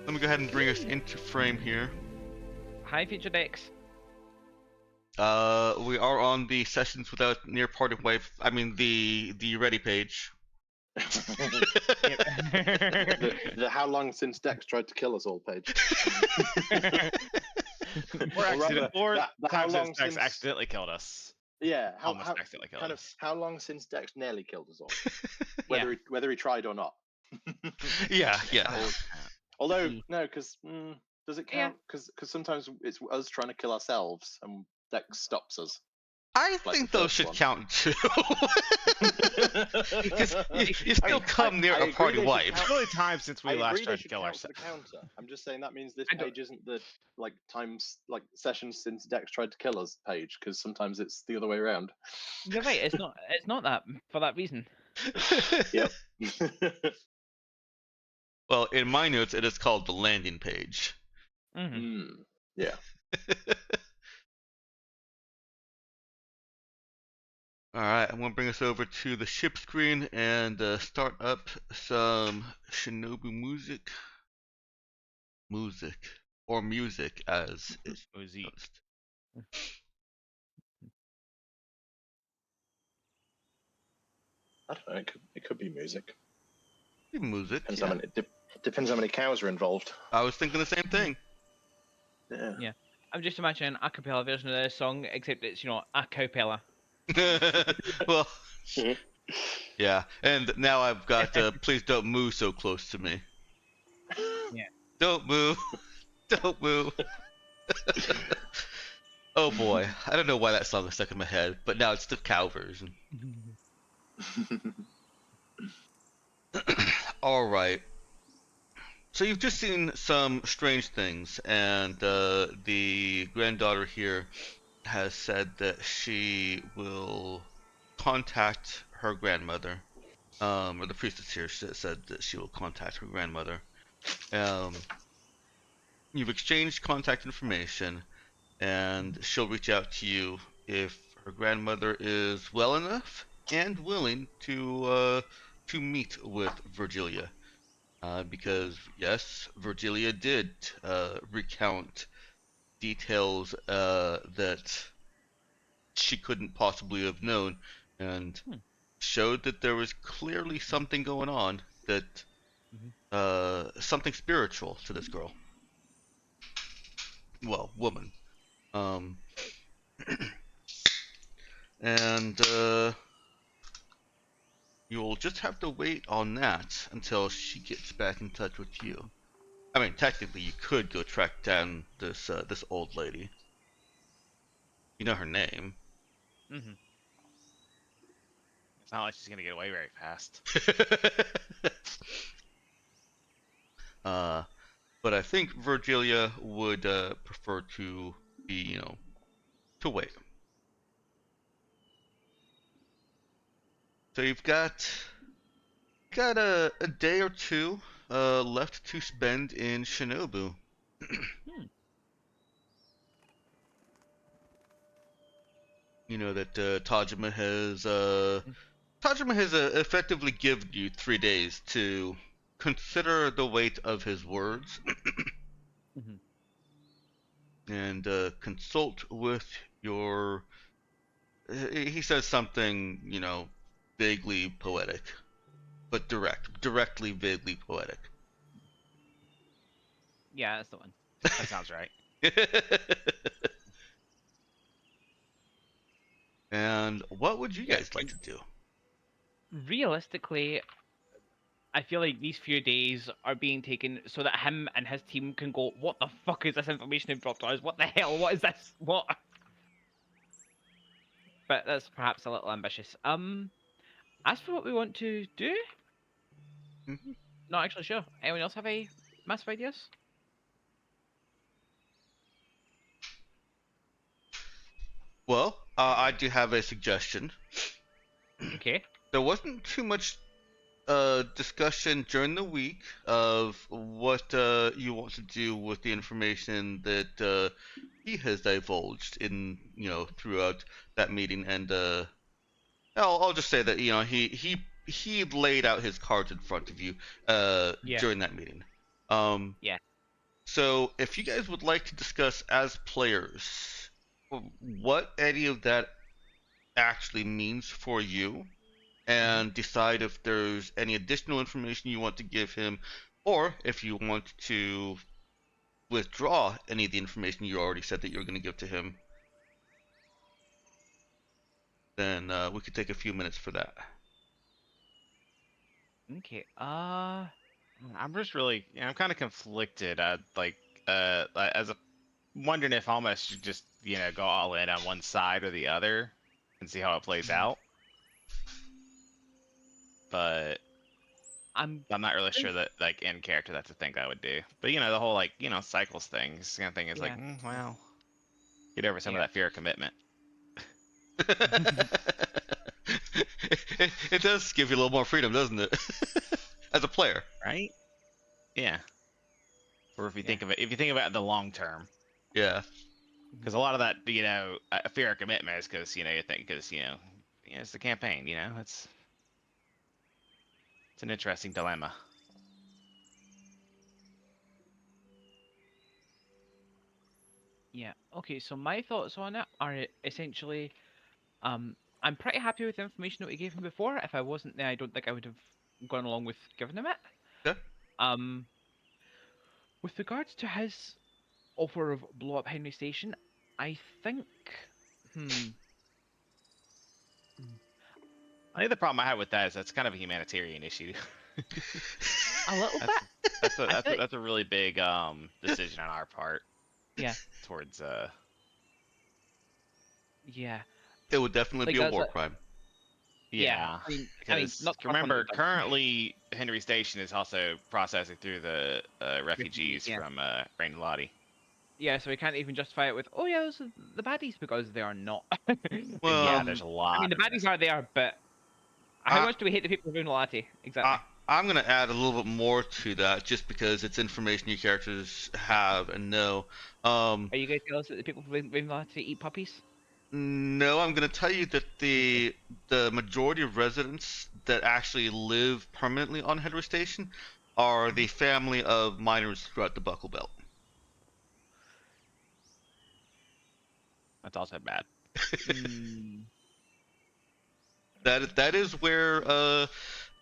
Let me go ahead and bring us into frame here. Hi, Future Dex. We are on the sessions without near party wife. I mean the ready page. The how long since Dex tried to kill us all page. Or the how long since Dex since accidentally killed us. yeah, Almost accidentally killed kind us. of how long since Dex nearly killed us all, whether he tried or not. Yeah. Although no, because does it Yeah. count? Because sometimes it's us trying to kill ourselves and Dex stops us. I Like think the those first should one. count too. Because you still come near I a agree party they should wife. count. It's really time since we I last agree they tried to should kill count for ourselves. the counter. I'm just saying that means this I don't- page isn't the sessions since Dex tried to kill us page, because sometimes it's the other way around. You're right. It's not. It's not that for that reason. Yep. Well, in my notes, it is called the landing page. Yeah. Alright, I'm gonna bring us over to the ship screen and start up some Shinobu music. Or music as it's Uzi. pronounced. I don't know. It could be music. Music. Depends Yeah. how many. Depends how many cows are involved. I was thinking the same thing. Yeah. I'm just imagining an a cappella version of this song, except it's a cappella. Well, Mhm. yeah. And now I've got please don't move so close to me. Yeah. Don't move. Don't move. Oh boy, I don't know why that song is stuck in my head, but now it's the cow version. All right. So you've just seen some strange things, and the granddaughter here has said that she will contact her grandmother. Or the priestess here said that she will contact her grandmother. You've exchanged contact information, and she'll reach out to you if her grandmother is well enough and willing to meet with Virgilia. Because yes, Virgilia did recount details that she couldn't possibly have known, and showed that there was clearly something going on, that something spiritual to this girl. Well, woman. Um, and you'll just have to wait on that until she gets back in touch with you. I mean, technically, you could go track down this old lady. You know her name. Mm-hmm. It's not like she's gonna get away very fast. But I think Virgilia would prefer to be, to wait. So you've got a day or two left to spend in Shinobu. You know that Tajima has effectively given you 3 days to consider the weight of his words and consult with your. He says something, vaguely poetic, but directly vaguely poetic. Yeah, that's the one. That sounds right. And what would you guys like to do? Realistically, I feel like these few days are being taken so that him and his team can go, what the fuck is this information they've dropped on us? What the hell? What is this? What? But that's perhaps a little ambitious. As for what we want to do, Mhm. not actually sure. Anyone else have any massive ideas? Well, I do have a suggestion. Okay. There wasn't too much discussion during the week of what you want to do with the information that he has divulged in throughout that meeting, and I'll just say that he laid out his cards in front of you Yeah. during that meeting. Yeah. So, if you guys would like to discuss as players what any of that actually means for you, and decide if there's any additional information you want to give him, or if you want to withdraw any of the information you already said that you're going to give to him, then we could take a few minutes for that. Okay. I'm just really, I'm kind of conflicted. As a wondering if almost should just, go all in on one side or the other and see how it plays out. But I'm I'm not really sure that, like, in character, that's a thing I would do. But the whole cycles thing, this kind of thing is like, yeah. well, get over some of Yeah. that fear of commitment, It does give you a little more freedom, doesn't it? As a player. right? Yeah. Or if you Yeah. think of it, if you think about it in the long term, Yeah. because a lot of that, fear of commitment is because you think because it's the campaign. It's an interesting dilemma. Yeah. Okay. So my thoughts on it are essentially, I'm pretty happy with the information that we gave him before. If I wasn't there, I don't think I would have gone along with giving him it. Yeah. With regards to his offer of blow up Henry Station, I think, hmm, I think the problem I have with that is that's kind of a humanitarian issue. a little That's bit. that's a I that's feel a, like, that's a really big decision on our part yeah, towards yeah, It would definitely like be a that's war a, crime. yeah. yeah. I mean, Because not the first one that remember, we've done. currently Henry Station is also processing through the Refugees, refugees yeah. from Rain Lottie. Yeah, so we can't even justify it with, oh yeah, those are the baddies, because they are not. Well, Yeah, there's a I lot. mean, the baddies are there, but how I, much do we hate the people of Unalati? I, Exactly. I'm going to add a little bit more to that just because it's information your characters have and know. Are you guys jealous that the people of Unalati eat puppies? No, I'm going to tell you that Okay. the majority of residents that actually live permanently on Henry Station are the family of miners throughout the Buckle Belt. That's also bad. Mm, That is where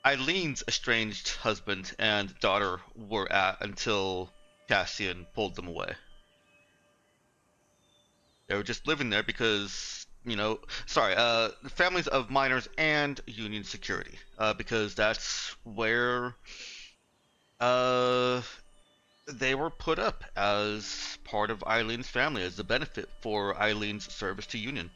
Eileen's estranged husband and daughter were at until Cassian pulled them away. They were just living there because, sorry, the families of miners and Union security, because that's where uh, they were put up as part of Eileen's family as a benefit for Eileen's service to Union.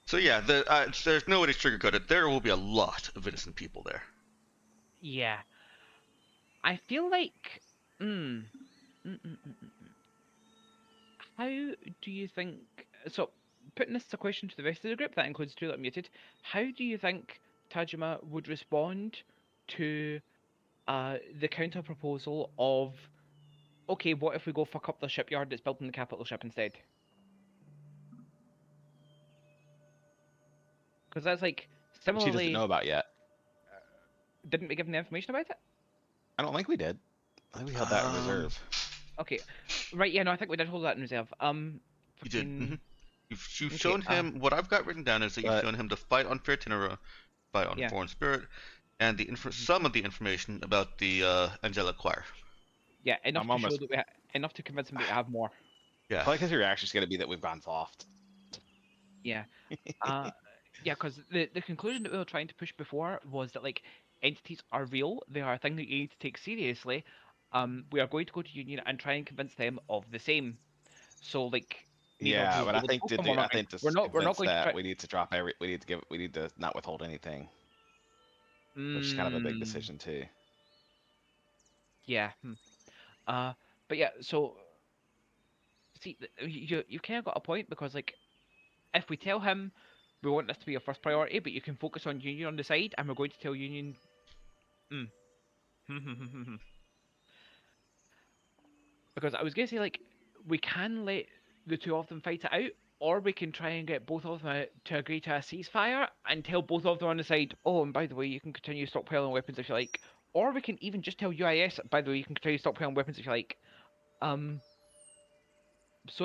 So yeah, there's no way to sugarcoat it. There will be a lot of innocent people there. yeah. I feel like, mm, mm, mm, mm, mm, mm. How do you think? So, putting this as a question to the rest of the group, that includes two that are muted. How do you think Tajima would respond to the counter proposal of, okay, what if we go fuck up the shipyard that's building the capital ship instead? Because that's like Which he doesn't similarly. know about yet. Didn't we give him the information about it? I don't think we did. I think we held that in reserve. Okay, right. Yeah, no, I think we did hold that in reserve. You did. Fucking. You've Okay. shown him what I've got written down is that you've But shown him the fight on Fairtinera, fight on Yeah. Foreign Spirit, and some of the information about the Angelic Choir. Yeah, enough I'm to show almost. that enough to convince him that we have more. Yeah. I like his reaction is going to be that we've gone soft. Yeah. Yeah, because the conclusion that we were trying to push before was that like entities are real. They are a thing that you need to take seriously. We are going to go to Union and try and convince them of the same. So like neither of Yeah, you but I will think go to from do, one I argument. think to We're not convince going to that try. we need to drop we need to not withhold anything, which is kind of a big Mm, decision too. yeah. But yeah. So see, you kind of got a point because like if we tell him we want this to be your first priority, but you can focus on Union on the side, and we're going to tell Union. Mm. Because I was gonna say like we can let the two of them fight it out, or we can try and get both of them to agree to a ceasefire and tell both of them on the side, oh, and by the way, you can continue stockpiling weapons if you like. Or we can even just tell UIS, by the way, you can continue stockpiling weapons if you like. So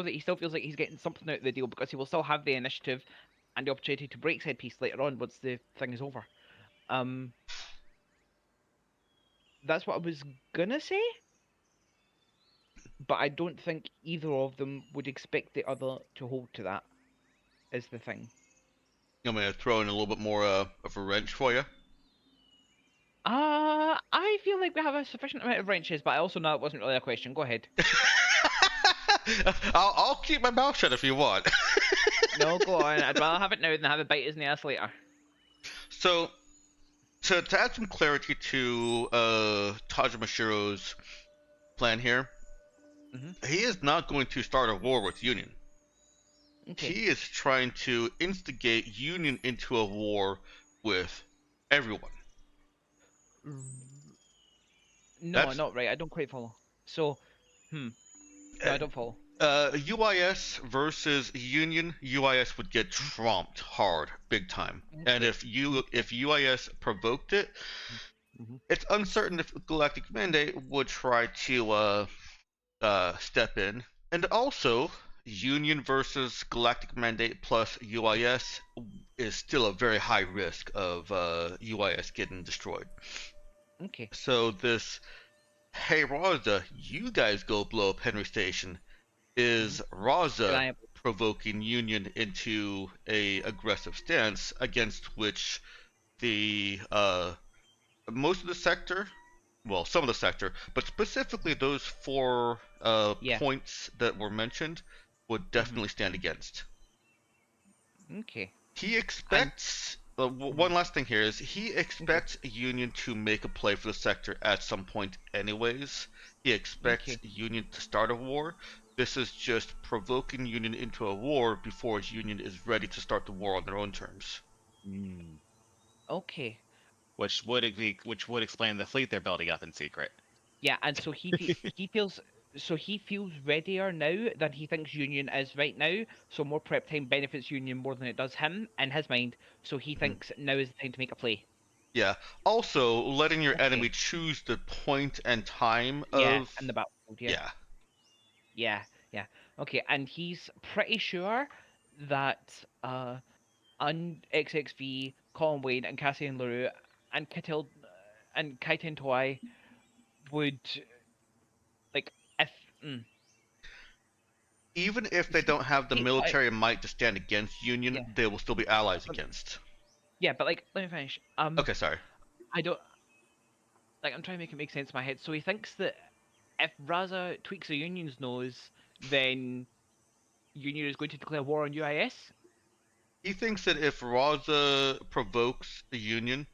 that he still feels like he's getting something out of the deal because he will still have the initiative and the opportunity to break said peace later on once the thing is over. That's what I was gonna say, but I don't think either of them would expect the other to hold to that. Is the thing. I'm gonna throw in a little bit more of a wrench for you. I feel like we have a sufficient amount of wrenches, but I also know it wasn't really a question. Go ahead. I'll keep my mouth shut if you want. No, go on. I'd rather have it now than have it bite his in the ass later. So, to add some clarity to Tajamashiro's plan here, he is not going to start a war with Union. Okay. He is trying to instigate Union into a war with everyone. No, That's- not right. I don't quite follow. So, no, I don't follow. UIS versus Union, UIS would get trumped hard, big time. And Okay. if UIS provoked it, it's uncertain if Galactic Mandate would try to step in. And also, Union versus Galactic Mandate plus UIS is still a very high risk of UIS getting destroyed. Okay. So this, hey Raza, you guys go blow up Henry Station, is Raza Reliable. provoking Union into a aggressive stance against which the most of the sector, well, some of the sector, but specifically those four Yeah. points that were mentioned would definitely stand against. Okay. He expects. One last thing here is he expects Union to make a play for the sector at some point, anyways. He expects Union to start a war. This is just provoking Union into a war before Union is ready to start the war on their own terms. Okay. Which would explain the fleet they're building up in secret. Yeah, and so he feels readier now than he thinks Union is right now. So more prep time benefits Union more than it does him in his mind. So he thinks now is the time to make a play. Yeah. Also, letting your Okay. enemy choose the point and time Yeah, of in the battlefield. yeah. Yeah. Okay, and he's pretty sure that XXV, Colin Wayne, and Cassian LaRue and Kaiten Toai would like if Even if they don't have the See, military might to stand against Union, Yeah. they will still be allies against. yeah, but like let me finish. Okay, sorry. I don't like. I'm trying to make it make sense in my head. So he thinks that if Raza tweaks the Union's nose, then Union is going to declare war on UIS. He thinks that if Raza provokes the Union,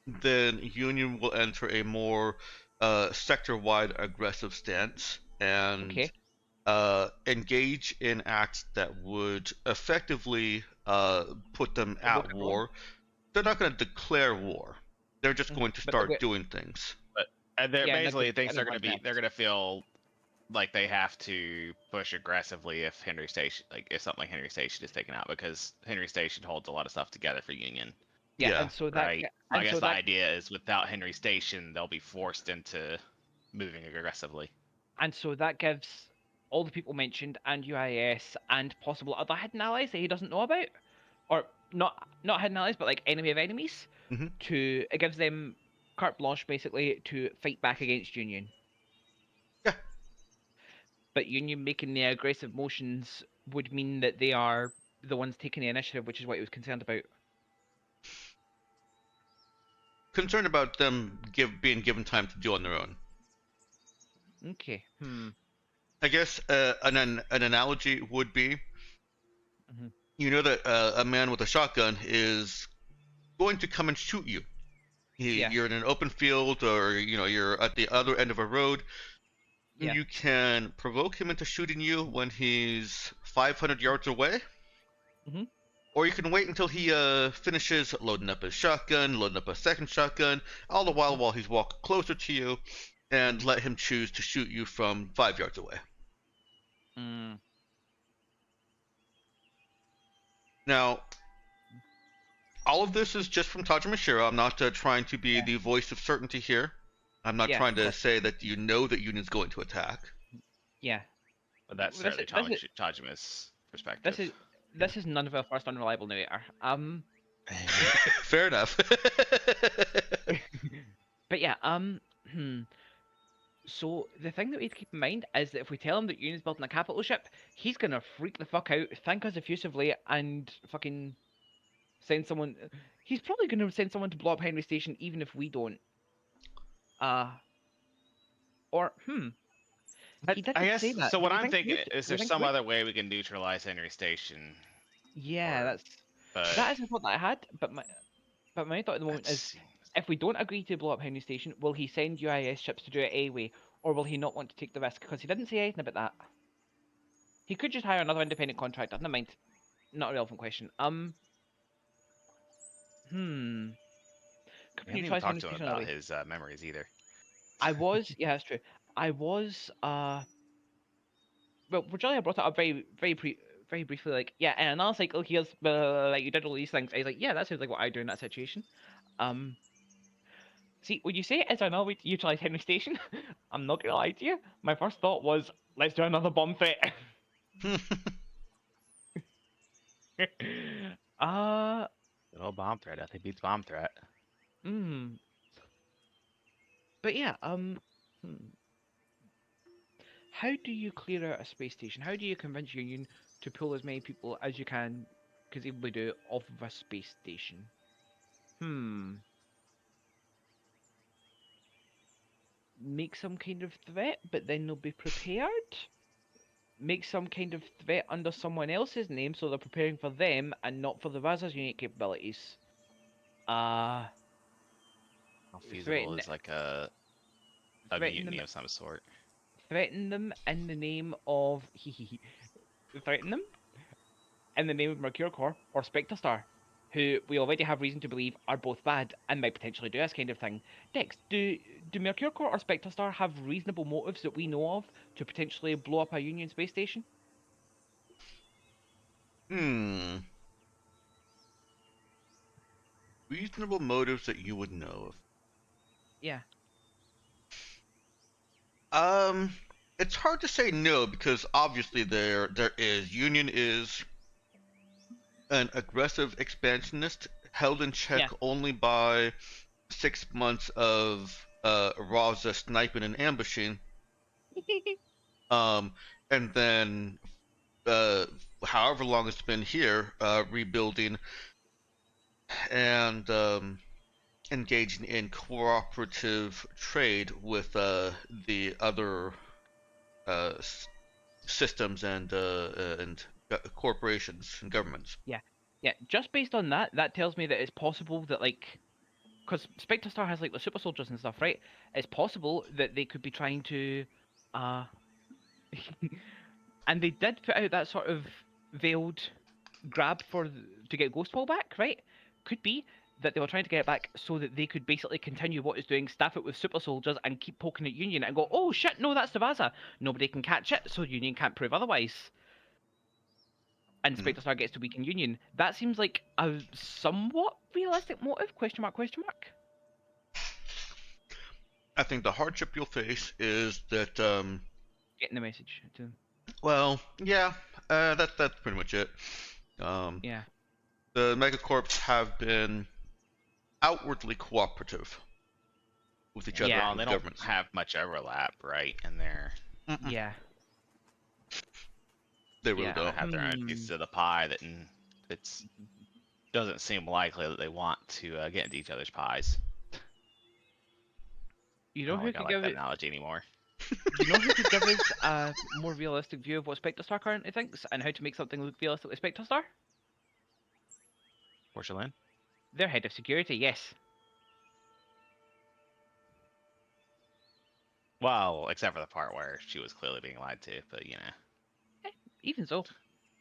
then Union will enter a more sector-wide aggressive stance and engage in acts that would effectively put them at war. They're not going to declare war. They're just going to start doing things. And they're Yeah, basically that's- thinks I they're know gonna what they're gonna feel like they have to push aggressively if Henry Station, like if something like Henry Station is taken out, because Henry Station holds a lot of stuff together for Union. Yeah, and so that Right. and I guess so the that idea is without Henry Station, they'll be forced into moving aggressively. and so that gives all the people mentioned and UIS and possible other hidden allies that he doesn't know about, or not hidden allies, but like enemy of enemies. It gives them carte blanche basically to fight back against Union. Yeah. But Union making the aggressive motions would mean that they are the ones taking the initiative, which is what he was concerned about. Concerned about them being given time to do on their own. Okay. I guess an analogy would be, you know that a man with a shotgun is going to come and shoot you. You're in an open field, or you're at the other end of a road. Yeah. You can provoke him into shooting you when he's 500 yards away. Or you can wait until he finishes loading up his shotgun, loading up a second shotgun, all the while he's walking closer to you, and let him choose to shoot you from 5 yards away. Now, all of this is just from Tajimashiro. I'm not trying to be Yeah. the voice of certainty here. I'm not Yeah, trying of to course. say that you know that Union's going to attack. Yeah. But that's This certainly is Tajima's this perspective. is this is none of our first unreliable narrator. Fair enough. But yeah, hmm. So the thing that we have to keep in mind is that if we tell him that Union's building a capital ship, he's gonna freak the fuck out, thank us effusively, and fucking send someone. He's probably gonna send someone to blow up Henry Station, even if we don't. Uh, or he I didn't say guess that. so. Do What we I'm think he thinking would? is Do we there's think he some would? other way we can neutralize Henry Station, Yeah, or but that is a thought that I had, but my thought at the moment that is, seems if we don't agree to blow up Henry Station, will he send UIS ships to do it anyway, or will he not want to take the risk? Because he didn't say anything about that. He could just hire another independent contractor. Never mind. Not a relevant question. Hmm. Could we we haven't even neutralize Henry talked to him Station another about way? his memories either. Yeah, that's true. I was, well, Virgilia brought it up very briefly, like, yeah, and another cycle, here's, like, you did all these things. I was like, yeah, that sounds like what I do in that situation. Um, See, when you say it's another way to utilize Henry Station, I'm not gonna lie to you. My first thought was, let's do another bomb threat. uh, Good old bomb threat. Nothing beats bomb threat. hmm. But yeah, hmm. How do you clear out a space station? How do you convince Union to pull as many people as you can conceivably do off of a space station? Hmm. Make some kind of threat, but then they'll be prepared? Make some kind of threat under someone else's name so they're preparing for them and not for the Raz's unique capabilities. Uh, How feasible threaten is like a threaten mutiny them of some sort? threaten them in the name of threaten them in the name of Mercure Corps or Spectre Star, who we already have reason to believe are both bad and might potentially do this kind of thing. Dex, do Mercure Corps or Spectre Star have reasonable motives that we know of to potentially blow up a Union space station? Hmm. Reasonable motives that you would know Yeah. of. It's hard to say no because obviously there is Union is an aggressive expansionist held in check Yeah. only by 6 months of Raza sniping and ambushing, um, and then uh, however long it's been here, rebuilding and engaging in cooperative trade with the other uh, systems and corporations and governments. Yeah. Yeah. Just based on that, that tells me that it's possible that, like, because Spectre Star has like the super soldiers and stuff, right? It's possible that they could be trying to, uh, and they did put out that sort of veiled grab to get Ghostfall back, right? Could be that they were trying to get it back so that they could basically continue what it's doing, staff it with super soldiers, and keep poking at Union and go, oh shit, no, that's Savasa. Nobody can catch it, so Union can't prove otherwise. And Mhm. Spectre Star gets to weaken Union. That seems like a somewhat realistic motive? Question mark? Question mark? I think the hardship you'll face is that, Getting the message to them. well, yeah, that's pretty much it. Um, Yeah. the megacorps have been outwardly cooperative with each other Yeah. Well, and they with don't governments. have much overlap, right? And they're Mm-mm, Yeah. they really Yeah. kind of don't. have their own pieces of the pie that it's doesn't seem likely that they want to get into each other's pies. You I know don't who think I could like give that it? analogy anymore. You know who could give us a more realistic view of what Spectre Star currently thinks and how to make something look realistic with Spectre Star? Porcelain? Their head of security, yes. Well, except for the part where she was clearly being lied to, but you know, Even so,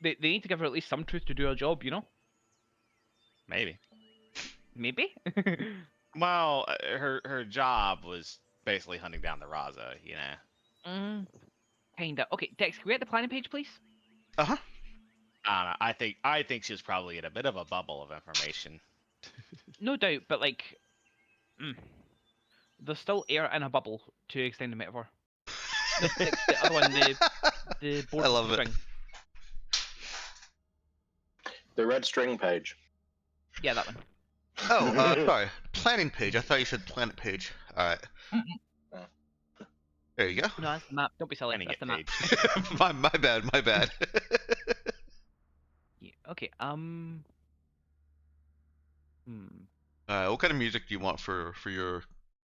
they need to give her at least some truth to do her job, you know? maybe. Maybe? Well, her job was basically hunting down the Raza, you know. mm, Kinda. Okay, Dex, can we get the planning page, please? Uh huh. I don't know. I think she was probably in a bit of a bubble of information. No doubt, but like, there's still air in a bubble to extend the metaphor. No, the other one, the board I love it. string. The red string page. Yeah, that one. Oh, sorry. Planning page. I thought you said planet page. All right. There you go. No, that's the map. Don't be silly. Planning That's it the map. page. my bad. My bad. Yeah, okay. What kind of music do you want for your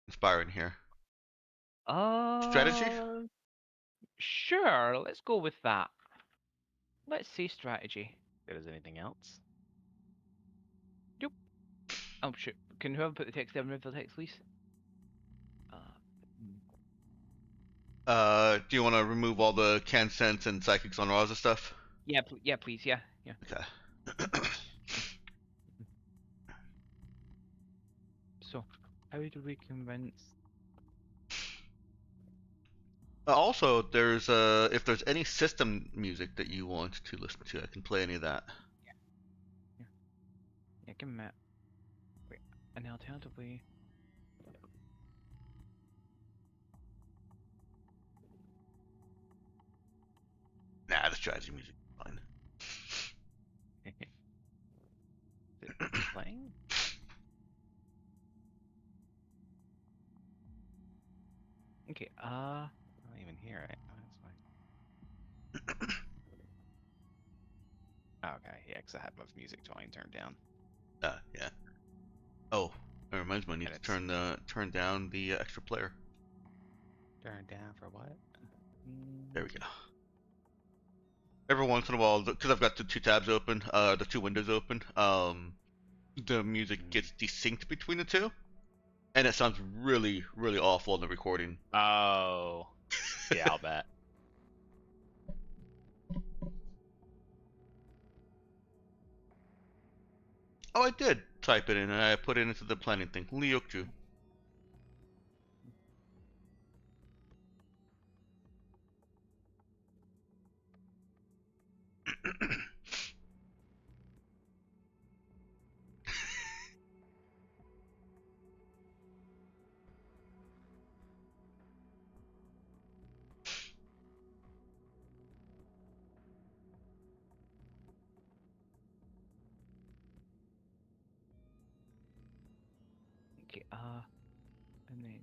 inspiring here? Uh. Strategy? Sure. Let's go with that. Let's say strategy. There's anything else? Oh shoot. Can whoever put the text there remove the text, please? Do you want to remove all the can sense and psychics on Raws and stuff? Yeah, yeah, please. Yeah, yeah. Okay. So, how do we convince? Also, there's if there's any system music that you want to listen to, I can play any of that. Yeah, give me a minute. Wait, and alternatively. Nah, the strategy music is fine. Is it playing? Okay. I don't even hear it. Oh, that's fine. Okay, yeah, because I have my music volume turned down. Yeah. Oh, that reminds me. I need And to turn down the extra player. Turn down for what? There we go. Every once in a while, because I've got the two tabs open, the two windows open, the music gets desynced between the two, and it sounds really, really awful in the recording. Oh, yeah, I'll bet. Oh, I did type it in, and I put it into the planning thing. Liokju. Okay. And then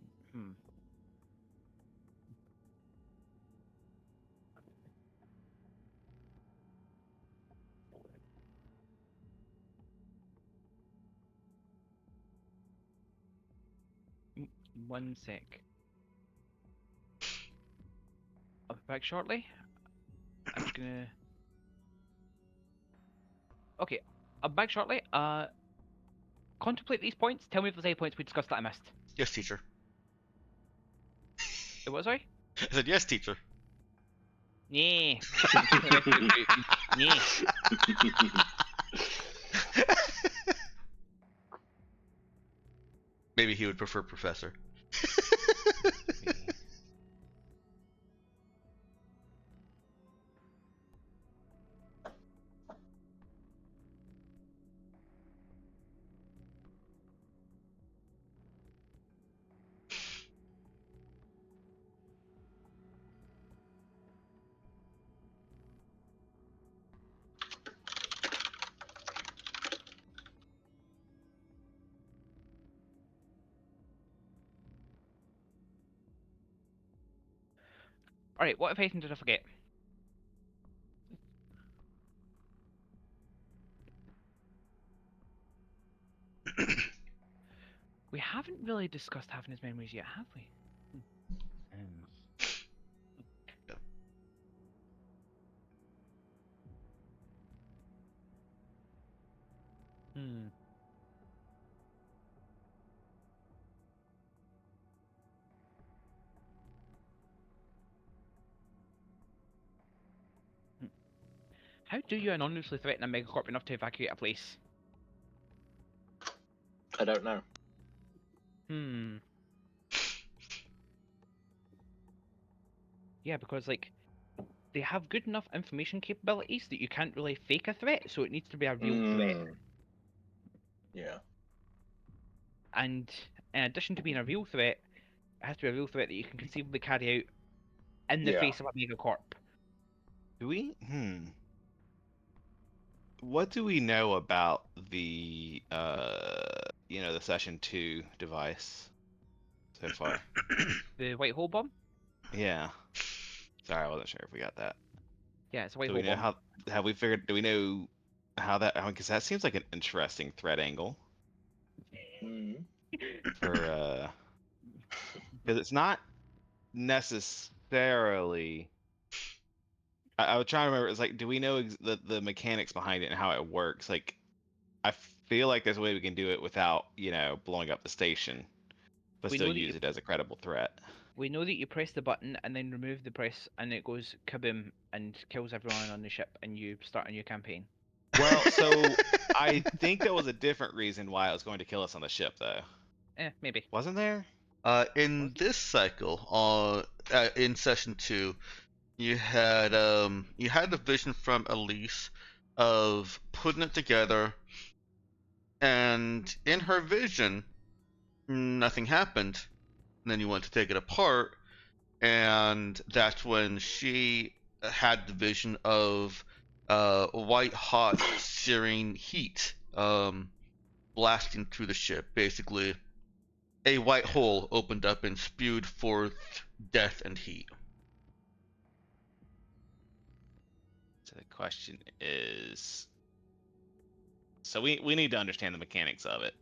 one sec. I'll be back shortly. I'm just gonna. Okay, I'm back shortly. Contemplate these points. Tell me if there's any points we discussed that I missed. Yes, teacher. It was sorry? I said yes, teacher. Yeah. Yeah. Maybe he would prefer professor. Alright, what if anything did I forget? We haven't really discussed having his memories yet, have we? Hmm. How do you anonymously threaten a megacorp enough to evacuate a place? I don't know. Yeah, because like they have good enough information capabilities that you can't really fake a threat, so it needs to be a real threat. Yeah. And in addition to being a real threat, it has to be a real threat that you can conceivably carry out in the Yeah. face of a megacorp. Do we? What do we know about the the Session 2 device so far? The white hole bomb? Yeah. Sorry, I wasn't sure if we got that. Yeah, it's a white Do hole we know bomb. do we know how that, because that seems like an interesting threat angle Mm. for, because it's not necessarily, I was trying to remember, it's like, do we know the mechanics behind it and how it works? Like, I feel like there's a way we can do it without, blowing up the station, but We still know that use it as a credible threat. We know that you press the button and then remove the press, and it goes kaboom and kills everyone on the ship, and you start a new campaign. Well, so I think there was a different reason why it was going to kill us on the ship, though. Maybe. Wasn't there? In this cycle, in session 2, you had the vision from Elise of putting it together, and in her vision, nothing happened. And then you went to take it apart, and that's when she had the vision of white hot searing heat blasting through the ship. Basically, a white hole opened up and spewed forth death and heat. So the question is, so we need to understand the mechanics of it.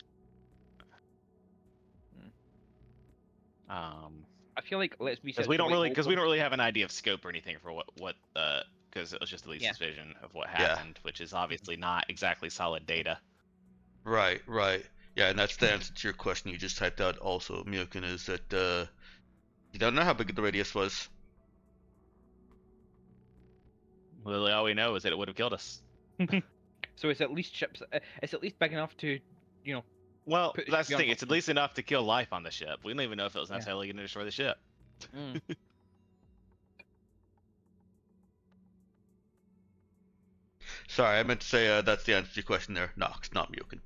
I feel like let's research. Because we don't really have an idea of scope or anything for what because it was just Elise's vision of what happened, which is obviously not exactly solid data. Right. Yeah, and that's the answer to your question you just typed out also, Myokin, is that you don't know how big the radius was. Literally, all we know is that it would have killed us. So it's at least ships. It's at least big enough to, Well, put that's the beyond thing. It's at least enough to kill life on the ship. We don't even know if it was necessarily going to destroy the ship. Mm. Sorry, I meant to say that's the answer to your question there, Nox, not Myokin.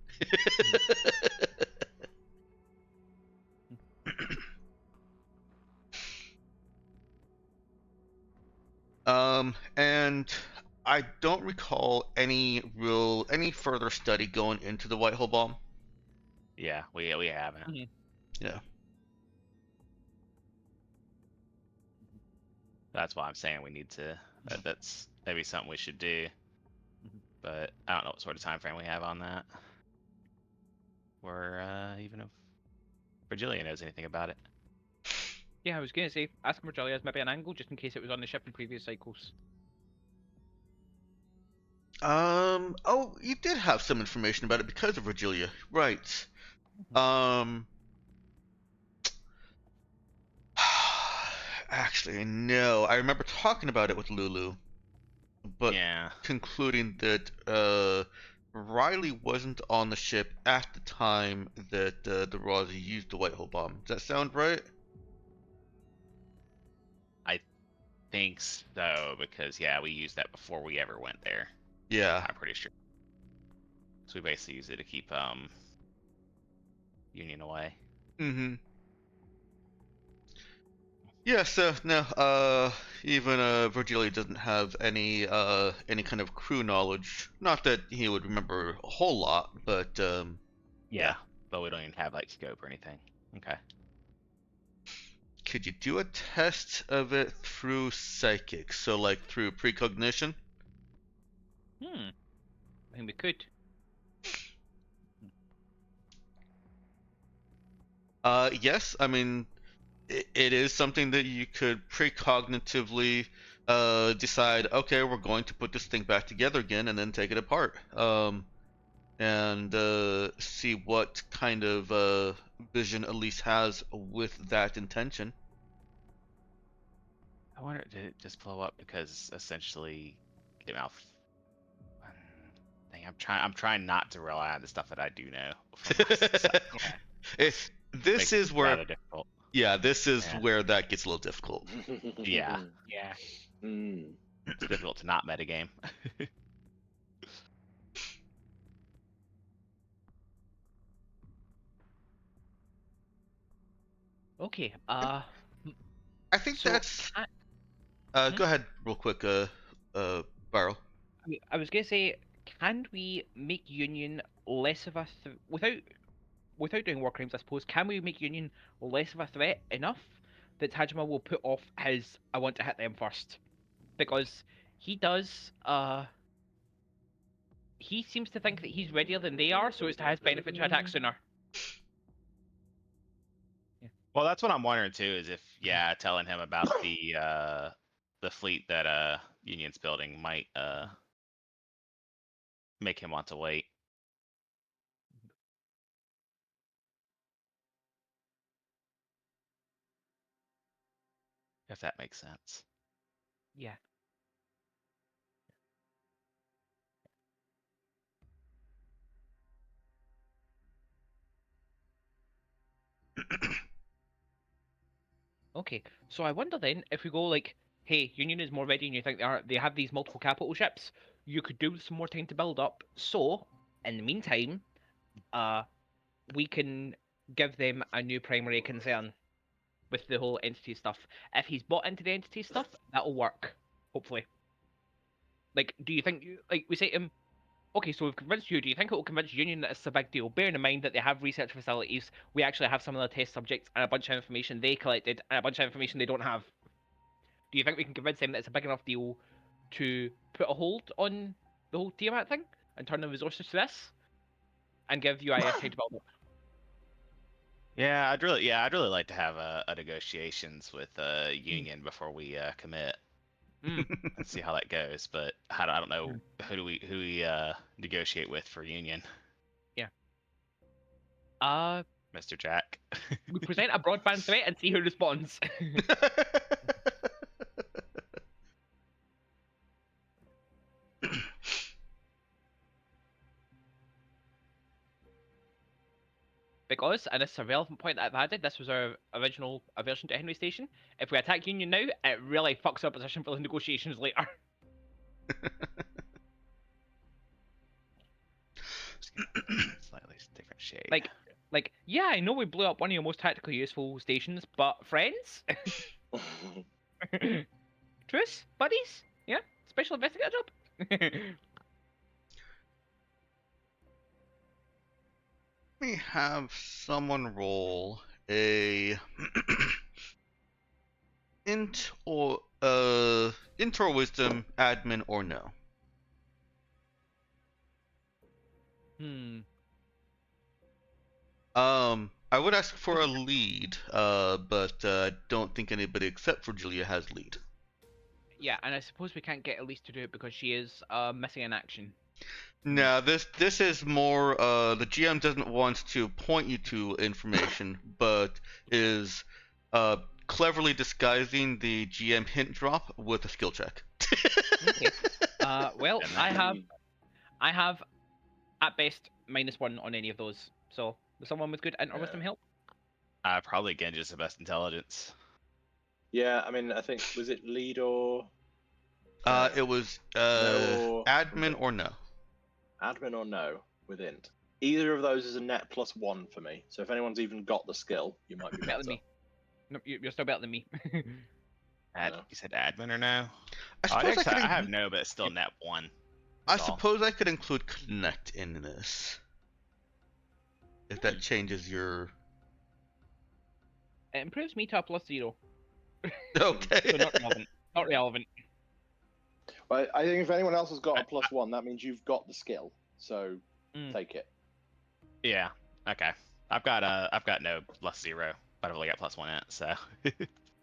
And I don't recall any further study going into the white hole bomb. Yeah, we haven't. Mhm. Yeah. That's why I'm saying we need to. That's maybe something we should do. But I don't know what sort of time frame we have on that. Or even if Virgilia knows anything about it. Yeah, I was gonna say ask Virgilia as maybe an angle just in case it was on the ship in previous cycles. Oh, you did have some information about it because of Virgilia, right? Actually, no. I remember talking about it with Lulu, but concluding that Riley wasn't on the ship at the time that the Rosie used the white hole bomb. Does that sound right? I think so, because we used that before we ever went there. Yeah. I'm pretty sure. So we basically use it to keep Union away. Mm-hmm. Yeah, so no, even Virgilio doesn't have any kind of crew knowledge. Not that he would remember a whole lot, but yeah, but we don't even have like scope or anything. Okay. Could you do a test of it through psychic? So like through precognition? I think we could. Yes. I mean, it is something that you could precognitively decide. Okay, we're going to put this thing back together again, and then take it apart. And see what kind of vision Elise has with that intention. I wonder, did it just blow up because essentially, I'm trying not to rely on the stuff that I do know. This is where difficult. Yeah, this is where that gets a little difficult. Yeah. Mm. It's difficult to not metagame. Okay. I think So that's. Hmm? Go ahead, real quick. Barrow. I was gonna say, can we make Union less of a without doing war crimes? I suppose. Can we make Union less of a threat enough that Tajima will put off his "I want to hit them first"? Because he does. He seems to think that he's readier than they are, so it's to his benefit to attack sooner. Well, that's what I'm wondering too. Is if telling him about the fleet that Union's building might make him want to wait. If that makes sense. Yeah. Okay, so I wonder then if we go like, hey, Union is more ready, and you think they have these multiple capital ships, you could do with some more time to build up. So, in the meantime, we can give them a new primary concern with the whole entity stuff. If he's bought into the entity stuff, that'll work. Hopefully. Like, do you think like we say to him, okay, so we've convinced you. Do you think it will convince Union that it's a big deal? Bearing in mind that they have research facilities, we actually have some of their test subjects and a bunch of information they collected and a bunch of information they don't have. Do you think we can convince them that it's a big enough deal to put a hold on the whole Tiamat thing and turn the resources to this and give UIS time to build up? I'd really like to have a negotiations with Union before we commit Mm. and see how that goes. But I don't know who we negotiate with for Union, Yeah. Mr. Jack. We present a broadband threat and see who responds. Because, and this is a relevant point that I've added, this was our original aversion to Henry Station. If we attack Union now, it really fucks our position for the negotiations later. Slightly different shade. Like, yeah, I know we blew up one of your most tactically useful stations, but friends? Truce? Buddies? Yeah? Special investigator job? Let me have someone roll a int or wisdom, admin, or no. I would ask for a lead, but I don't think anybody except for Julia has lead. Yeah, and I suppose we can't get Elise to do it because she is missing in action. No, this is more the GM doesn't want to point you to information, but is cleverly disguising the GM hint drop with a skill check. Okay. Well, I have at best -1 on any of those. So, does someone with good int or wisdom help? Probably Genji's the best intelligence. Yeah, I mean, I think was it lead or It was no admin or no. admin or no with int. Either of those is a net +1 for me. So if anyone's even got the skill, you might be Better better. than me. No, you're still better than me. No. You said admin or no? I suppose I have no, but it's still net 1. I suppose I could include connect in this. If that changes your. It improves me to a +0. Okay. So not relevant. Not relevant. Well, I think if anyone else has got a +1, that means you've got the skill. So take it. Yeah. Okay. I've got no +0, but I've only got +1 in it, so.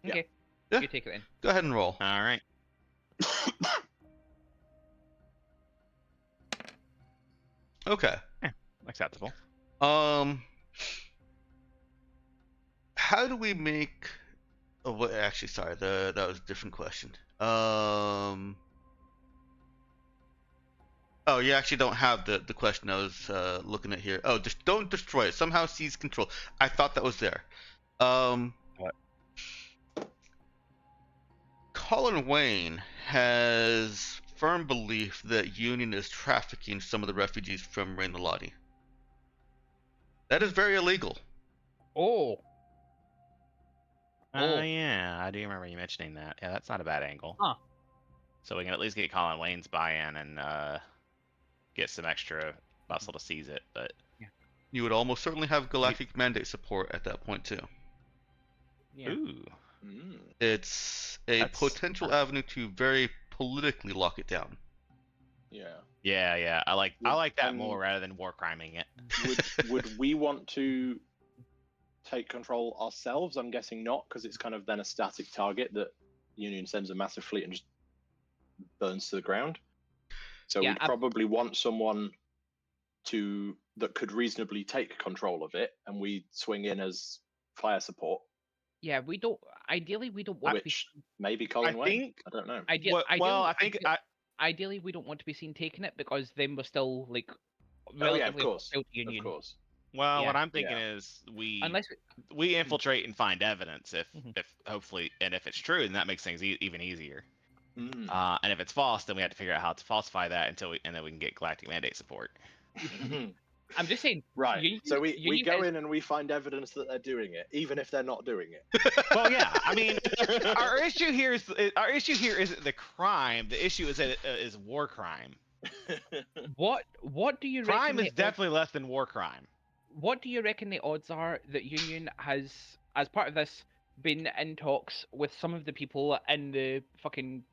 Okay. Yeah. You take it then. Go ahead and roll. All right. Okay. Yeah, acceptable. How do we make? Oh, what? Actually, sorry. That was a different question. Oh, you actually don't have the question I was looking at here. Oh, just don't destroy it. Somehow seize control. I thought that was there. What? Colin Wayne has firm belief that Union is trafficking some of the refugees from Rainalati. That is very illegal. Oh. Oh. Yeah, I do remember you mentioning that. Yeah, that's not a bad angle. Huh. So we can at least get Colin Wayne's buy-in and get some extra muscle to seize it. But You would almost certainly have Galactic Mandate support at that point too. Yeah. ooh, Mm. It's a That's- potential avenue to very politically lock it down. Yeah. yeah, I like that And- more rather than war criming it. Would we want to take control ourselves? I'm guessing not, because it's kind of then a static target that Union sends a massive fleet and just burns to the ground. So Yeah, we'd probably want someone that could reasonably take control of it, and we swing in as fire support, Yeah, we don't. Ideally, we don't want to be. which maybe Colin I Wayne. think- I don't know. Well, I think Ideally, we don't want to be seen taking it because then we're still like. Oh yeah, of relatively course, hostile to Union. of course. well, Yeah. what I'm thinking Yeah. is we Unless infiltrate and find evidence if Mhm. hopefully, and if it's true, then that makes things even easier. Mm. And if it's false, then we have to figure out how to falsify that and then we can get Galactic Mandate support. I'm just saying. Right. Union- So we Union go is- in and we find evidence that they're doing it, even if they're not doing it. Well, yeah, I mean, our issue here isn't the crime. The issue is that it is war crime. What do you reckon? Crime the is odds- definitely less than war crime. What do you reckon the odds are that Union has, as part of this, been in talks with some of the people in the fucking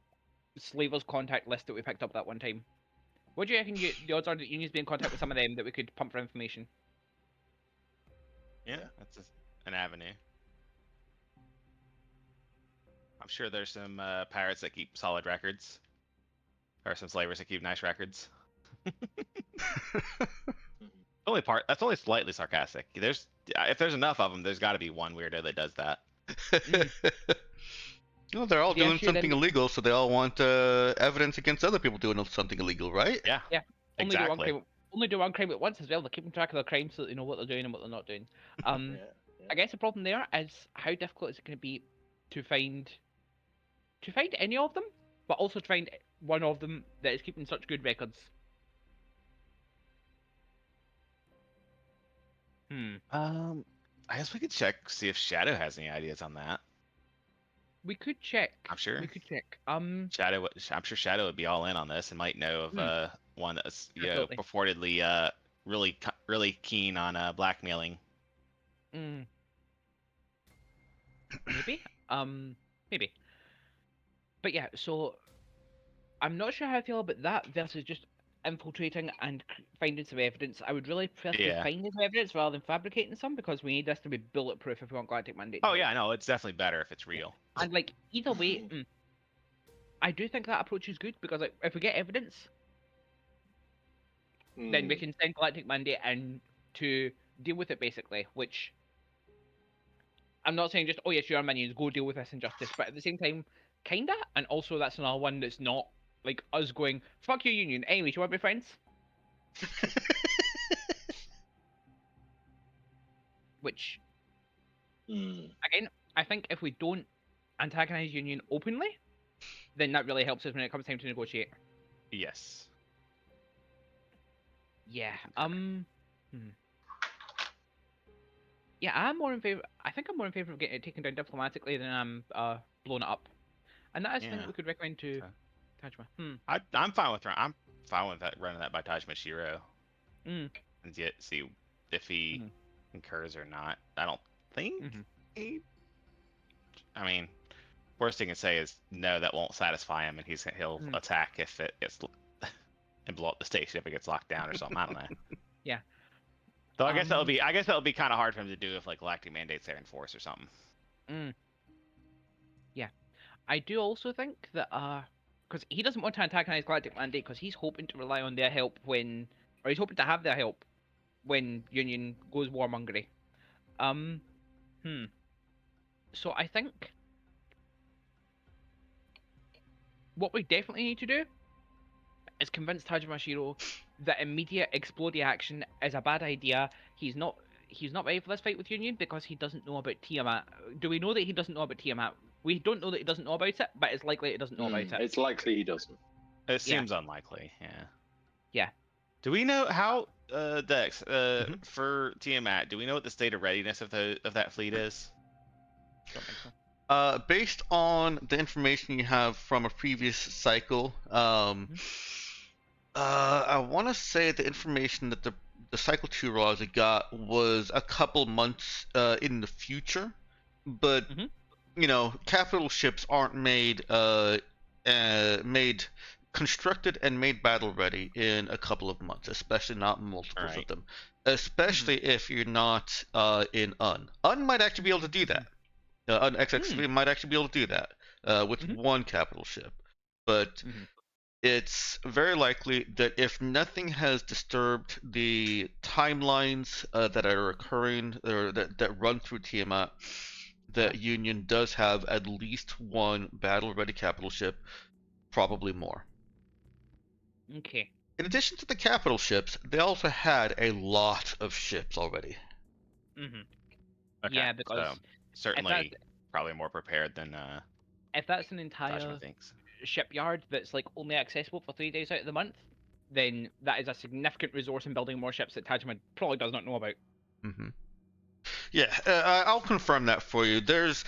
slavers contact list that we picked up that one time? What do you reckon the odds are that Union's been in contact with some of them that we could pump for information? Yeah, that's an avenue. I'm sure there's some pirates that keep solid records, or some slavers that keep nice records. That's only slightly sarcastic. If there's enough of them, there's got to be one weirdo that does that. Well, they're all Yeah, doing sure, something then- illegal, so they all want evidence against other people doing something illegal, right? Yeah. Only do one Exactly. crime. Only do one crime at once as well. They're keeping track of their crimes so that they know what they're doing and what they're not doing. Yeah. I guess the problem there is how difficult is it going to be to find any of them, but also to find one of them that is keeping such good records. I guess we could check, see if Shadow has any ideas on that. We could check. I'm sure. We could check. I'm sure Shadow would be all in on this and might know of one that's Absolutely. purportedly really keen on blackmailing. Mm. Maybe. Maybe. But yeah, so I'm not sure how I feel about that versus just infiltrating and finding some evidence. I would really prefer to be Yeah. finding some evidence rather than fabricating some because we need this to be bulletproof if we want Galactic Mandate. to Oh work. yeah, no, it's definitely better if it's real. And like either way, I do think that approach is good because like if we get evidence, then we Mm. can send Galactic Mandate in to deal with it basically. Which I'm not saying just oh yes, you're our minions, go deal with this injustice, but at the same time, kinda. And also that's another one that's not like us going fuck your Union. Anyway, do you want to be friends? Which Mm. again, I think if we don't antagonize Union openly, then that really helps us when it comes time to negotiate. Yes. Yeah. Yeah, I'm more in favor. I think I'm more in favor of getting it taken down diplomatically than I'm blowing it up. And that is something Yeah. we could recommend to Okay. Tajma. I'm fine with that, running that by Taj Mashiro Mm. and see if he Mhm. concurs or not. I don't think Mhm. he. I mean, worst thing to say is no. That won't satisfy him, and he'll Mm. attack if it gets and blow up the station if it gets locked down or something. I don't know. Yeah. So I guess that would be kind of hard for him to do if like Galactic Mandate's there in force or something. Yeah. I do also think that because he doesn't want to antagonize Galactic Mandate because he's hoping to rely on their help or he's hoping to have their help when Union goes warmongery. So I think what we definitely need to do is convince Tajimashiro that immediate explodey action is a bad idea. He's not ready for this fight with Union because he doesn't know about Tiamat. Do we know that he doesn't know about Tiamat We don't know that he doesn't know about it, but it's likely he doesn't know about it. It's likely he doesn't. It seems unlikely. Yeah. Yeah. Do we know how Dex Mhm. for Tiamat? Do we know what the state of readiness of that fleet is? Don't think so. Based on the information you have from a previous cycle, I want to say the information that the cycle 2 Raws got was a couple months in the future, but Mhm. you know, capital ships aren't made constructed and made battle ready in a couple of months, especially not multiples of Right. them. Especially if you're not in UN. UN might actually be able to do that. UN XX3 might actually be able to do that with Mhm. one capital ship, but Mhm. it's very likely that if nothing has disturbed the timelines that are occurring or that run through Tiamat, that Union does have at least one battle-ready capital ship, probably more. Okay. In addition to the capital ships, they also had a lot of ships already. Mhm. Okay. Yeah, because So certainly probably more prepared than if that's an Tajima entire thinks. shipyard that's like only accessible for 3 days out of the month, then that is a significant resource in building more ships that Tajima probably does not know about. Mm-hmm. Yeah, I'll confirm that for you. There's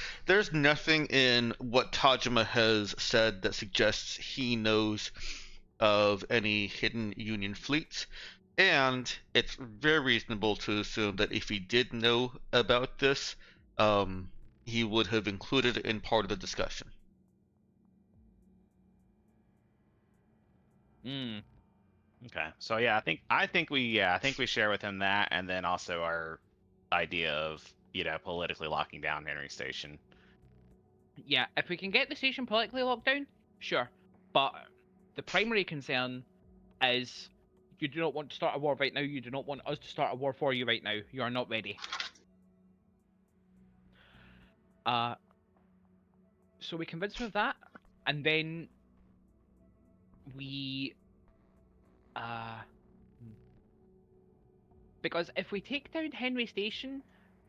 nothing in what Tajima has said that suggests he knows of any hidden Union fleets, and it's very reasonable to assume that if he did know about this, he would have included it in part of the discussion. Mm. Okay. So yeah, I think we share with him that, and then also our idea of politically locking down Henry Station. Yeah, if we can get the station politically locked down, sure. But the primary concern is you do not want to start a war right now. You do not want us to start a war for you right now. You are not ready. Uh, so we convince him of that, and then we uh because if we take down Henry Station,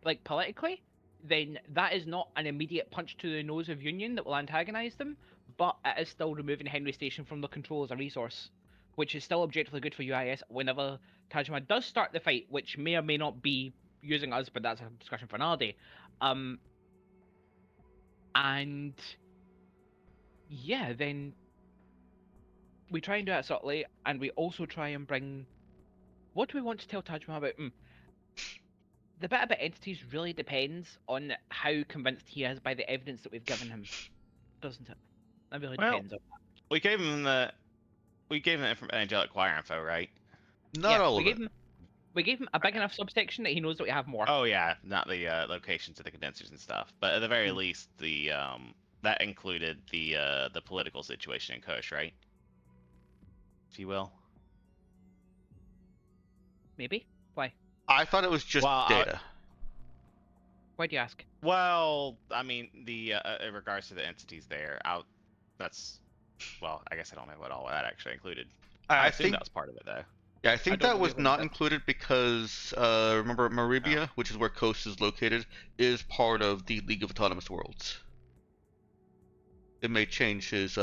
like politically, then that is not an immediate punch to the nose of Union that will antagonize them, but it is still removing Henry Station from the control as a resource, which is still objectively good for UIS whenever Tajima does start the fight, which may or may not be using us, but that's a discussion for another day. And yeah, then we try and do that subtly, and we also try and bring. What do we want to tell Tajima about? The bit about entities really depends on how convinced he is by the evidence that we've given him, doesn't it? That really Well, depends on. we gave him angelic choir info, right? Not Yeah, all we of it. gave him a big Okay. enough subsection that he knows that we have more. Oh yeah, not the locations of the condensers and stuff, but at the very least, the that included the political situation in Kush, right? If you will. Maybe? Why? I thought it was just Well, data. Why do you ask? well, I mean, the in regards to the entities there, that's well, I guess I don't know what all that actually included. I I assume think that was part of it though. Yeah, I I think don't that know the was other not bit. included because remember Maribia, which is where Coast is located, is part of the League of Autonomous Worlds. It may change his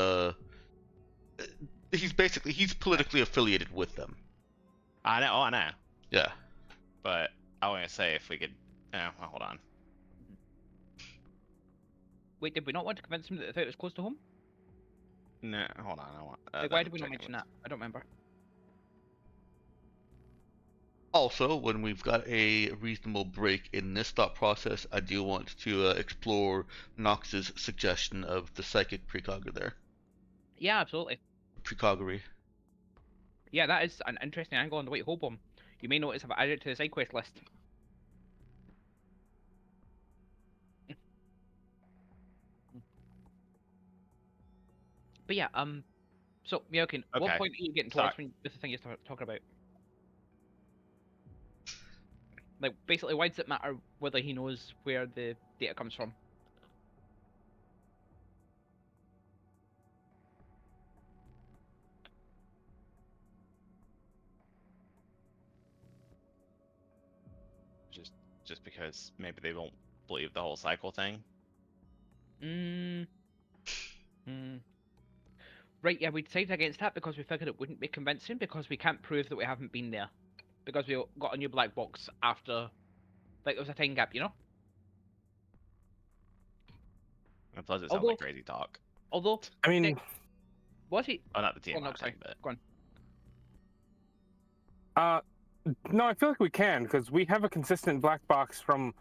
he's politically affiliated with them. I know, I know, Yeah. but I want to say if we could. Oh, well, hold on. Wait, did we not want to convince him that they thought it was close to home? No, hold on. I want. Like, why did we not mention that? I don't remember. Also, when we've got a reasonable break in this thought process, I do want to explore Nox's suggestion of the psychic precogger there. Yeah, absolutely. Precoggery. Yeah, that is an interesting angle on the way to Hobom. You may notice I've added it to the side quest list. But yeah, so Myokin, what Okay. point are you getting Sorry. towards when with the thing you're talking about? Like, basically, why does it matter whether he knows where the data comes from? Just because maybe they won't believe the whole cycle thing. Mm. Mm. Right, yeah, we decided against that because we figured it wouldn't be convincing because we can't prove that we haven't been there. Because we got a new black box after, like, there was a time gap, you know? And plus, it sounds Although, like crazy talk. I mean, Nick, was he? Oh, not the Oh, no, TMI sorry. thing, but Go on. no, I feel like we can because we have a consistent black box from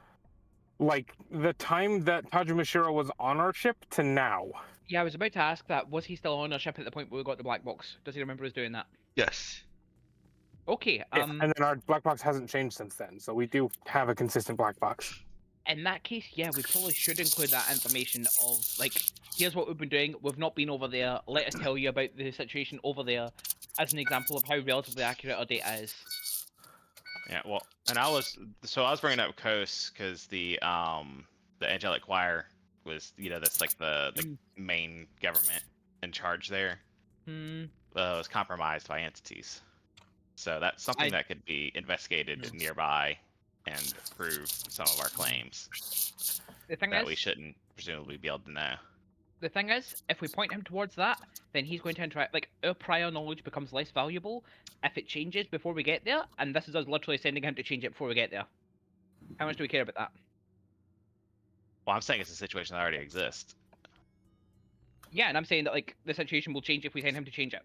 like the time that Tajimashiro was on our ship to now. Yeah, I was about to ask that. Was he still on our ship at the point where we got the black box? Does he remember us doing that? Yes. Okay, And then our black box hasn't changed since then, so we do have a consistent black box. in that case, yeah, we probably should include that information of, like, here's what we've been doing, we've not been over there, let us tell you about the situation over there, as an example of how relatively accurate our data is. yeah, well, and I was bringing up Coast because the Angelic Choir was, that's like the main government in charge there. Was compromised by entities, so that's something that could be investigated nearby and prove some of our claims. The thing that is, we shouldn't presumably be able to know. The thing is, if we point him towards that, then he's going to interact. Like, our prior knowledge becomes less valuable if it changes before we get there, and this is us literally sending him to change it before we get there. How much do we care about that? Well, I'm saying it's a situation that already exists. Yeah, and I'm saying that, like, the situation will change if we send him to change it.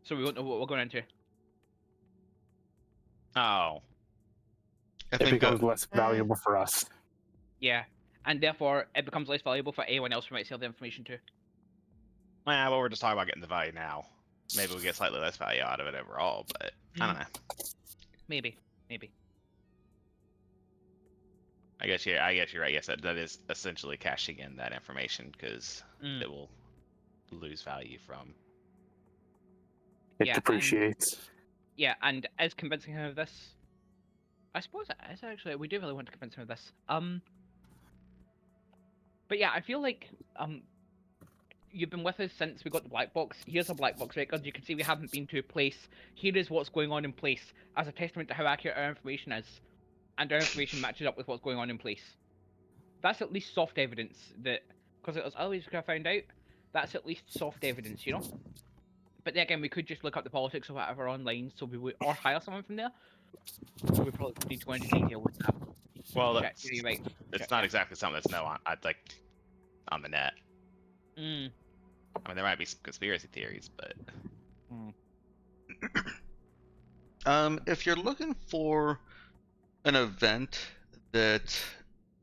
So we won't know what we're going into. Oh. I It think becomes less valuable for us. Yeah, and therefore it becomes less valuable for anyone else we might sell the information to. Well, we're just talking about getting the value now. Maybe we get slightly less value out of it overall, but I don't know. Maybe. I guess you're right. Yes, that is essentially cashing in that information because it will lose value from. It depreciates. And as convincing him of this, I suppose it is actually. We do really want to convince him of this. But yeah, I feel like you've been with us since we got the black box. Here's a black box record. You can see we haven't been to a place. Here is what's going on in place as a testament to how accurate our information is, and our information matches up with what's going on in place. That's at least soft evidence that, because it was always could have found out. That's at least soft evidence, you know. But then again, we could just look up the politics or whatever online, so we would, or hire someone from there. So we probably need to go into detail with that. Well, Yeah, you're right. it's not exactly something that's on the net. I mean, there might be some conspiracy theories, but if you're looking for an event that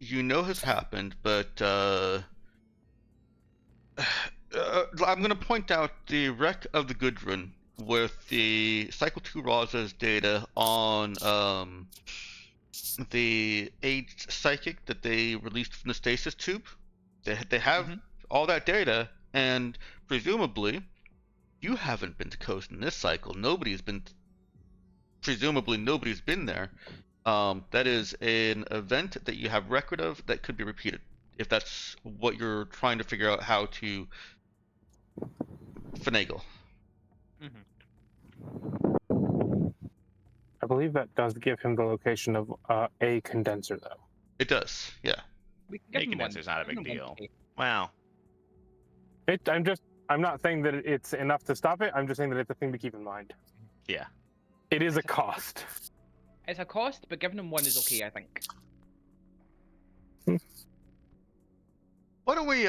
you know has happened, but I'm going to point out the wreck of the Gudrun with the Cycle 2 Raza's data on the aged psychic that they released from the stasis tube. They have all that data, and presumably you haven't been to Coast in this cycle. Presumably nobody's been there. That is an event that you have record of that could be repeated, if that's what you're trying to figure out how to finagle. I believe that does give him the location of a condenser, though. It does, yeah. A condenser's not a big deal. Wow. I'm not saying that it's enough to stop it. I'm just saying that it's a thing to keep in mind. Yeah. It is a cost. It's a cost, but giving him one is okay, I think. Why don't we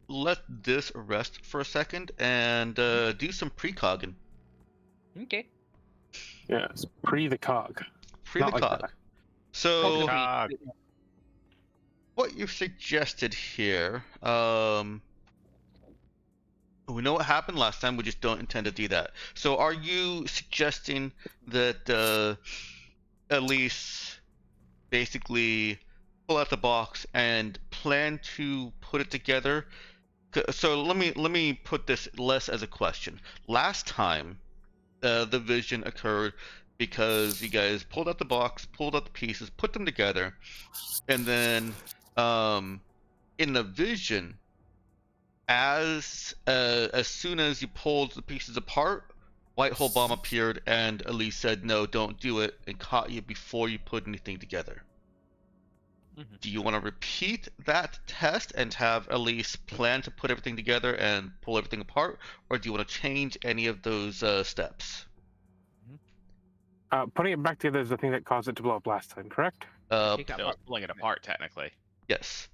let this rest for a second and do some precogging. Okay. Yes, pre the cog. Pre the Not like cog. that. So Cog. what you've suggested here, we know what happened last time, we just don't intend to do that. So are you suggesting that Elise basically pull out the box and plan to put it together? So let me put this less as a question. Last time the vision occurred because you guys pulled out the box, pulled out the pieces, put them together, and then in the vision, as soon as you pulled the pieces apart, White Hole Bomb appeared, and Elise said, "No, don't do it," and caught you before you put anything together. Do you want to repeat that test and have Elise plan to put everything together and pull everything apart, or do you want to change any of those steps? Putting it back together is the thing that caused it to blow up last time, correct? Take that Still apart. pulling it apart, technically. Yes.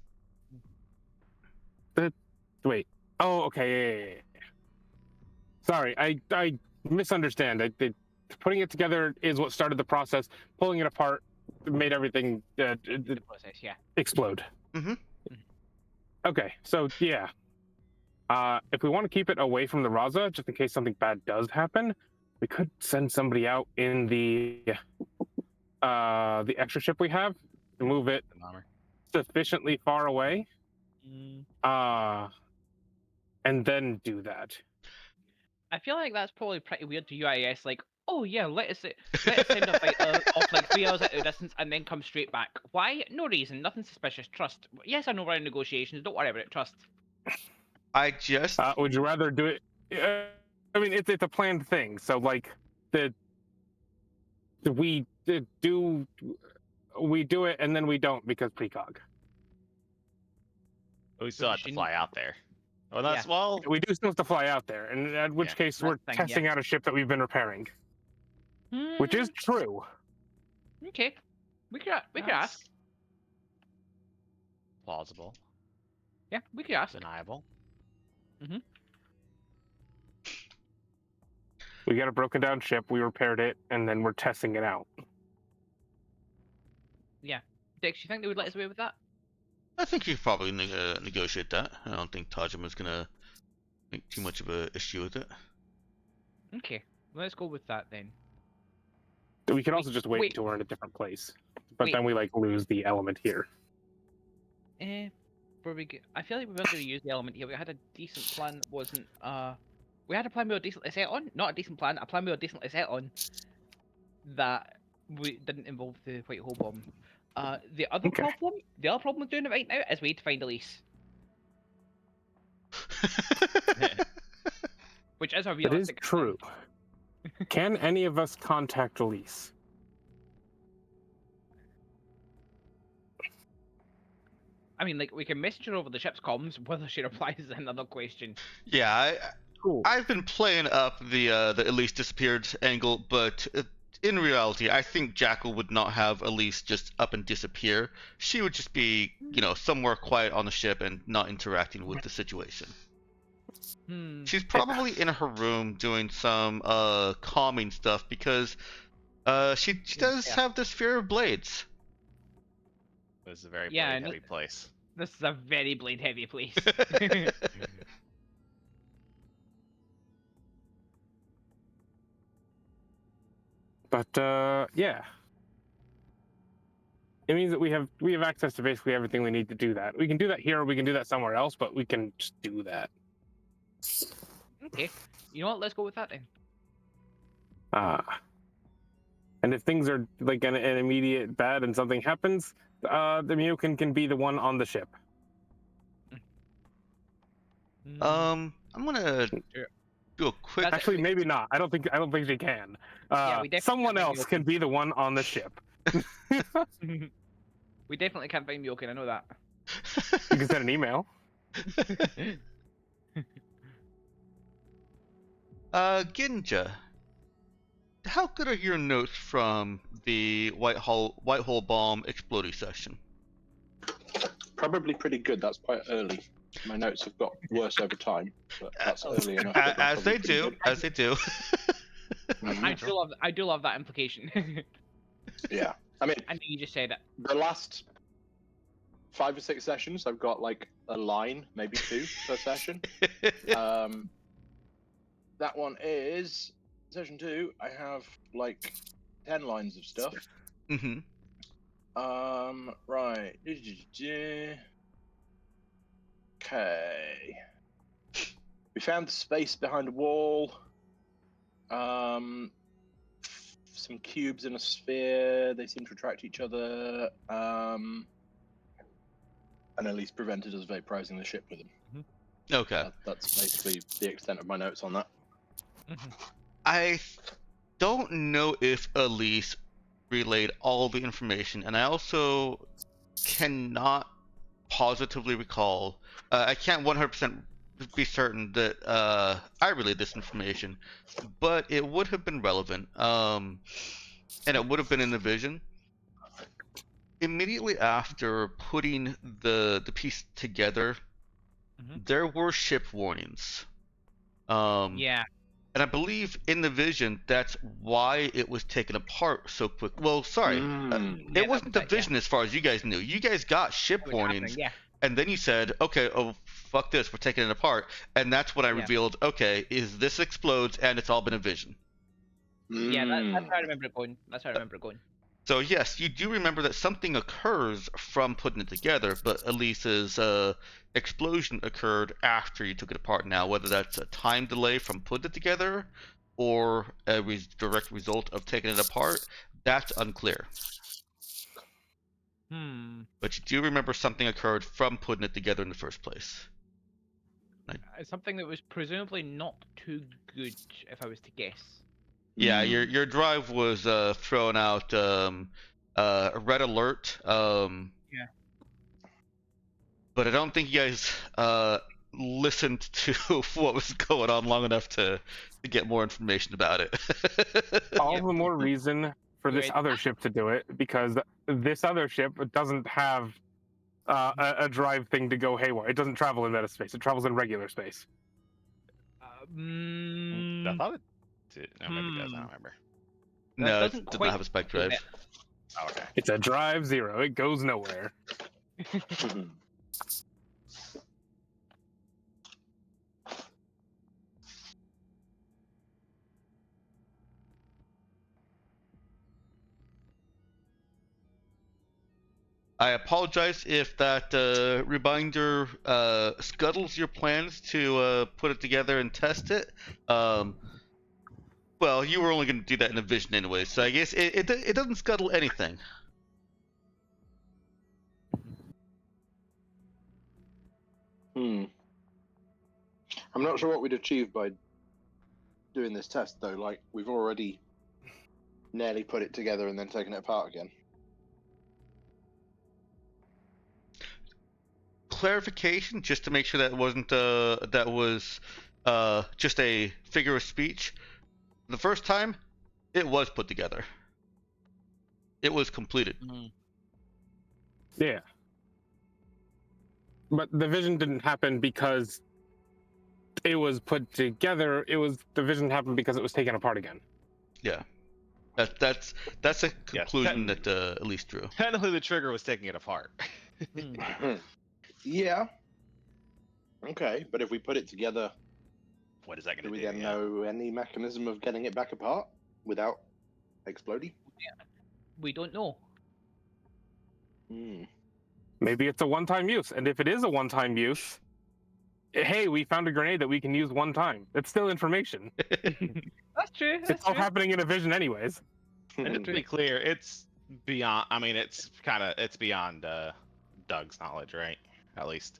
Wait. Oh, okay. Yeah. Sorry, I misunderstand. Putting it together is what started the process. Pulling it apart made everything The process, yeah. explode. Mhm. Okay, so yeah. If we want to keep it away from the Raza, just in case something bad does happen, we could send somebody out in the extra ship we have to move it The bomber. sufficiently far away. Mm. And then do that. I feel like that's probably pretty weird to UIS. Like, oh yeah, let us send a fighter off like 3 hours at a distance and then come straight back. Why? No reason. Nothing suspicious. Trust. Yes, I know we're in negotiations. Don't worry about it. Trust. I just Would you rather do it? I mean, it's a planned thing. So like we do it and then we don't because precog. We still have to Shouldn't- fly out there. Well, that's Yeah. well. We do still have to fly out there, and in which Yeah, case that's we're the thing, testing out a ship that we've been repairing, which is true. Okay. We could ask. That's plausible, Yeah, we could ask. deniable. We got a broken down ship, we repaired it, and then we're testing it out. Dex, you think they would let us away with that? I think you could probably negotiate that. I don't think Tajima's gonna make too much of a issue with it. Okay, let's go with that then. We can also just wait wait. till we're in a different place, but Wait. then we like lose the element here. I feel like we weren't going to use the element here. We had a decent plan that wasn't. We had a plan we were decently set on. Not a decent plan. A plan we were decently set on. That we didn't involve the white hole bomb. The other Okay. problem with doing it right now is we need to find Elise, which is a That is realistic. true. Can any of us contact Elise? I mean, like we can message her over the ship's comms. Whether she replies is another question. Yeah, Cool. I've been playing up the Elise disappeared angle, but in reality, I think Jackal would not have Elise just up and disappear. She would just be, somewhere quiet on the ship and not interacting with the situation. She's probably in her room doing some calming stuff because she does have this fear of blades. This is a very Yeah, blade and heavy place. This is a very blade heavy place. But yeah, it means that we have access to basically everything we need to do that. We can do that here, or we can do that somewhere else, but we can just do that. Okay, you know what? Let's go with that then. And if things are like an immediate bad and something happens, the Myokin can be the one on the ship. I'm gonna do a quick. That's Actually, maybe not. I don't think she can. Yeah, we definitely someone can't else make can be the one on the ship. We definitely can't find Myokin, I know that. You can send an email. Ginja, how good are your notes from the white hole bomb exploding session? Probably pretty good. That's quite early. My notes have got worse over time, but that's early enough. that they're As probably they pretty do, good. as they do. Mhm. I do love that implication. Yeah, I mean, I know you just said it. the last 5 or 6 sessions, I've got like a line, maybe 2 per session. That one is session 2. I have like 10 lines of stuff. Mm-hmm. Right. Okay. We found the space behind a wall. Some cubes in a sphere. They seem to attract each other. And at least prevented us vaporizing the ship with them. Okay. That's basically the extent of my notes on that. I don't know if Elise relayed all the information, and I also cannot positively recall. I can't 100% be certain that I relayed this information, but it would have been relevant. And it would have been in the vision. Immediately after putting the piece together, there were ship warnings. Yeah. And I believe in the vision, that's why it was taken apart so quick. Well, sorry, Yeah, it wasn't the that was it, yeah. vision as far as you guys knew. You guys got ship It was happening, warnings, yeah. and then you said, okay, oh, fuck this, we're taking it apart. And that's when I Yeah. revealed, okay, is this explodes, and it's all been a vision. Yeah, that's how I remember it going. That's how I remember it going. So yes, you do remember that something occurs from putting it together, but Elisa's explosion occurred after you took it apart. Now, whether that's a time delay from putting it together or a direct result of taking it apart, that's unclear. But you do remember something occurred from putting it together in the first place. Something that was presumably not too good, if I was to guess. Yeah, your drive was throwing out a red alert. Yeah. But I don't think you guys listened to what was going on long enough to get more information about it. All the more reason for this Right. other ship to do it, because this other ship doesn't have a drive thing to go haywire. It doesn't travel in meta space. It travels in regular space. I thought it did. No, maybe it does. I don't remember. No, it doesn't does quite not have a spike drive. fit. Oh, okay. It's a drive 0. It goes nowhere. I apologize if that reminder scuttles your plans to put it together and test it. Well, you were only going to do that in a vision anyway, so I guess it doesn't scuttle anything. I'm not sure what we'd achieve by doing this test, though. Like, we've already nearly put it together and then taken it apart again. Clarification, just to make sure that wasn't that was just a figure of speech. The first time, it was put together. It was completed. Yeah. But the vision didn't happen because it was put together. The vision happened because it was taken apart again. Yeah. That's a conclusion that at least drew. Technically, the trigger was taking it apart. Yeah. Okay, but if we put it together, What is that do going we to do? then know any mechanism of getting it back apart without exploding? We don't know. Maybe it's a one-time use. And if it is a one-time use, hey, we found a grenade that we can use one time. It's still information. That's true. It's all happening in a vision anyways. And just to be clear, it's beyond. I mean, it's beyond Doug's knowledge, right? At least.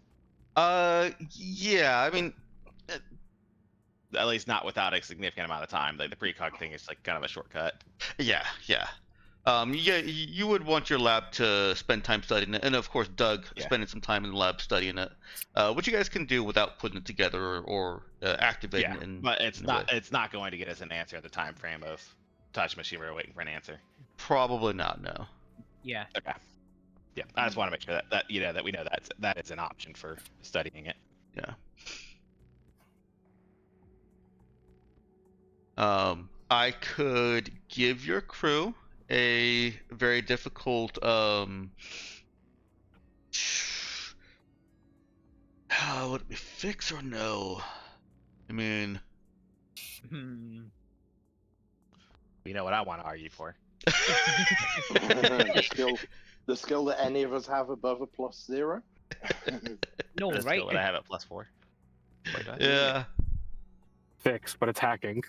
Yeah. I mean, At least not without a significant amount of time. Like the precog thing is like kind of a shortcut. yeah. You would want your lab to spend time studying it, and of course, Doug spending some time in the lab studying it, which you guys can do without putting it together or activating it. But it's not going to get us an answer at the time frame of Touch Machine. We're waiting for an answer. Probably not. No. Yeah. Okay. Yeah, I just want to make sure that we know that is an option for studying it. Yeah. I could give your crew a very difficult would it be fix or no? I mean, Hmm. You know what I want to argue for. the skill that any of us have above a +0. No, That's right? what I have at +4. yeah. Fix, but it's hacking.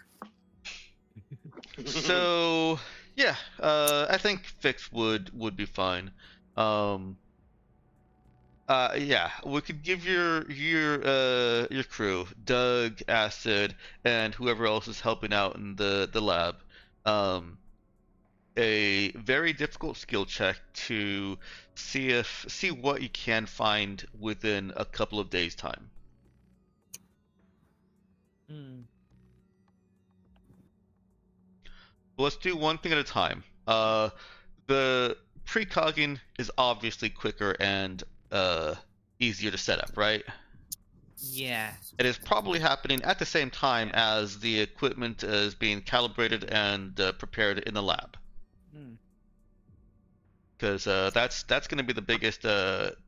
So yeah, I think fix would be fine. Yeah, we could give your crew, Doug, Acid, and whoever else is helping out in the lab, a very difficult skill check to see what you can find within a couple of days' time. Hmm. Let's do one thing at a time. The precogging is obviously quicker and easier to set up, right? Yeah. It is probably happening at the same time as the equipment is being calibrated and prepared in the lab. Hmm. Because that's going to be the biggest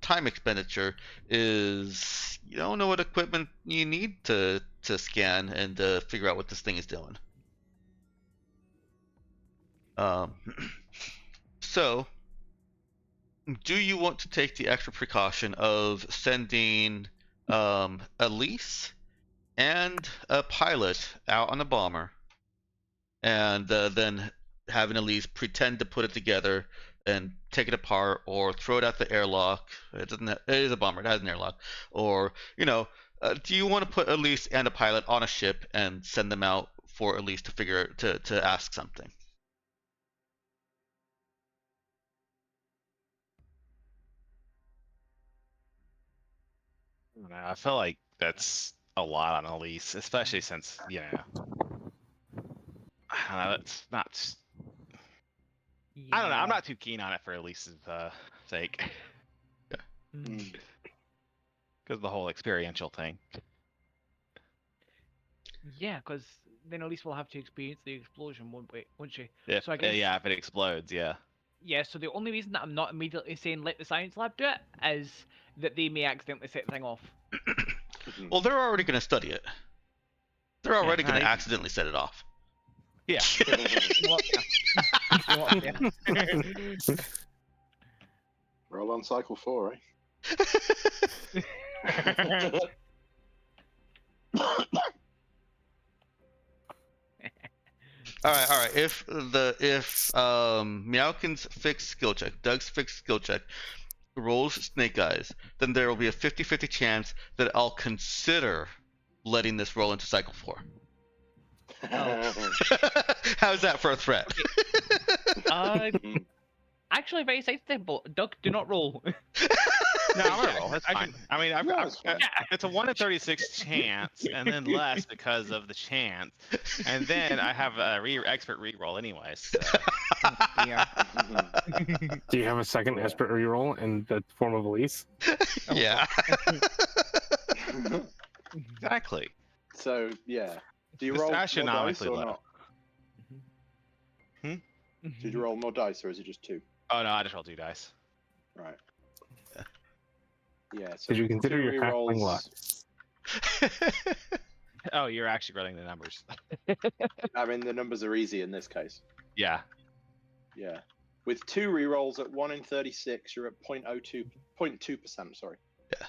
time expenditure. Is you don't know what equipment you need to scan and figure out what this thing is doing. So, do you want to take the extra precaution of sending Elise and a pilot out on a bomber, and then having Elise pretend to put it together and take it apart, or throw it out the airlock? It doesn't. It is a bomber. It has an airlock. Or do you want to put Elise and a pilot on a ship and send them out for Elise to to ask something? I don't know, I feel like that's a lot on Elise, especially since, I don't know, it's not. I don't know. I'm not too keen on it for Elise's sake, Hmm. because of the whole experiential thing. Yeah, because then at least we'll have to experience the explosion, won't she? If, So I guess yeah, if it explodes, yeah. yeah. So the only reason that I'm not immediately saying let the science lab do it is that they may accidentally set the thing off. Well, they're already going to study it. They're already going to I- accidentally set it off. Yeah. You know what, yeah. You know what, yeah. Roll on cycle 4, eh? All right. If Meowkin's fixed skill check, Doug's fixed skill check rolls Snake Eyes, then there will be a 50-50 chance that I'll consider letting this roll into cycle 4. How's that for a threat? Actually, very sensible. Doug, do not roll. No, I'm gonna roll. That's I fine. can- I mean, No, it's fine. it's a 1 in 36 chance, and then less because of the chance, and then I have a expert reroll anyway. So. Yeah. Do you have a second Yeah. expert reroll in the form of Elise? Yeah. Exactly. So yeah, do you Just roll more astronomically dice or low. not? Did you roll more dice or is it just 2? Oh no, I just rolled 2 dice. Right. Yeah. So Did you consider 2 your halfling rerolls. luck? Oh, you're actually running the numbers. I mean, the numbers are easy in this case. Yeah. Yeah. With 2 rerolls at 1 in 36, you're at 0.2%. Sorry. Yeah.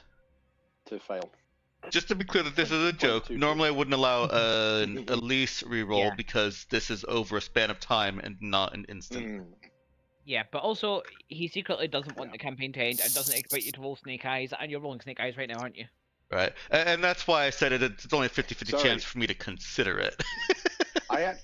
To fail. Just to be clear that this is a joke, 0.22. normally I wouldn't allow an Elise reroll Yeah. because this is over a span of time and not an instant. Mm. Yeah, but also he secretly doesn't want the campaign to end and doesn't expect you to roll Snake Eyes, and you're rolling Snake Eyes right now, aren't you? Right. And that's why I said it's only a 50-50 Sorry. chance for me to consider it. I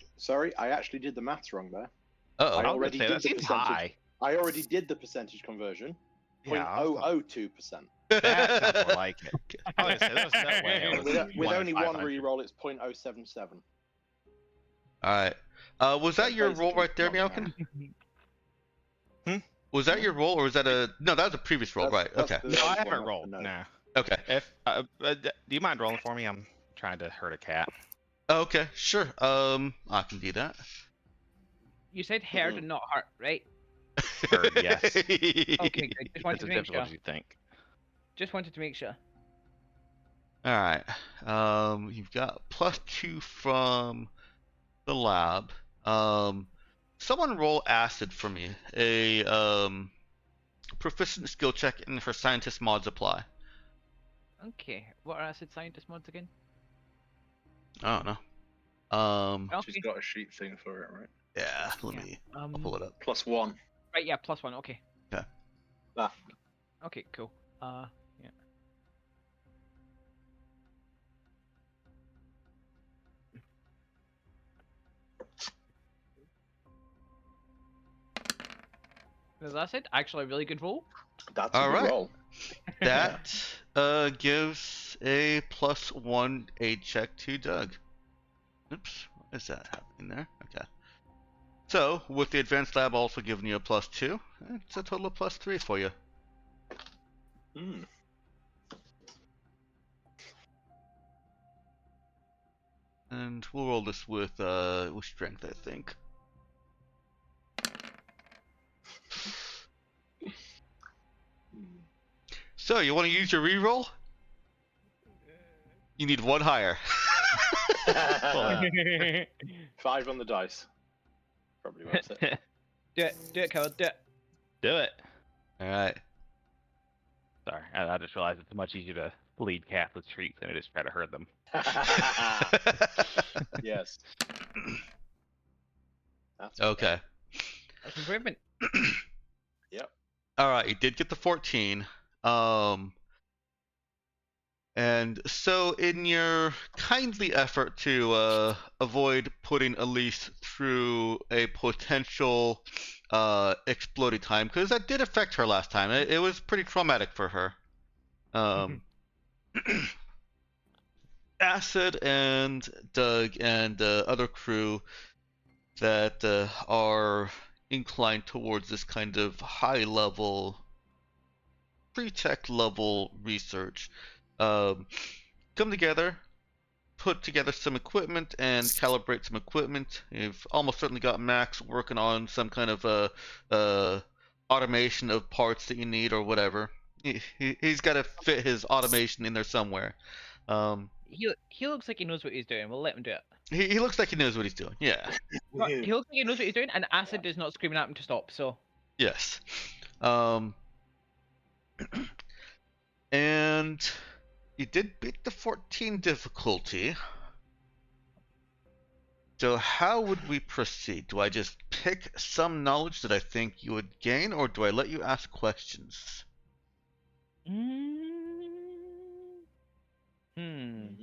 actually did the maths wrong there. Uh-oh. I I already would say did that the seems percentage. high. I already did the percentage conversion. Yeah, I was like, 0.002%. that sounds more like it. I was gonna say, there's no way it was With 1 in only one 500. reroll, it's 0.077. All right. Was that your roll basically right there, not Meowkin? Hmm? Was that your roll, or was that a... No, that was a previous roll, right. That's Okay. the No, I one haven't up rolled. the No. note. Okay. If do you mind rolling for me? I'm trying to hurt a cat. Okay, sure. I can do that. You said heard and not hurt, right? Heard, yes. Okay, good. Just It's wanted as to make difficult sure. as you think. Just wanted to make sure. All right. You've got +2 from the lab. Someone roll acid for me. A proficient skill check in her scientist mods apply. Okay, what are acid scientist mods again? I don't know. Okay. She's got a sheet thing for it, right? Yeah. Let Yeah. me. I'll pull it up. +1. Right, yeah, +1. Okay. That. Okay, cool. Yeah. As I said, actually a really good roll. That's a All good right. roll. That gives a +1 aid check to Doug. Oops, what is that happening there? Okay. So, with the advanced lab also giving you a +2, it's a total of +3 for you. Hmm. And we'll roll this with strength, I think. So, you want to use your reroll? You need one higher. 5 on the dice. Probably worth it. Do it, Coward, do it. Do it. All right. Sorry, I just realized it's much easier to lead cats with treats than it is to try to herd them. Yes. That's Okay. That's improvement. Yep. All right, you did get the 14. And so in your kindly effort to avoid putting Elise through a potential exploding time, because that did affect her last time. It was pretty traumatic for her. Acid and Doug and other crew that are inclined towards this kind of high level, pre-tech level research come together, put together some equipment and calibrate some equipment. You've almost certainly got Max working on some kind of automation of parts that you need or whatever. He's got to fit his automation in there somewhere. He looks like he knows what he's doing. We'll let him do it. He looks like he knows what he's doing. Yeah. He looks like he knows what he's doing, and Acid is not screaming at him to stop. So Yes. And you did beat the 14 difficulty. So how would we proceed? Do I just pick some knowledge that I think you would gain, or do I let you ask questions?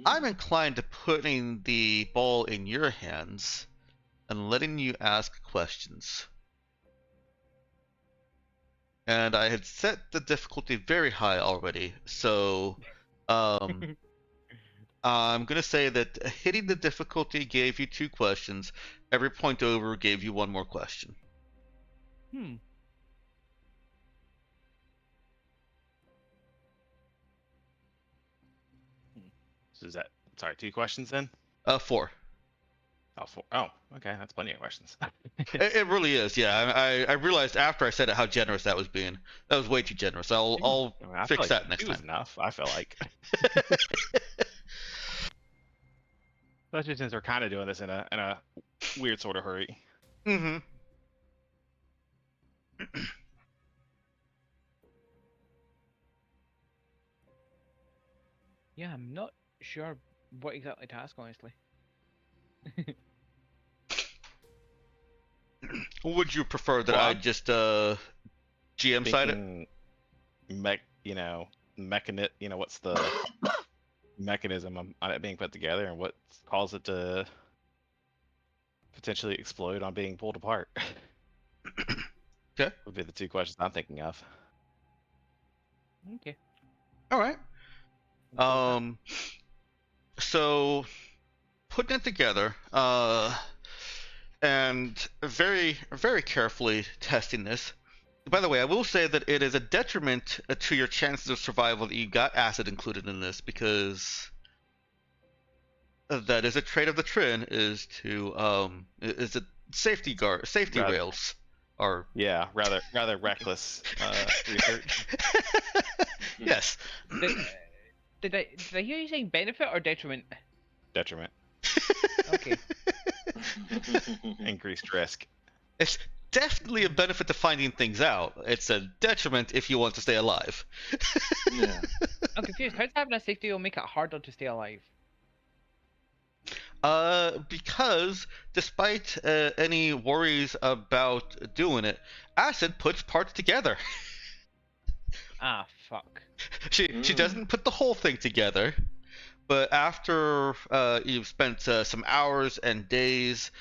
I'm inclined to putting the ball in your hands and letting you ask questions. And I had set the difficulty very high already, so I'm gonna say that hitting the difficulty gave you 2 questions. Every point over gave you 1 more question. So is that, sorry, 2 questions then? 4. Oh, 4. Oh, okay, that's plenty of questions. It really is, yeah. I realized after I said it how generous that was being. That was way too generous. I'll I mean, I feel fix like that next 2 is time. enough, I feel like. Especially since we're kind of doing this in a weird sort of hurry. Mm-hmm. yeah, I'm not sure what exactly to ask, honestly. Would you prefer that Well, I I'm just GM side it? Thinking what's the mechanism on it being put together and what caused it to potentially explode on being pulled apart? Okay. Would be the 2 questions I'm thinking of. Okay. All right. So putting it together, and very, very carefully testing this. By the way, I will say that it is a detriment to your chances of survival that you got acid included in this, because that is a trait of the Trin, is a safety Rather- rails are. Yeah, rather reckless research. Yes. Did I hear you saying benefit or detriment? Detriment. Okay. Increased risk. It's definitely a benefit to finding things out. It's a detriment if you want to stay alive. Yeah. I'm confused. How's having a safety will make it harder to stay alive? Because despite any worries about doing it, acid puts parts together. Ah, fuck. She doesn't put the whole thing together, but after you've spent some hours and days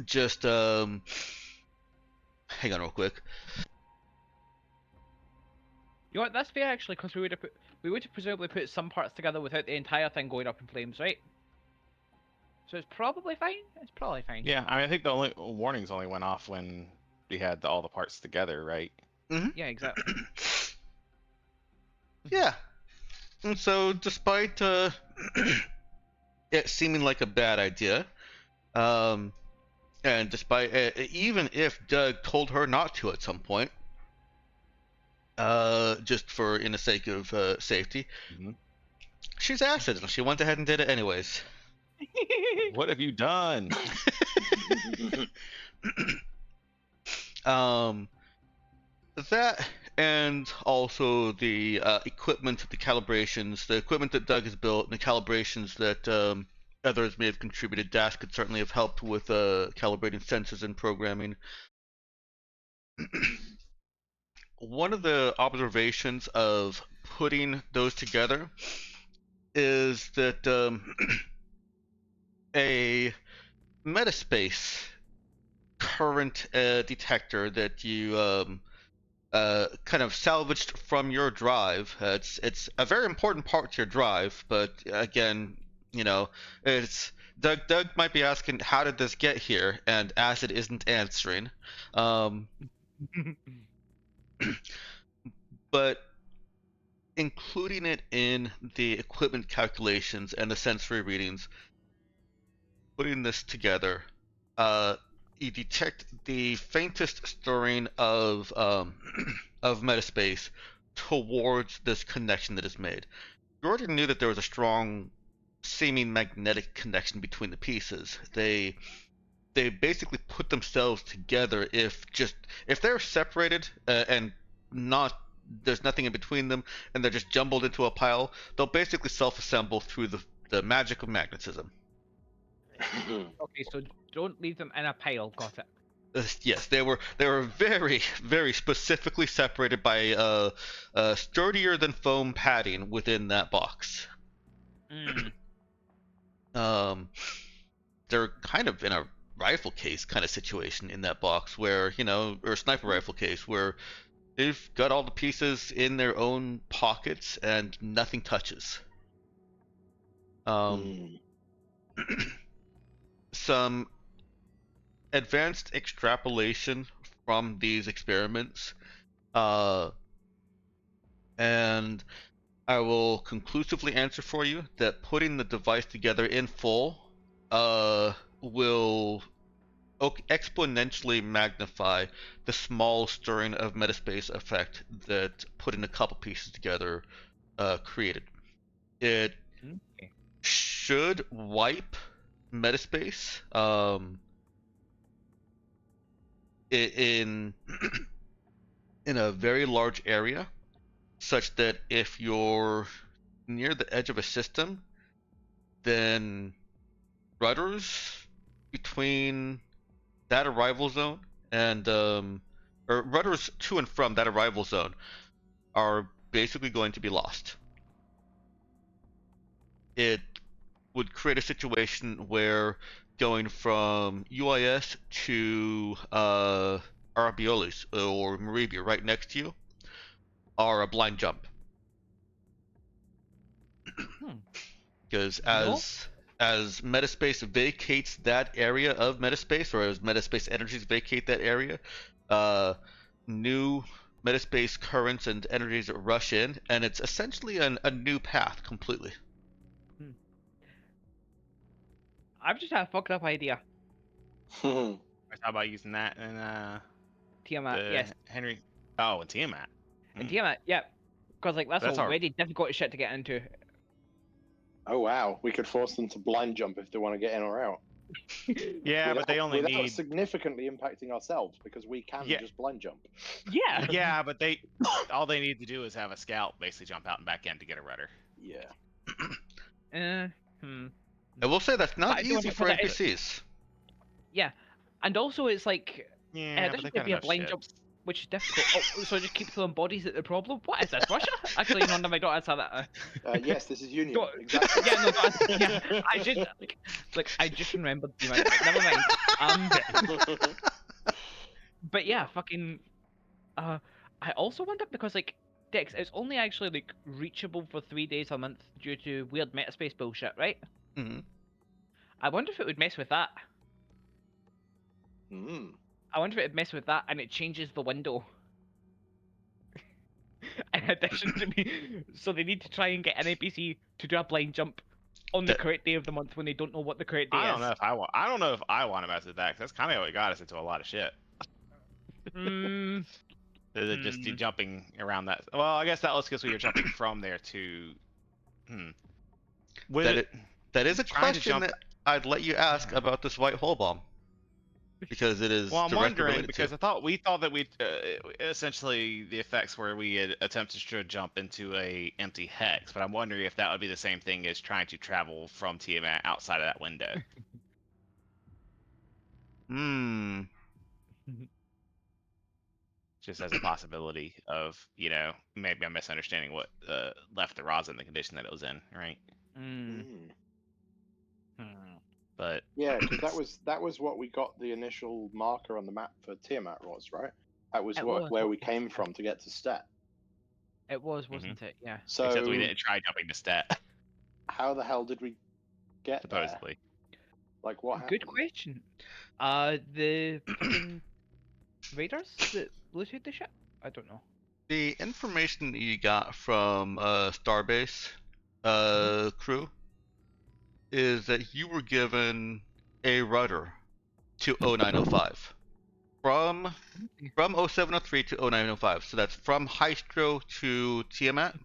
just hang on real quick. You know what? That's fair actually, because we would have presumably put some parts together without the entire thing going up in flames, right? So it's probably fine. It's probably fine. Yeah, I mean, I think the only warnings only went off when we had all the parts together, right? Yeah, exactly. Yeah. And so, despite it seeming like a bad idea, and despite even if Doug told her not to at some point, just for in the sake of safety, she's acid, and she went ahead and did it anyways. What have you done? That and also the equipment, the calibrations, the equipment that Doug has built, and the calibrations that others may have contributed. Dash could certainly have helped with calibrating sensors and programming. One of the observations of putting those together is that a metaspace current detector that you kind of salvaged from your drive. It's a very important part to your drive, but again, you know, it's Doug might be asking, how did this get here? And Acid isn't answering. But including it in the equipment calculations and the sensory readings, putting this together, you detect the faintest stirring of metaspace towards this connection that is made. Jordan knew that there was a strong seeming magnetic connection between the pieces. They basically put themselves together if they're separated and not there's nothing in between them and they're just jumbled into a pile, they'll basically self-assemble through the magic of magnetism. Okay, so don't leave them in a pile. Got it. Yes, they were very, very specifically separated by sturdier than foam padding within that box. They're kind of in a rifle case kind of situation in that box where, or a sniper rifle case where they've got all the pieces in their own pockets and nothing touches. Some advanced extrapolation from these experiments, and I will conclusively answer for you that putting the device together in full will exponentially magnify the small stirring of metaspace effect that putting a couple pieces together created. It should wipe metaspace in a very large area, such that if you're near the edge of a system, then rudders between that arrival zone and or rudders to and from that arrival zone are basically going to be lost. It would create a situation where going from UIS to Arabiolis or Maribia right next to you are a blind jump. Because as metaspace vacates that area of metaspace, or as metaspace energies vacate that area, new metaspace currents and energies rush in, and it's essentially a new path completely. I've just had a fucked up idea. How about using that in Tiamat, yes. Henry? Oh, and Tiamat. And Tiamat, yeah. Because that's already difficult shit to get into. Oh wow, we could force them to blind jump if they want to get in or out. Yeah, but they only without need significantly impacting ourselves, because we can just blind jump. Yeah. Yeah, but all they need to do is have a scout basically jump out and back in to get a rudder. Yeah. I will say that's not easy for NPCs. Yeah, and also it's like Yeah, there but should be a blind jump, which is difficult. So just keep throwing bodies at the problem. What is this, Russia? Actually, no, never. Don't answer that. Yes, this is Union. Exactly. Yeah, no, I just I just remembered. Never mind. But yeah, fucking. I also wonder because like Dex, it's only actually like reachable for 3 days a month due to weird metaspace bullshit, right? Hmm. I wonder if it would mess with that. Hmm. I wonder if it would mess with that and it changes the window. In addition to me, so they need to try and get an NPC to do a blind jump on the That- correct day of the month when they don't know what the correct day I is. don't know if I want. I don't know if I want to mess with that. 'Cause that's kind of what got us into a lot of shit. Mm, Is it just you Hmm. jumping around that? Well, I guess that was because we were jumping from there to. Hmm. Would That it, that is a trying to question jump? that I'd let you ask about this white hole bomb because it is Well, I'm directly wondering related because to. we thought that we essentially the effects where we had attempted to jump into a empty hex, but I'm wondering if that would be the same thing as trying to travel from Tiamat outside of that window. Hmm. Just as a possibility of, maybe I'm misunderstanding what left the Raza in the condition that it was in, right? mm, Hmm. hmm. But Yeah, because that was what we got the initial marker on the map for Tiamat was, right? That was It what was, where we yeah. came from to get to Stet. It was, Mhm. wasn't it? Yeah. except we So didn't try jumping to stat, how the hell did we get there? supposedly. Like what happened? Good question. The fucking raiders that looted the ship? I don't know. The information that you got from Starbase crew is that you were given a rudder to 0905 from 0703 to 0905. So that's from Hystro to Tiamat.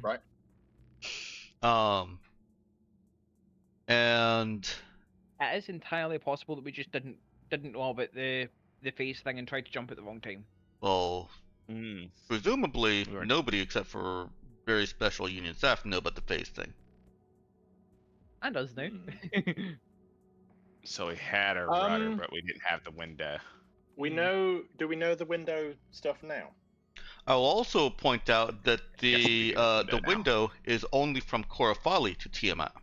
Right. And It is entirely possible that we just didn't know about the phase thing and tried to jump at the wrong time. well, Mm. presumably We were- nobody except for very special Union staff know about the phase thing. And us now. So we had a rudder, Um, but we didn't have the window. We Mm. know. Do we know the window stuff now? I'll also point out that Yes, we do know the now. window is only from Korafali to Tiamat.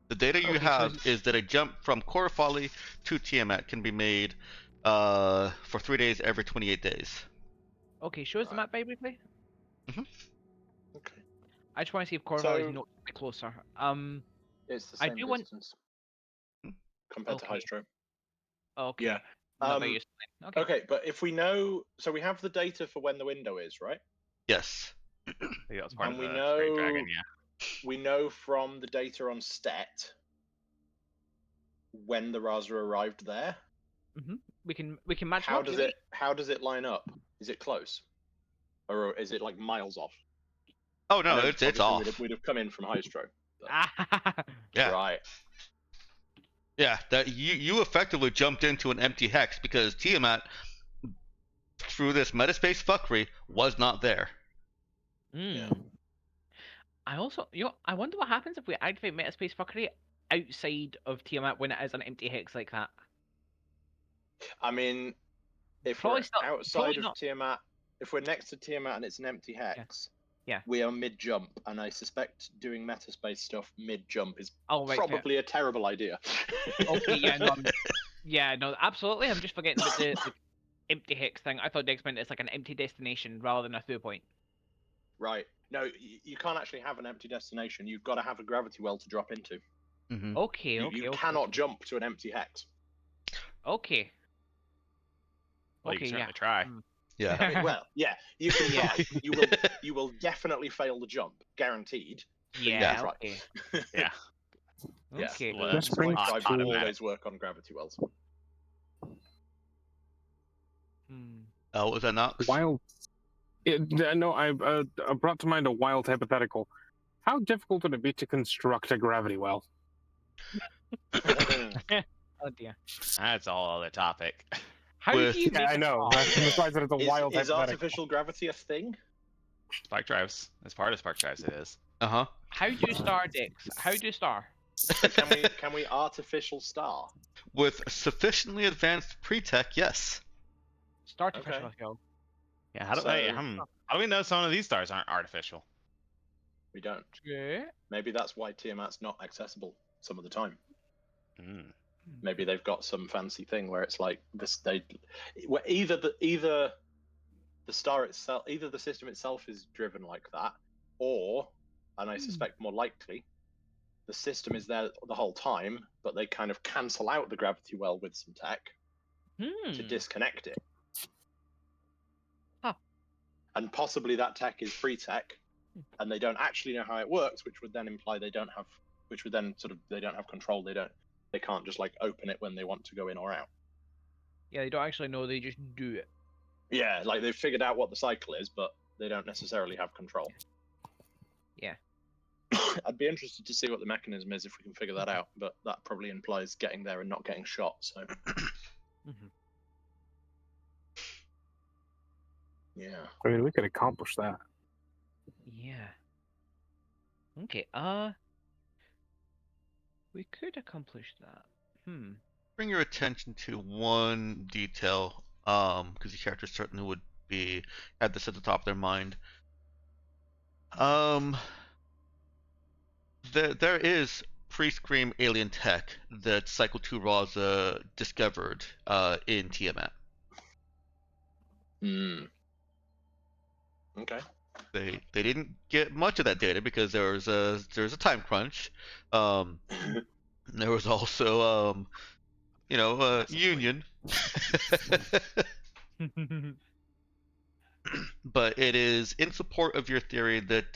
The data you Okay, so have it's- is that a jump from Korafali to Tiamat can be made for 3 days every 28 days. Okay, show us the Right. map briefly. Okay. I just want to see if Corval So- is not a bit closer. It's the I same do want- distance compared to Okay. Hystro. Okay. Yeah. Not very useful then. Okay. Okay, but if we know, so we have the data for when the window is, right? Yes. I think that was part And of we the know- Great Dragon, yeah. We know from the data on Stet when the Raza arrived there. We can match How up. does it line up? Is it close, or is it like miles off? Oh I no, know it's obviously off. We'd have come in from Hystro. Yeah. Right. Yeah, that you effectively jumped into an empty hex because Tiamat, through this metaspace fuckery, was not there. Yeah. I also, I wonder what happens if we activate metaspace fuckery outside of Tiamat when it is an empty hex like that. I mean, if Probably we're still- outside probably of not. Tiamat, if we're next to Tiamat and it's an empty hex, Yeah. we are mid jump, and I suspect doing metaspace stuff mid jump is Oh, right, fair. probably a terrible idea. Okay, yeah, no, yeah, no, absolutely. I'm just forgetting about the empty hex thing. I thought Dex meant it's like an empty destination rather than a through point. Right. No, you can't actually have an empty destination. You've got to have a gravity well to drop into. Mm-hmm. Okay, You, okay, you okay, cannot okay. jump to an empty hex. Okay. Well, you Okay, can yeah. certainly try. Yeah. I mean, well, yeah, you can Yeah. try. You will definitely fail the jump, guaranteed. Yeah, try. okay. Yeah. Yeah. Okay. Well, This That's brings why to- drivers always work on gravity wells. Hmm. Was that not? Wild. No, I brought to mind a wild hypothetical. How difficult would it be to construct a gravity well? Oh dear. That's a whole other topic. How With- do you Yeah, make I a know. star? Besides that, it's a wild Is hypothetical. artificial gravity a thing? Spark drives. As part of spark drives, it is. Uh-huh. How do you star, Dex? How do you star? Can we artificial star? With sufficiently advanced pre-tech, yes. Start Okay. official go. Yeah. How do So- how do we know some of these stars aren't artificial? We don't. Yeah. Maybe that's why Tiamat's not accessible some of the time. Mm. Maybe they've got some fancy thing where it's like this. Where either the star itself, either the system itself is driven like that, or, and I suspect more likely, the system is there the whole time, but they kind of cancel out the gravity well with some tech to disconnect it. Huh. And possibly that tech is free tech, and they don't actually know how it works, which would then imply they don't have, which would then sort of they don't have control. They can't just like open it when they want to go in or out. Yeah, they don't actually know, they just do it. Yeah, like they've figured out what the cycle is, but they don't necessarily have control. Yeah. I'd be interested to see what the mechanism is if we can figure that out, but that probably implies getting there and not getting shot, so. Yeah. I mean, we could accomplish that. Yeah. Okay, we could accomplish that. Bring your attention to one detail, because the characters certainly would had this at the top of their mind. There is pre-Scream alien tech that Cycle 2 Raza discovered in Tiamat. Okay. They didn't get much of that data because there was a time crunch. There was also Union. But it is in support of your theory that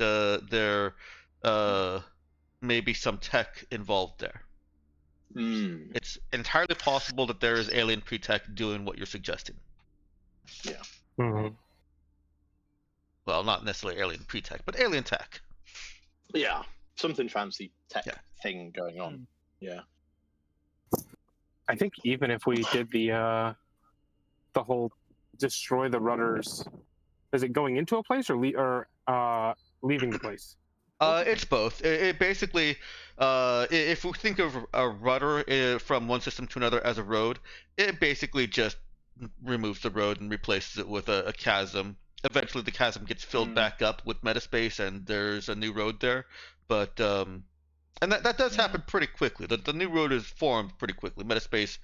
there may be some tech involved there. It's entirely possible that there is alien pre-tech doing what you're suggesting. Yeah. Well, not necessarily alien pre-tech, but alien tech. Yeah, something fancy tech thing going on. Yeah. I think even if we did the whole destroy the rudders, is it going into a place or leaving the place? It's both. It basically, if we think of a rudder from one system to another as a road, it basically just removes the road and replaces it with a chasm. Eventually, the chasm gets filled back up with metaspace, and there's a new road there. But and that does happen pretty quickly. The new road is formed pretty quickly. Metaspace.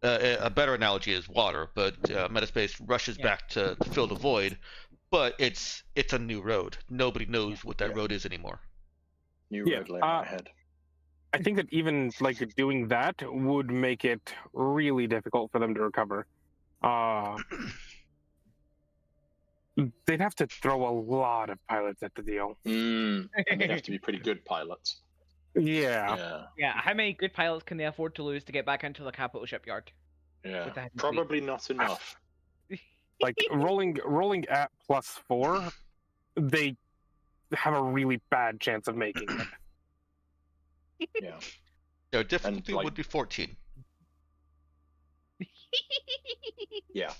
A better analogy is water, but metaspace rushes back to fill the void. But it's a new road. Nobody knows what that road is anymore. New road laying ahead. I think that even like doing that would make it really difficult for them to recover. They'd have to throw a lot of pilots at the deal. And they'd have to be pretty good pilots. Yeah. Yeah, how many good pilots can they afford to lose to get back into the capital shipyard? Yeah, probably not enough. Like rolling at +4, they have a really bad chance of making it. Yeah. Their difficulty would be 14. Yeah.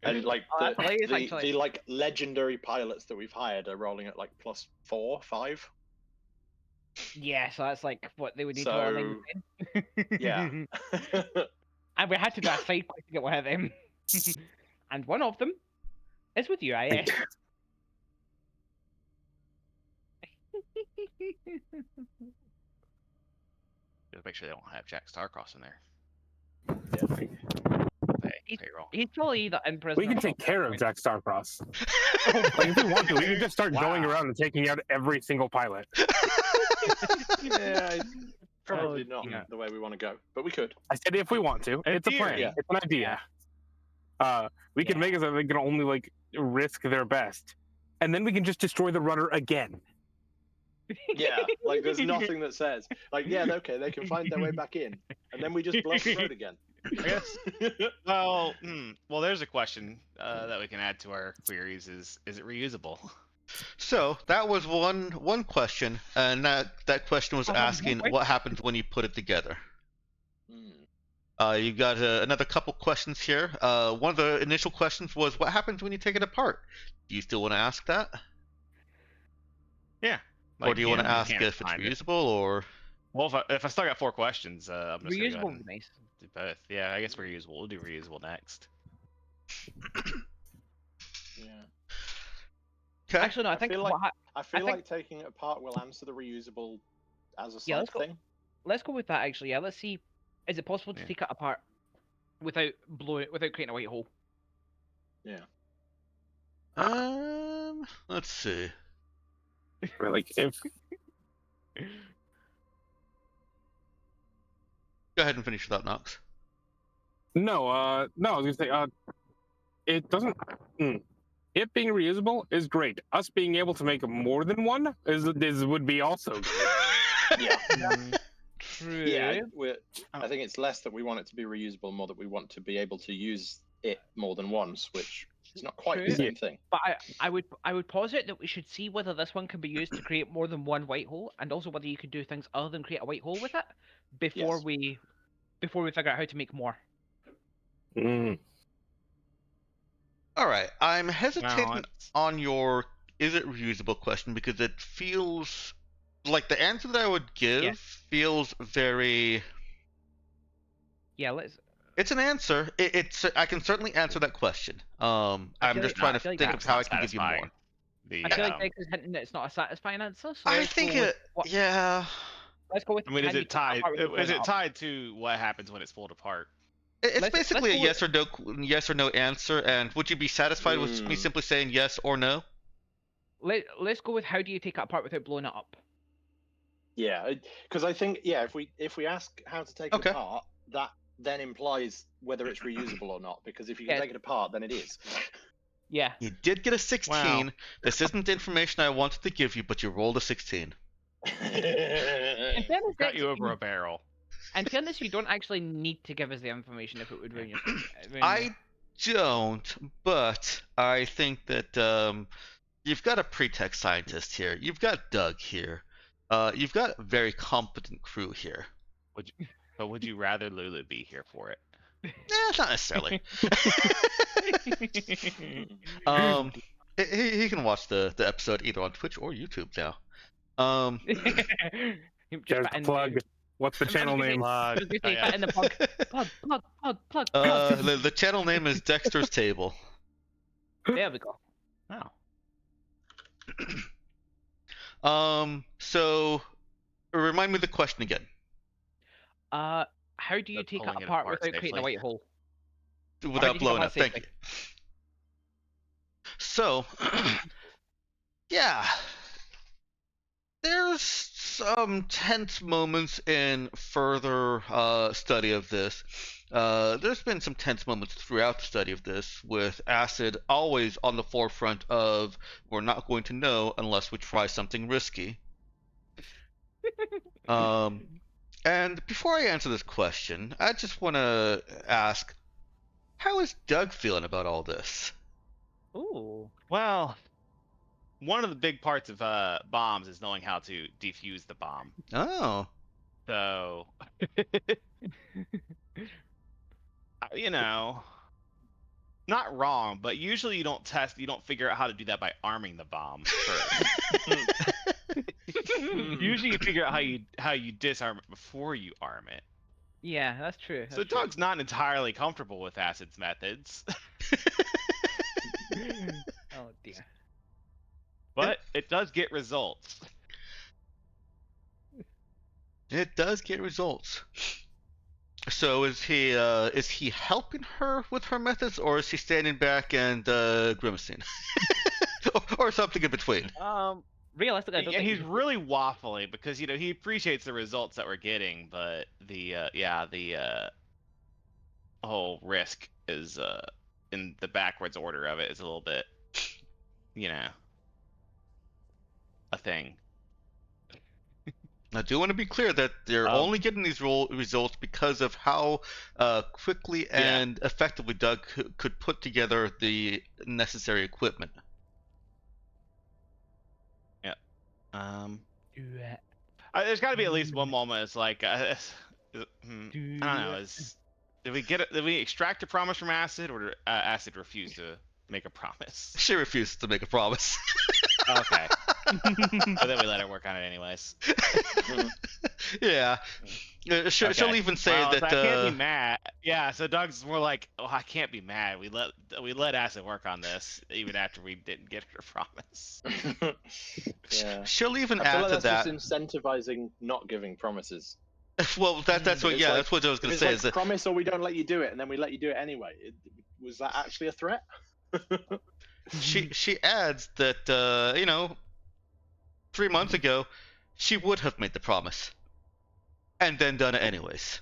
And like the like legendary pilots that we've hired are rolling at like +4, 5. Yeah, so that's like what they would need to roll. Yeah. And we had to do a side quest to get one of them. And one of them is with you, IS. Just make sure they don't have Jack Starcross in there. He's probably the in prison. We can take care of Jack Starcross. Like if we want to, we can just start going around and taking out every single pilot. Yeah, probably not the way we want to go, but we could. I said if we want to. It's a plan. Yeah. It's an idea. We can make it so they can only like risk their best, and then we can just destroy the rudder again. Yeah, like there's nothing that says like okay, they can find their way back in, and then we just blow the road again. I guess. Well, there's a question that we can add to our queries: is it reusable? So that was one question, and that question was asking what happens when you put it together. You got another couple questions here. One of the initial questions was what happens when you take it apart. Do you still want to ask that? Yeah. Or do you want to ask if it's reusable or? Well, if I still got 4 questions, I'm just reusable gonna would be nice. do both. Yeah, I guess reusable. We'll do reusable next. Yeah. Okay. Actually, no. I feel like taking it apart will answer the reusable as a side thing. Let's go with that. Actually, yeah. Let's see. Is it possible to Yeah. take it apart without creating a white hole? Yeah. Let's see. Or, like, if Go ahead and finish your thought, Knox. no, I was gonna say, it doesn't. It being reusable is great. Us being able to make more than one would be also great. Yeah. True. Yeah, I think it's less that we want it to be reusable, more that we want to be able to use it more than once, which is not quite the True. same thing. But I would posit that we should see whether this one can be used to create more than one white hole, and also whether you could do things other than create a white hole with it before Yes. we figure out how to make more. All right, I'm No, hesitating it's- on your is it reusable question because it feels like the answer that I would give feels very. Yeah, let's. It's an answer. I can certainly answer that question. I'm feel just like- trying I to feel like think of that's how I not can give you more. satisfying. The, I feel like um, Dex is hinting that it's not a satisfying answer. So I let's think go with it. what, Yeah. let's go with. I mean, can is you it take that tied? apart without Is blowing it up? tied to what happens when it's pulled apart? It's Let's basically a go yes or no answer. And would you be satisfied with me simply saying yes or no? Let's go with how do you take it apart without blowing it up? Yeah, because I think if we ask how to take Okay. it apart, that then implies whether it's reusable or not. Because if you can Yeah. take it apart, then it is. Yeah. You did get a 16. Wow. This isn't the information I wanted to give you, but you rolled a 16. In fairness, Got Dex, you over a barrel. in fairness, you don't actually need to give us the information if it would ruin your. I don't, but I think that you've got a pretext scientist here. You've got Doug here. You've got a very competent crew here. But would you rather Lulu be here for it? Not necessarily. He can watch the episode either on Twitch or YouTube now. There's the plug. What's the channel name? Plug. Oh, yeah. In the plug. Plug. The channel name is Dexter's Table. There we go. Oh. So remind me the question again. How do you That's take it pulling it apart apart without creating a safely. white hole? Without you blowing think up. about Thank you. So, yeah. There's some tense moments in further study of this. There's been some tense moments throughout the study of this, with Acid always on the forefront of we're not going to know unless we try something risky. And before I answer this question, I just want to ask, how is Doug feeling about all this? Ooh. Well, one of the big parts of bombs is knowing how to defuse the bomb. Oh. So, not wrong, but usually you don't figure out how to do that by arming the bomb first. Usually you figure out how you disarm it before you arm it. Yeah, that's true. So Doug's not entirely comfortable with Acid's methods, Oh dear. but it does get results. It does get results. So is he helping her with her methods, or is he standing back and grimacing, or something in between? Realistically, I don't And think he's really waffly because he appreciates the results that we're getting, but the whole risk is in the backwards order of it is a little bit, a thing. I do want to be clear that they're only getting these results because of how quickly and effectively Doug could put together the necessary equipment. There's got to be at least one moment. It's like, I don't know. Did we extract a promise from Acid, or did Acid refuse to make a promise? She refuses to make a promise. Okay. But then we let her work on it anyways. Yeah. She'll even say that. So I can't be mad. Yeah. So Doug's more like, oh, I can't be mad. We let Acid work on this even after we didn't get her promise. Yeah. She'll even I feel add like to that's that. just incentivizing not giving promises. Well, that's what. It's Yeah, like- that's what I was gonna It's say. like Is that promise or we don't let you do it, and then we let you do it anyway. Was that actually a threat? she adds that 3 months ago she would have made the promise and then done it anyways.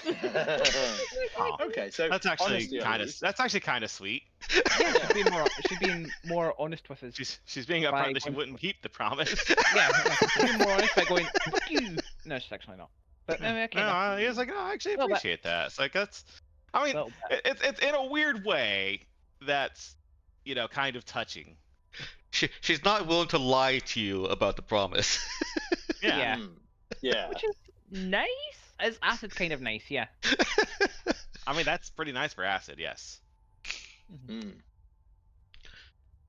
Oh, Okay, so that's actually honesty at kind of least. that's actually kind of sweet. Yeah, she's being more honest with us. She's being By upfront that she going- wouldn't keep the promise. Yeah, she's being more honest by going, "Fuck you." No, she's actually not. But okay, No, he was like, oh, I actually Little bit. appreciate that. It's like that's, I mean, Little bit. it's in a weird way that's kind of touching. She's not willing to lie to you about the promise. Yeah. Yeah. Yeah. Which is nice. As acid's kind of nice, yeah. I mean, that's pretty nice for acid. Yes. Mm.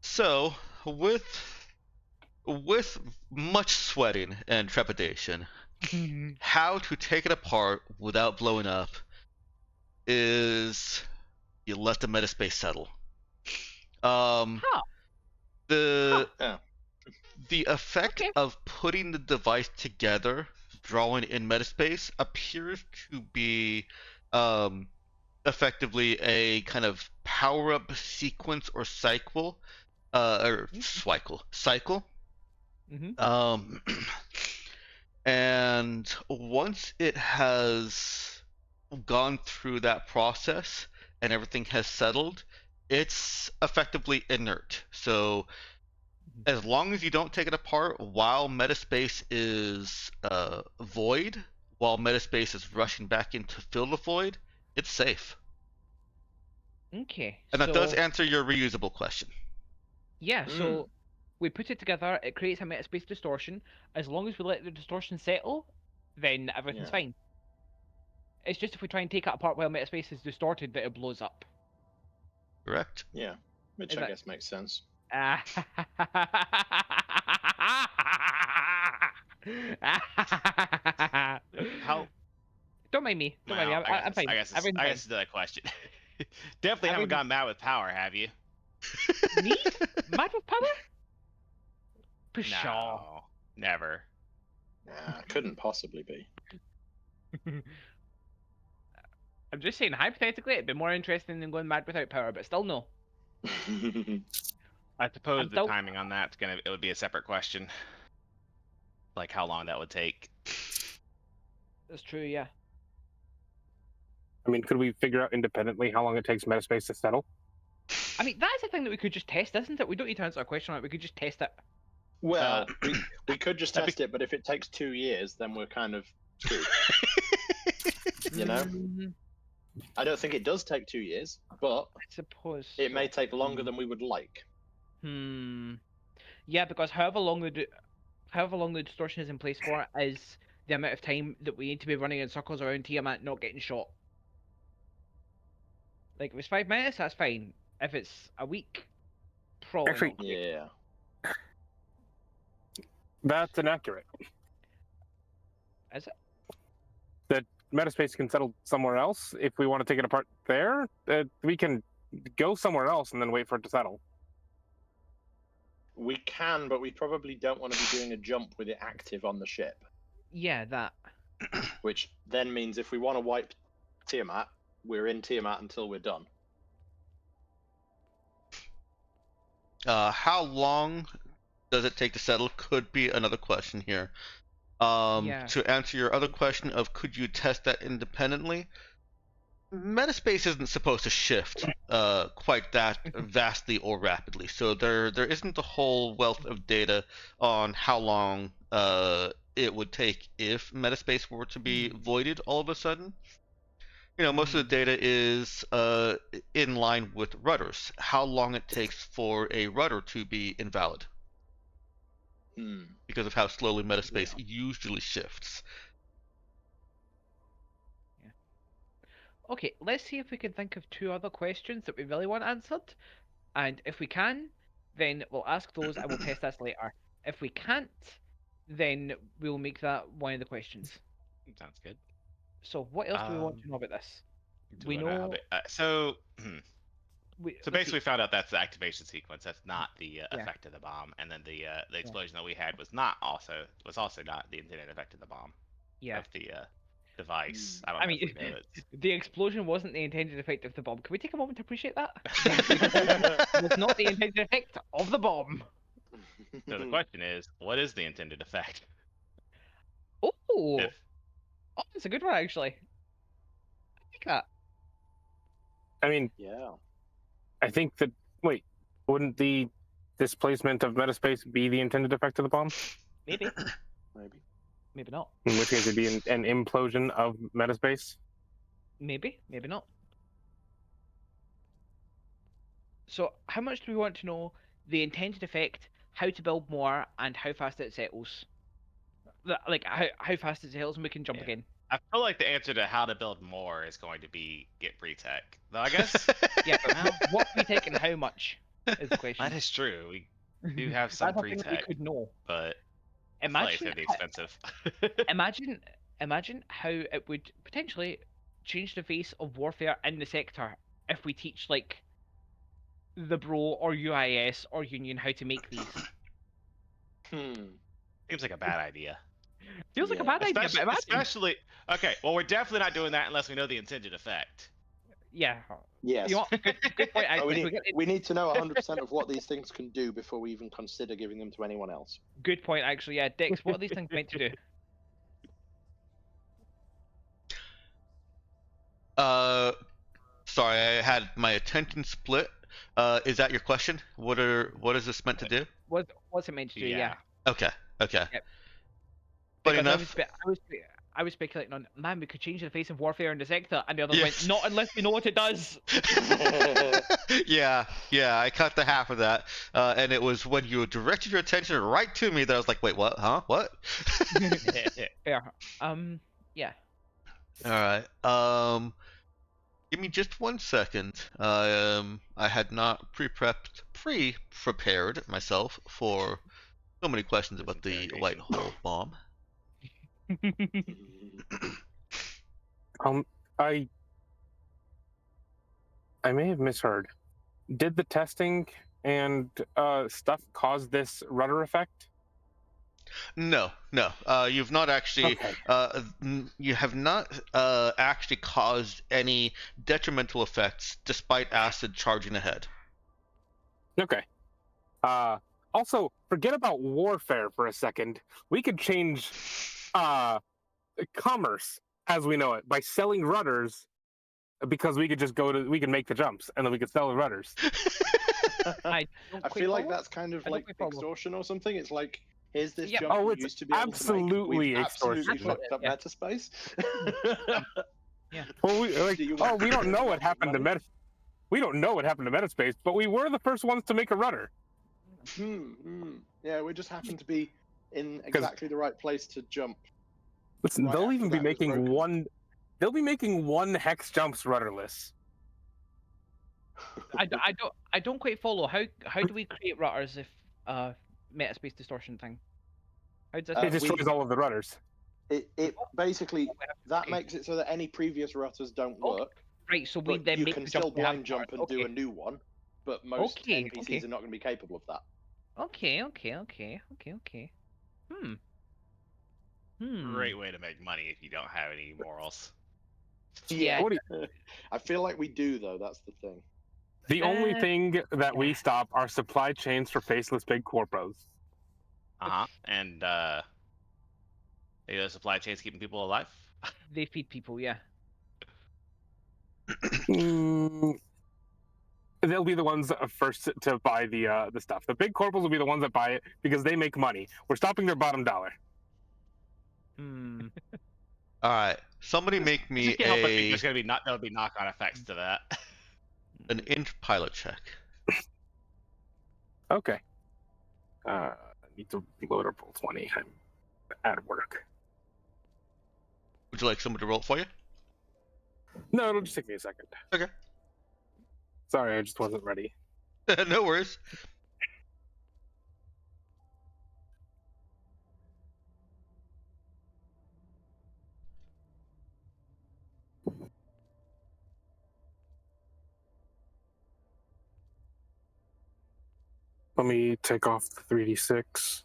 So, with much sweating and trepidation, how to take it apart without blowing up is you let the metaspace settle. Huh. The effect Okay. of putting the device together, drawing in metaspace, appears to be effectively a kind of power-up sequence or cycle, cycle. Mm-hmm. And once it has gone through that process and everything has settled, it's effectively inert. So as long as you don't take it apart while metaspace is void, while metaspace is rushing back in to fill the void, it's safe. Okay. And that does so- answer your reusable question. Yeah, so we put it together, it creates a metaspace distortion. As long as we let the distortion settle, then everything's Yeah. fine. It's just if we try and take it apart while metaspace is distorted that it blows up. Correct? Yeah. Which Is I that- guess makes sense. How? Don't mind me. Don't mind me. Well, I'm fine. I guess it's Everything's fine. another question. Definitely haven't Everything- gone mad with power, have you? Me? Mad with power? Pshaw. No, never. Nah, couldn't possibly be. I'm just saying, hypothetically, it'd be more interesting than going mad without power, but still no. I suppose I'm the still- timing on that's it would be a separate question. Like how long that would take. That's true, yeah. I mean, could we figure out independently how long it takes metaspace to settle? I mean, that's a thing that we could just test, isn't it? We don't need to answer a question on it. We could just test it. Well, we could just that'd be- test it, but if it takes 2 years, then we're kind of screwed. You know? Mm, I don't think it does take 2 years, but I suppose. it may so. take longer than we would like. Yeah, because however long the distortion is in place for is the amount of time that we need to be running in circles around Tiamat not getting shot. Like if it's 5 minutes, that's fine. If it's a week, probably Actually- not great. Yeah. That's inaccurate. Is it? That metaspace can settle somewhere else. If we want to take it apart there, we can go somewhere else and then wait for it to settle. We can, but we probably don't want to be doing a jump with it active on the ship. Yeah, that. Which then means if we want to wipe Tiamat, we're in Tiamat until we're done. How long does it take to settle could be another question here. Yeah. To answer your other question of could you test that independently, metaspace isn't supposed to shift quite that vastly or rapidly, so there isn't a whole wealth of data on how long it would take if metaspace were to be voided all of a sudden. Most of the data is in line with rudders. How long it takes for a rudder to be invalid because of how slowly metaspace usually shifts. Okay, let's see if we can think of 2 other questions that we really want answered. And if we can, then we'll ask those and we'll test this later. If we can't, then we'll make that one of the questions. Sounds good. So what else do we want to know about this? Do We wanna have know- it- so Let's basically, see. found out that's the activation sequence. That's not the Yeah. effect of the bomb, and then the explosion that we had was also not the intended effect of the bomb. Yeah. Of the device. I don't I know mean, if we know it. the explosion wasn't the intended effect of the bomb. Can we take a moment to appreciate that? It was not the intended effect of the bomb. So the question is, what is the intended effect? Oh, If that's a good one actually. I like that. I mean, Yeah. I think that. Wait, wouldn't the displacement of metaspace be the intended effect of the bomb? Maybe, Maybe. maybe not. In which case, it'd be an implosion of metaspace. Maybe, maybe not. So, how much do we want to know the intended effect, how to build more, and how fast it settles? Like how fast it settles, and we can jump Yeah. again. I feel like the answer to how to build more is going to be get pre-tech. Though I guess Yeah, but what we take and how much is the question. that is true. We do have some That's something that we pre-tech, could know. but I feel like it's Imagine, gonna be expensive. imagine how it would potentially change the face of warfare in the sector if we teach like the Bro or UIS or Union how to make these. Seems like a bad idea. Feels like a Yeah. bad idea, but imagine. Especially, okay. Well, we're definitely not doing that unless we know the intended effect. Yeah. Yes. You know what? Good point. But Actually, we need to know 100% of what these things can do before we even consider giving them to anyone else. good point. Actually, yeah. Dex, what are these things meant to do? Sorry, I had my attention split. Is that your question? What is this meant to do? What's it meant to do? Yeah. Okay, okay. Yep. But Because enough. I was speculating on, man, we could change the face of warfare in the sector, and the others Yes. went, not unless we know what it does. Yeah, I caught the half of that, and it was when you directed your attention right to me that I was like, wait, what? Huh? What? Fair. Yeah. All right. Give me just 1 second. I had not prepared myself for so many questions about the white hole bomb. I may have misheard. Did the testing and stuff cause this rudder effect? No. You've not actually. Okay. You have not actually caused any detrimental effects, despite acid charging ahead. Okay. Also, forget about warfare for a second. We could change commerce as we know it by selling rudders, because we could just we can make the jumps and then we could sell the rudders. I feel like that's kind of like extortion or something. It's like, here's this Yeah. jump Oh, you it's used to be able to make. absolutely We've extortion. absolutely fucked up Yeah. metaspace. Yeah. Well, we don't know what happened to money? We don't know what happened to metaspace, but we were the first ones to make a rudder. Yeah, we just happened to be in exactly the right place to jump. Listen, Right they'll after even be that was making broken. one. They'll be making one hex jumps rudderless. I don't quite follow. How do we create rudders if metaspace distortion thing? How does that It destroys all of the rudders. It basically that Okay. makes it so that any previous rutters don't Okay. work. Right, so we But then you make can the still jump we have blind jump and okay. do a new one. But most Okay, NPCs okay. are not going to be capable of that. Okay. Great way to make money if you don't have any morals. Yeah. What do I feel like we do though. That's the thing. The only thing that we stop are supply chains for faceless big corpos. And the supply chains keeping people alive. They feed people, yeah. They'll be the ones first to buy the stuff. The big corpos will be the ones that buy it because they make money. We're stopping their bottom dollar. Hmm. All right. Somebody make me Just can't help but think there's gonna be there'll be knock-on effects to that. an int pilot check. Okay. I need to load up Roll20. I'm at work. Would you like someone to roll it for you? No, it'll just take me a second. Okay. Sorry, I just wasn't ready. No worries. Let me take off the 3d6.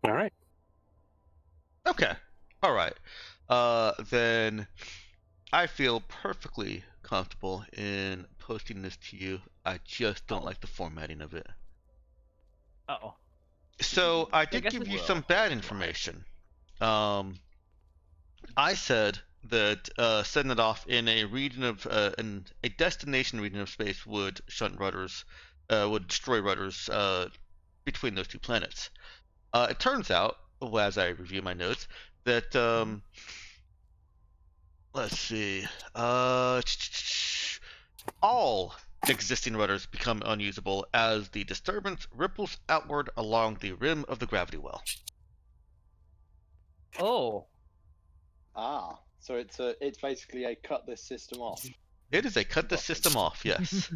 All right. Okay. All right. Then I feel perfectly comfortable in posting this to you. I just don't like the formatting of it. Uh-oh. So I I did guess give you it's- some bad information. I said that setting it off in a region of in a destination region of space would shunt rudders, would destroy rudders between those two planets. It turns out, well, as I review my notes, that let's see, all existing rudders become unusable as the disturbance ripples outward along the rim of the gravity well. Oh. So it's basically a cut this system off. It is a cut the Button. system off, yes.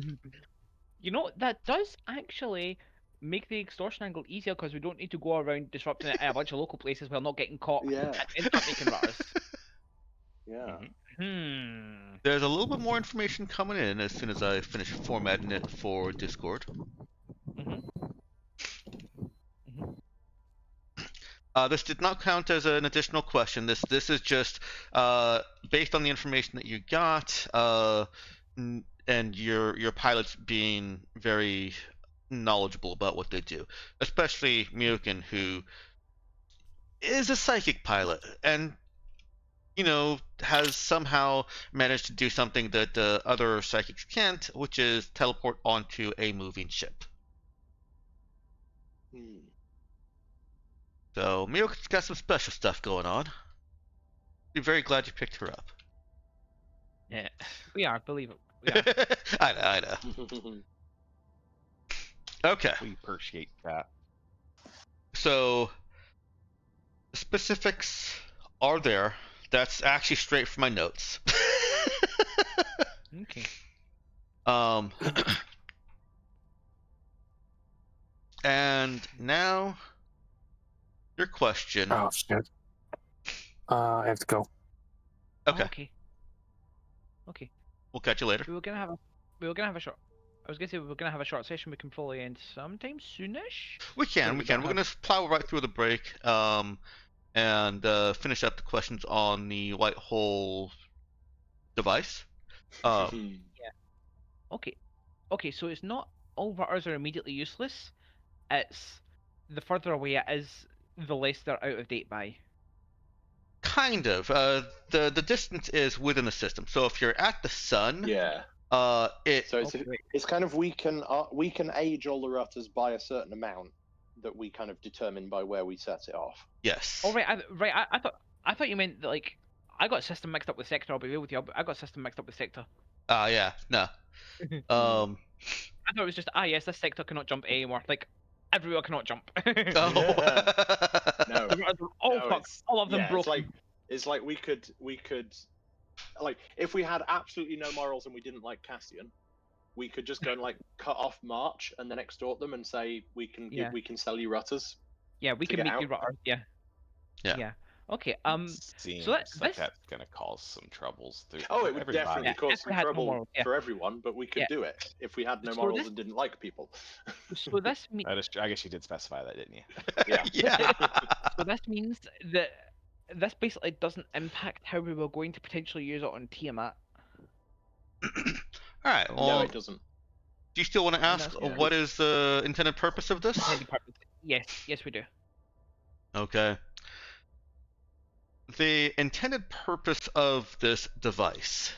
You know, that does actually make the extortion angle easier because we don't need to go around disrupting it in a bunch of local places while not getting caught Yeah. and then start making rutters. Yeah. Hmm. There's a little bit more information coming in as soon as I finish formatting it for Discord. This did not count as an additional question. This is just based on the information that you got, and your pilots being very knowledgeable about what they do, especially Myokin, who is a psychic pilot and has somehow managed to do something that other psychics can't, which is teleport onto a moving ship. Hmm. So Myokin's got some special stuff going on. Be very glad you picked her up. Yeah. We are, believe it. We are. I know. Okay, We appreciate that. so specifics are there. That's actually straight from my notes. Okay. Um, and now your question. Oh shit. I have to go. Okay, Okay. Okay. we'll catch you later. We were gonna have a short. I was gonna say we were gonna have a short session. We can probably end sometime soonish. We can. we We can. don't We're gonna plow right through the break. And finish up the questions on the white hole device. Okay. Okay. So it's not all rutters are immediately useless. It's the further away it is, the less they're out of date by. Kind of. The distance is within the system. So if you're at the sun, Yeah. it So it's Okay. it's kind of we can age all the rutters by a certain amount that we kind of determine by where we set it off. yes. Oh right. I thought you meant that, like, I got system mixed up with sector. I'll be real with you. I got system mixed up with sector. Yeah. No. I thought it was just yes, this sector cannot jump anymore. Like, everywhere cannot jump. Oh. No. The rutters are all No, fucked. All of them yeah, broken. it's like we could like if we had absolutely no morals and we didn't like Cassian, we could just go and like cut off March and then extort them and say we can Yeah. we can sell you rutters. Yeah, we to can get make you out. rutter. Yeah. Yeah. Okay. Seems like like this- that's gonna cause some troubles through Oh, it would everybody. definitely Yeah, cause if some we had no trouble morals, yeah. for everyone, but we could Yeah. do it if we had no So morals this- and didn't like people. So this means That is, I guess you did specify that, didn't you? Yeah. Yeah. so this means that this basically doesn't impact how we were going to potentially use it on Tiamat. All right. No, Well, it doesn't. do you still want to ask that's good. what is the intended purpose of this? Intended purpose. Yes, we do. Okay. The intended purpose of this device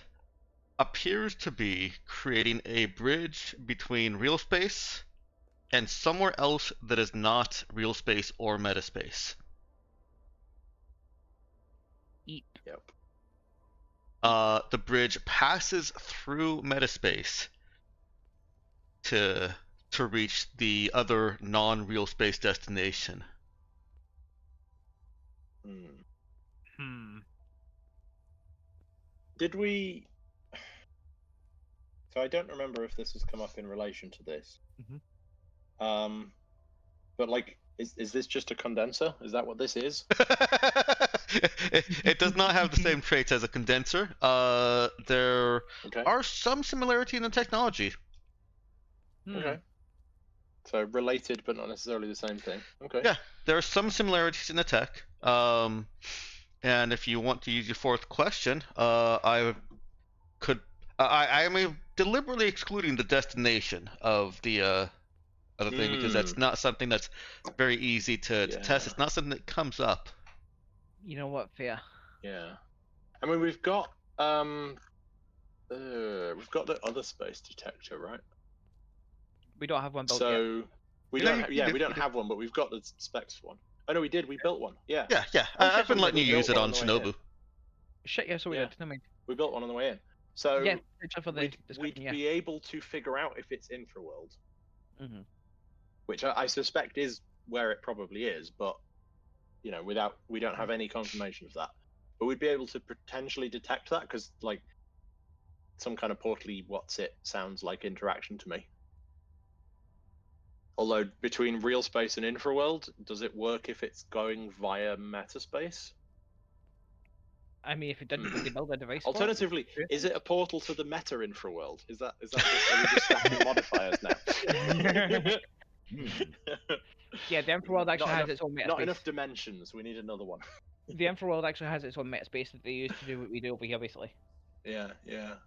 appears to be creating a bridge between real space and somewhere else that is not real space or metaspace. Eep. Yep. The bridge passes through metaspace to reach the other non-real space destination. Hmm. Did we? So I don't remember if this has come up in relation to this. But like, is this just a condenser? Is that what this is? It does not have the same traits as a condenser. There Okay. are some similarity in the technology. Hmm. Okay. So related, but not necessarily the same thing. Okay. Yeah, there are some similarities in the tech. And if you want to use your fourth question, I am deliberately excluding the destination of the other thing because that's not something that's very easy to test. Yeah. It's not something that comes up. You know what? Fair. Yeah. I mean, we've got the other space detector, right? We don't have one built yet. So we Yeah, don't. you We do, don't you do. have one, but we've got the specs one. Oh no, we did. We built one. Yeah. Yeah, yeah. Oh, I've been shit, letting we you use built it one on on the way in. Shinobu. Shit, yeah, so we Yeah. did. Never mind. We built one on the way in. So Yeah, except for the we'd description, yeah. be able to figure out if it's infraworld, Mm-hmm. which I suspect is where it probably is, but you know, we don't have any confirmation of that. But we'd be able to potentially detect that because like some kind of portally what's it sounds like interaction to me. Although between real space and infraworld, does it work if it's going via metaspace? I mean, if it didn't, would they build a device for it? Alternatively, Yeah. is it a portal to the meta infraworld? Is that just, are we just stacking modifiers now? Yeah, the Infraworld actually Not has enough- its own metaspace. Not enough dimensions. We need another one. The Infraworld actually has its own metaspace that they use to do what we do over here, basically. Yeah, yeah.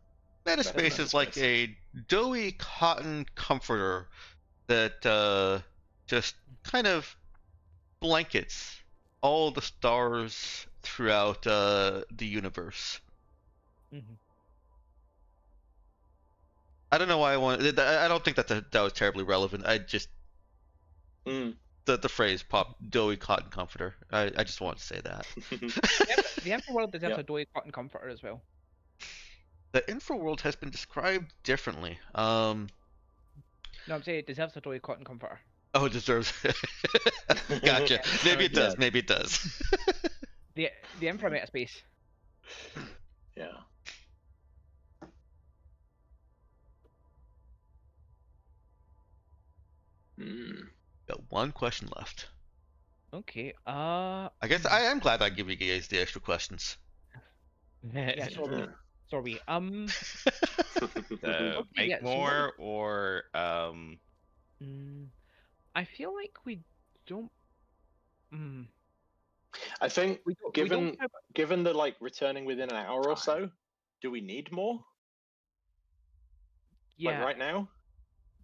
Metaspace is like a doughy cotton comforter that just kind of blankets all the stars throughout the universe. Mm-hmm. I don't know why I wanted. I don't think that was terribly relevant. I just the phrase "pop doughy cotton comforter." I just want to say that. The Infraworld deserves a doughy cotton comforter as well. The infraworld has been described differently. No, I'm saying it deserves a doughy cotton comforter. Oh, it deserves. Gotcha. Maybe it does. Yeah. Maybe it does. The Infra metaspace. Yeah. Got one question left. Okay. I guess I am glad I give you guys the extra questions. Yeah, sorry. Okay, Make yeah, so more or I feel like we don't. I think We don't given the like returning within an hour or so, do we need more? Yeah. Like right now?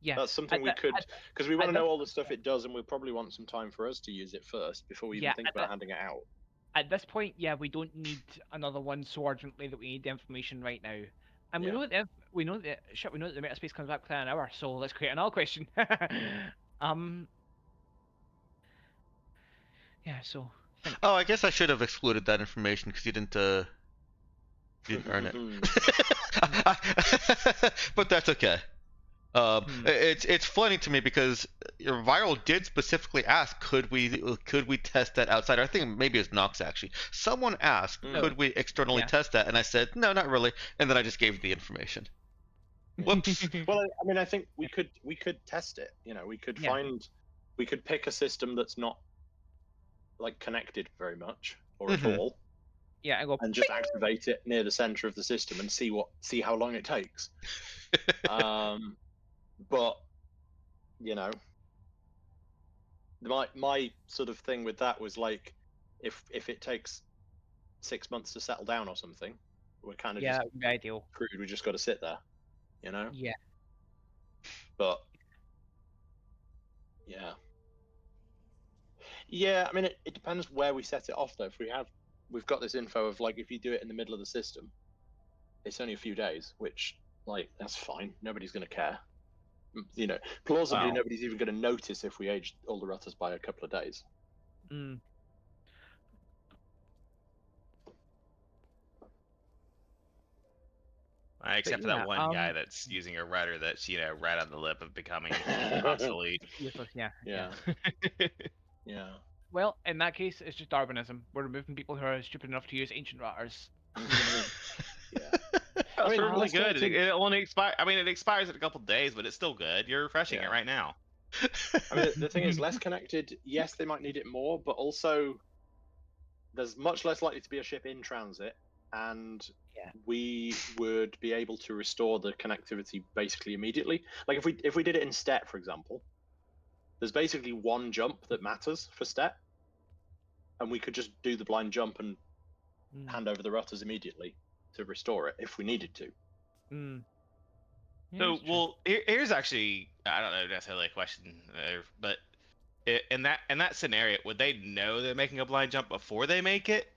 Yeah. That's something we could, because we want to know all the stuff it does, and we'll probably want some time for us to use it first before we even think about handing it out. At this point, yeah, we don't need another one so urgently that we need the information right now. And we know that we know that the metaspace comes back within an hour, so let's create another question. Yeah, so. Oh, I guess I should have excluded that information because you didn't earn it. But that's okay. It's funny to me because your viral did specifically ask, could we test that outside? I think maybe it was Nox actually. Someone asked, could we externally test that? And I said, no, not really. And then I just gave the information. Whoops. Well, I mean, I think we could test it. You know, we could pick a system that's not like connected very much or at all. Yeah, and just activate it near the center of the system and see how long it takes. But you know, my sort of thing with that was like, if it takes 6 months to settle down or something, we're kind of just that would be ideal. screwed. We just got to sit there, you know. Yeah. But yeah. I mean, it depends where we set it off though. If we've got this info of like, if you do it in the middle of the system, it's only a few days, which like that's fine. Nobody's going to care. You know, plausibly, nobody's even going to notice if we aged all the rutters by a couple of days. Except for that one guy that's using a rudder that's, you know, right on the lip of becoming obsolete. Yeah. Yeah. Well, in that case, it's just Darwinism. We're removing people who are stupid enough to use ancient rutters. That's really good. It only expires. I mean, it expires in a couple days, but it's still good. You're refreshing it right now. I mean, the thing is, less connected. Yes, they might need it more, but also there's much less likely to be a ship in transit, and we would be able to restore the connectivity basically immediately. Like if we did it in STET, for example, There's basically one jump that matters for step, and we could just do the blind jump and hand over the rutters immediately to restore it if we needed to. Yeah, So, that's true. well, here's actually, I don't know necessarily a question there, but in that scenario, would they know they're making a blind jump before they make it,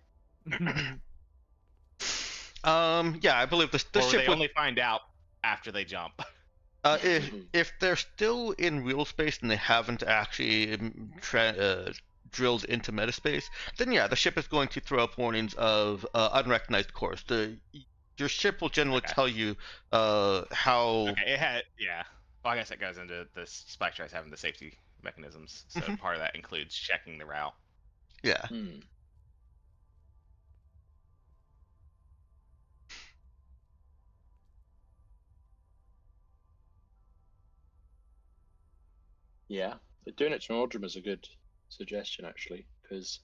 Yeah, I believe the or would ship they would. only find out after they jump? If they're still in real space and they haven't actually drilled into metaspace, then yeah, the ship is going to throw up warnings of unrecognized course. Your ship will generally Okay. tell you how. Okay, it had, yeah. Well, I guess it goes into the spike trays having the safety mechanisms, so Mhm. part of that includes checking the route. Yeah. Yeah, but doing it to an Ordrum is a good suggestion, actually, because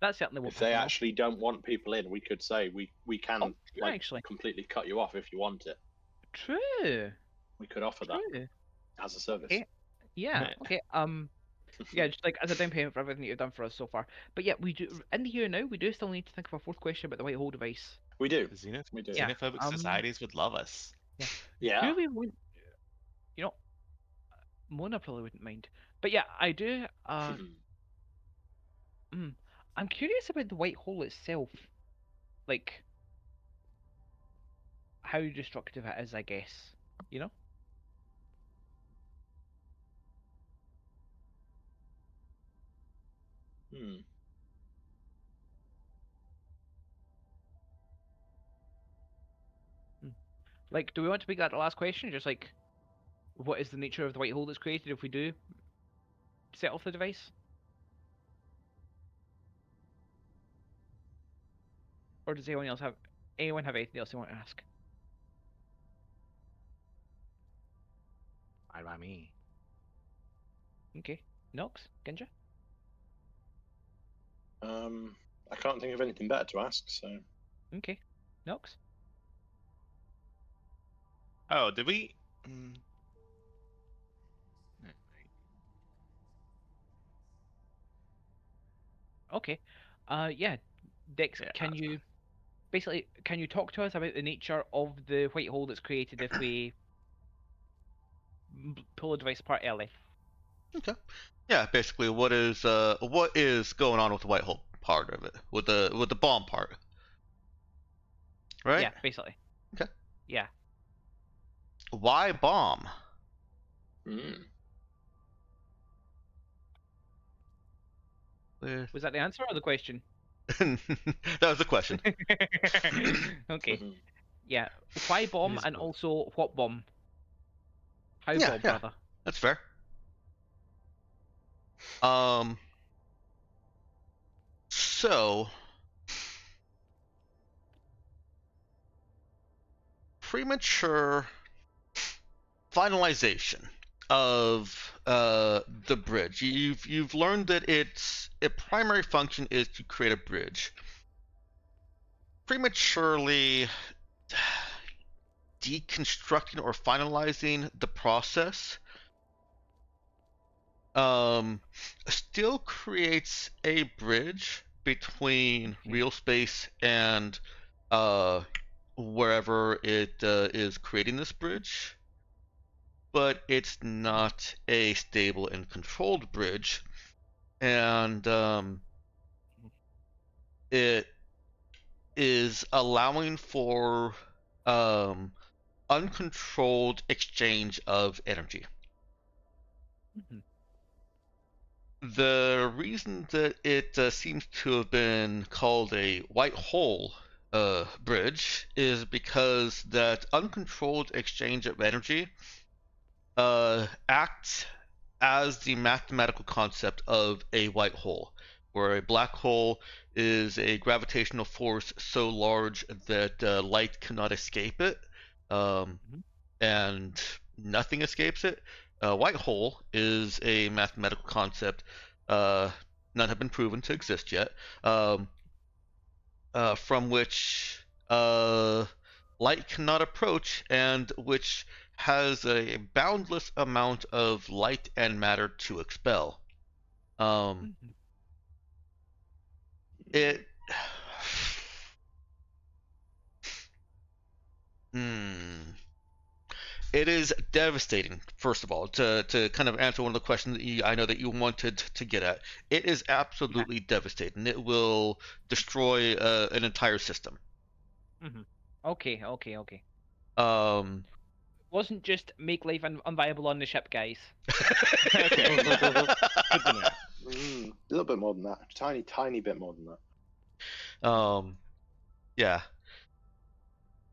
That certainly won't if piss they them off. actually don't want people in, we could say we can Oh, true, actually. completely cut you off if you want it. True. We could offer that True. as a service. Okay. Yeah. Okay. Yeah, just like as a down payment for everything you've done for us so far. But yeah, we do in here now. We do still need to think of a fourth question about the white hole device. We do. The We do. Yeah. xenophobic societies would love us. Yeah. Do we want? You know, Mona probably wouldn't mind. But yeah, I do. I'm curious about the white hole itself. Like, how destructive it is, I guess. You know? Like, do we want to make that the last question? Just like, what is the nature of the white hole that's created if we do set off the device? Or does anyone have anything else they want to ask? Fine by me. Okay. Nox? Ginja? I can't think of anything better to ask, so. Okay. Nox? Oh, did we? Okay. Yeah. Dex, Yeah, can you talk to us about the nature of the white hole that's created if we pull a device apart early? Okay. Yeah, basically, what is going on with the white hole part of it, with the bomb part, right? Yeah, basically. Okay. Yeah. Why bomb? Was that the answer or the question? That was the question. Okay. Yeah. Why bomb is and both. also what bomb? How Yeah, bomb, yeah. rather? That's fair. So premature finalization of the bridge. You've learned that its primary function is to create a bridge. Prematurely deconstructing or finalizing the process still creates a bridge between real space and wherever it is creating this bridge, but it's not a stable and controlled bridge, and it is allowing for uncontrolled exchange of energy. The reason that it seems to have been called a white hole bridge is because that uncontrolled exchange of energy acts as the mathematical concept of a white hole, where a black hole is a gravitational force so large that light cannot escape it, and nothing escapes it. A white hole is a mathematical concept. None have been proven to exist yet. From which light cannot approach, and which has a boundless amount of light and matter to expel. Mhm. It. Hmm. It is devastating, first of all, to kind of answer one of the questions that I know that you wanted to get at. It is absolutely devastating. It will destroy an entire system. Okay, okay, okay. Um, Wasn't just make life unviable on the ship, guys. Okay. Good to know. A little bit more than that. Tiny bit more than that. yeah.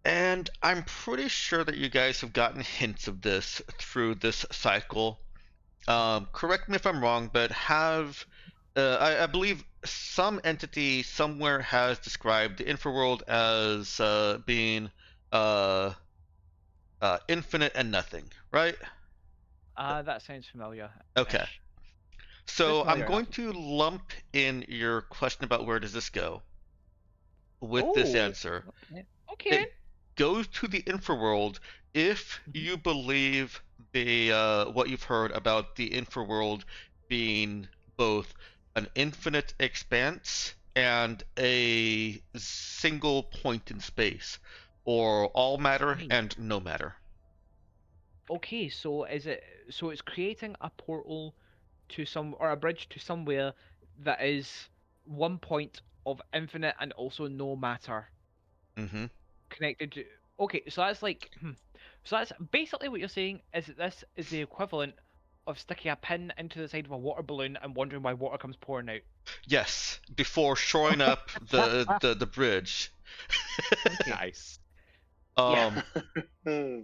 And I'm pretty sure that you guys have gotten hints of this through this cycle. Correct me if I'm wrong, but I believe some entity somewhere has described the Infraworld as being uh, infinite and nothing, right? That sounds familiar. Okay. So I'm familiar going enough. to lump in your question about where does this go with this Oh, answer. okay. It goes to the Infraworld if Mhm. you believe the what you've heard about the Infraworld being both an infinite expanse and a single point in space, or all matter Right. and no matter. Okay, so it's creating a portal to some or a bridge to somewhere that is one point of infinite and also no matter Mm-hmm. connected to. Okay, so that's like so that's basically what you're saying is that this is the equivalent of sticking a pin into the side of a water balloon and wondering why water comes pouring out. Yes, before shoring up the bridge. Okay. Nice. Um,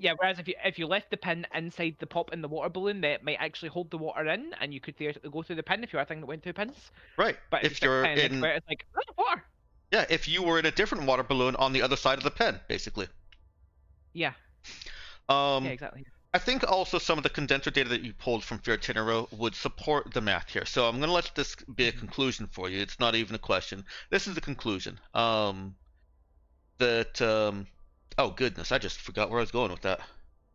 Yeah, whereas if you left the pin inside the pop in the water balloon, that might actually hold the water in, and you could theoretically go through the pin if you were a thing that went through pins. right. But if you If stick you're the pin in in, where it's like water. yeah, if you were in a different water balloon on the other side of the pen, basically. Yeah, yeah, Um, exactly. I think also some of the condenser data that you pulled from Fiortinero would support the math here. So I'm going to let this be a conclusion for you. It's not even a question. This is the conclusion. That oh goodness, I just forgot where I was going with that.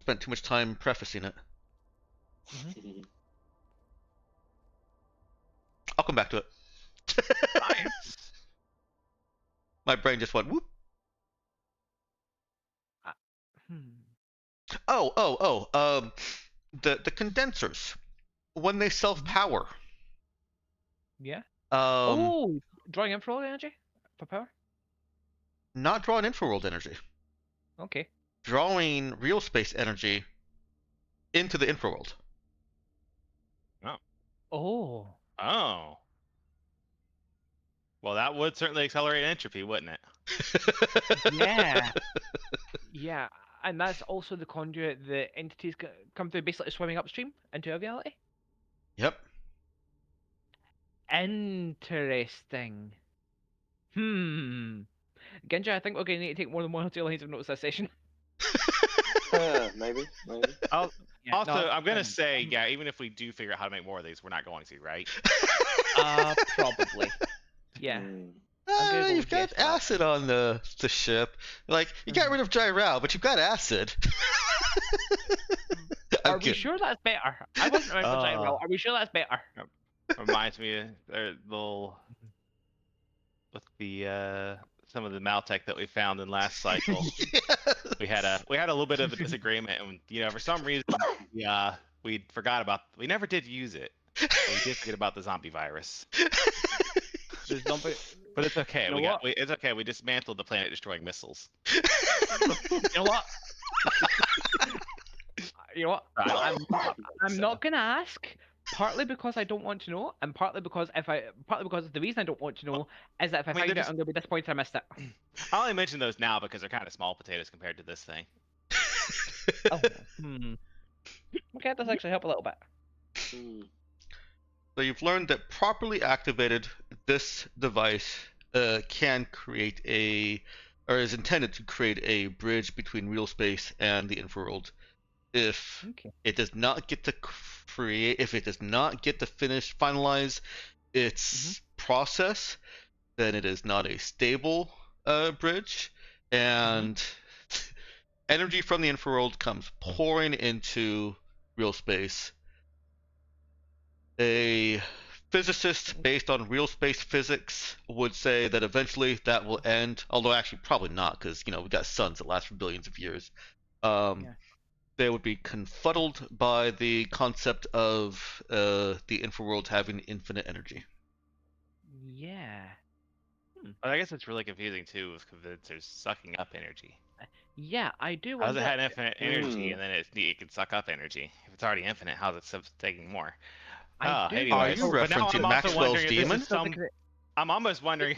Spent too much time prefacing it. I'll come back to it. Science. My brain just went whoop. Hmm. The condensers when they self-power. Yeah. Um, Oh, drawing infrared energy for power. not drawing infraworld energy, Okay. drawing real space energy into the infraworld. Oh. Oh. Well, that would certainly accelerate entropy, wouldn't it? Yeah. Yeah, and that's also the conduit the entities come through, basically swimming upstream into our reality. Yep. Interesting. Genja, I think we're going to need to take more than 1 or 2 lines of notes this session. Maybe. I'll, Yeah, also, no, I'm gonna say, yeah, even if we do figure out how to make more of these, we're not going to, right? probably. Yeah. I'm gonna go You've with yes got for that. acid on the ship. Like you got rid of Gyral, but you've got acid. I'm Are we kidding. sure that's better? I wasn't around for Gyro. Are we sure that's better? Reminds me of little with the some of the Maltech that we found in last cycle. We had a little bit of a disagreement, and for some reason, we forgot about. We never did use it. But we did forget about the zombie virus. The zombie. But it's okay. You know what? It's okay. We dismantled the planet-destroying missiles. You know what? You know what? I'm not gonna ask. Partly because I don't want to know, and partly because the reason I don't want to know is that if I mean, find they're out, I'm gonna be disappointed I missed it. I only mention those now because they're kind of small potatoes compared to this thing. Oh, Okay, that does actually help a little bit. So you've learned that properly activated, this device can create or is intended to create a bridge between real space and the infraworld. If Okay. it does not get to finalize its process, then it is not a stable bridge, and energy from the infraworld comes pouring into real space. A physicist based on real space physics would say that eventually that will end, although actually probably not, because we've got suns that last for billions of years. Yeah. They would be confuddled by the concept of the infraworld having infinite energy. Yeah. But I guess it's really confusing too with condensers sucking up energy. Yeah, I do How's it wonder. had infinite energy and then it can suck up energy? If it's already infinite, how's it taking more? I do Anyways, Are you but now referencing I'm also Maxwell's wondering if this demon? is some. I'm almost wondering.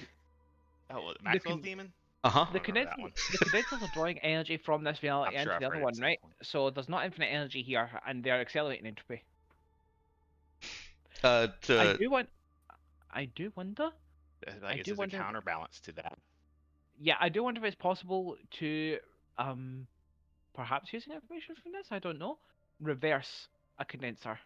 Oh, The Maxwell's con- demon? Uh-huh. The I don't remember that one. condensers are drawing energy from this reality I'm sure into I've the other heard it one, at some right? point. So there's not infinite energy here, and they're accelerating entropy. I do wonder. Like, it's do just wonder- a counterbalance to that. Yeah, I do wonder if it's possible to, perhaps using information from this, I don't know, reverse a condenser.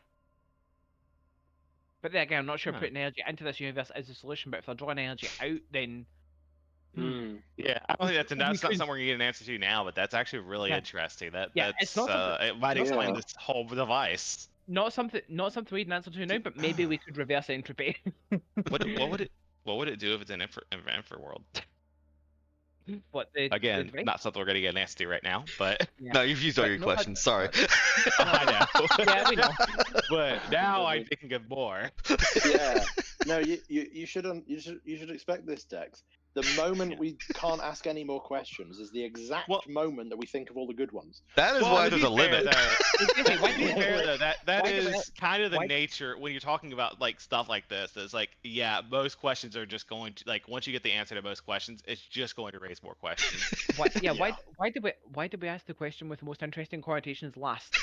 But then again, I'm not sure Huh. putting energy into this universe is the solution. But if they're drawing energy out, then Yeah, I don't think that's We not could- something we're gonna get an answer to now, but that's actually really Yeah. interesting. Yeah, it's not something- It might Yeah. explain this whole device. not something we need an answer to now. But maybe we could reverse entropy. What would it do if it's an infra world? What the Again, device? not something we're gonna get an answer to right now, but Yeah. No, you've used all But your no, but- questions. Sorry. I know. Yeah, we know. But now I'm thinking of more. Yeah. No, you shouldn't. You should expect this, Dex. The moment we can't ask any more questions is the exact moment that we think of all the good ones. That is why there's a limit. Okay, why To do be we- fair, though, that why do we- is kind of the why- nature when you're talking about like stuff like this. It's like, yeah, most questions are just going to like once you get the answer to most questions, it's just going to raise more questions. Why, why did we ask the question with the most interesting connotations last?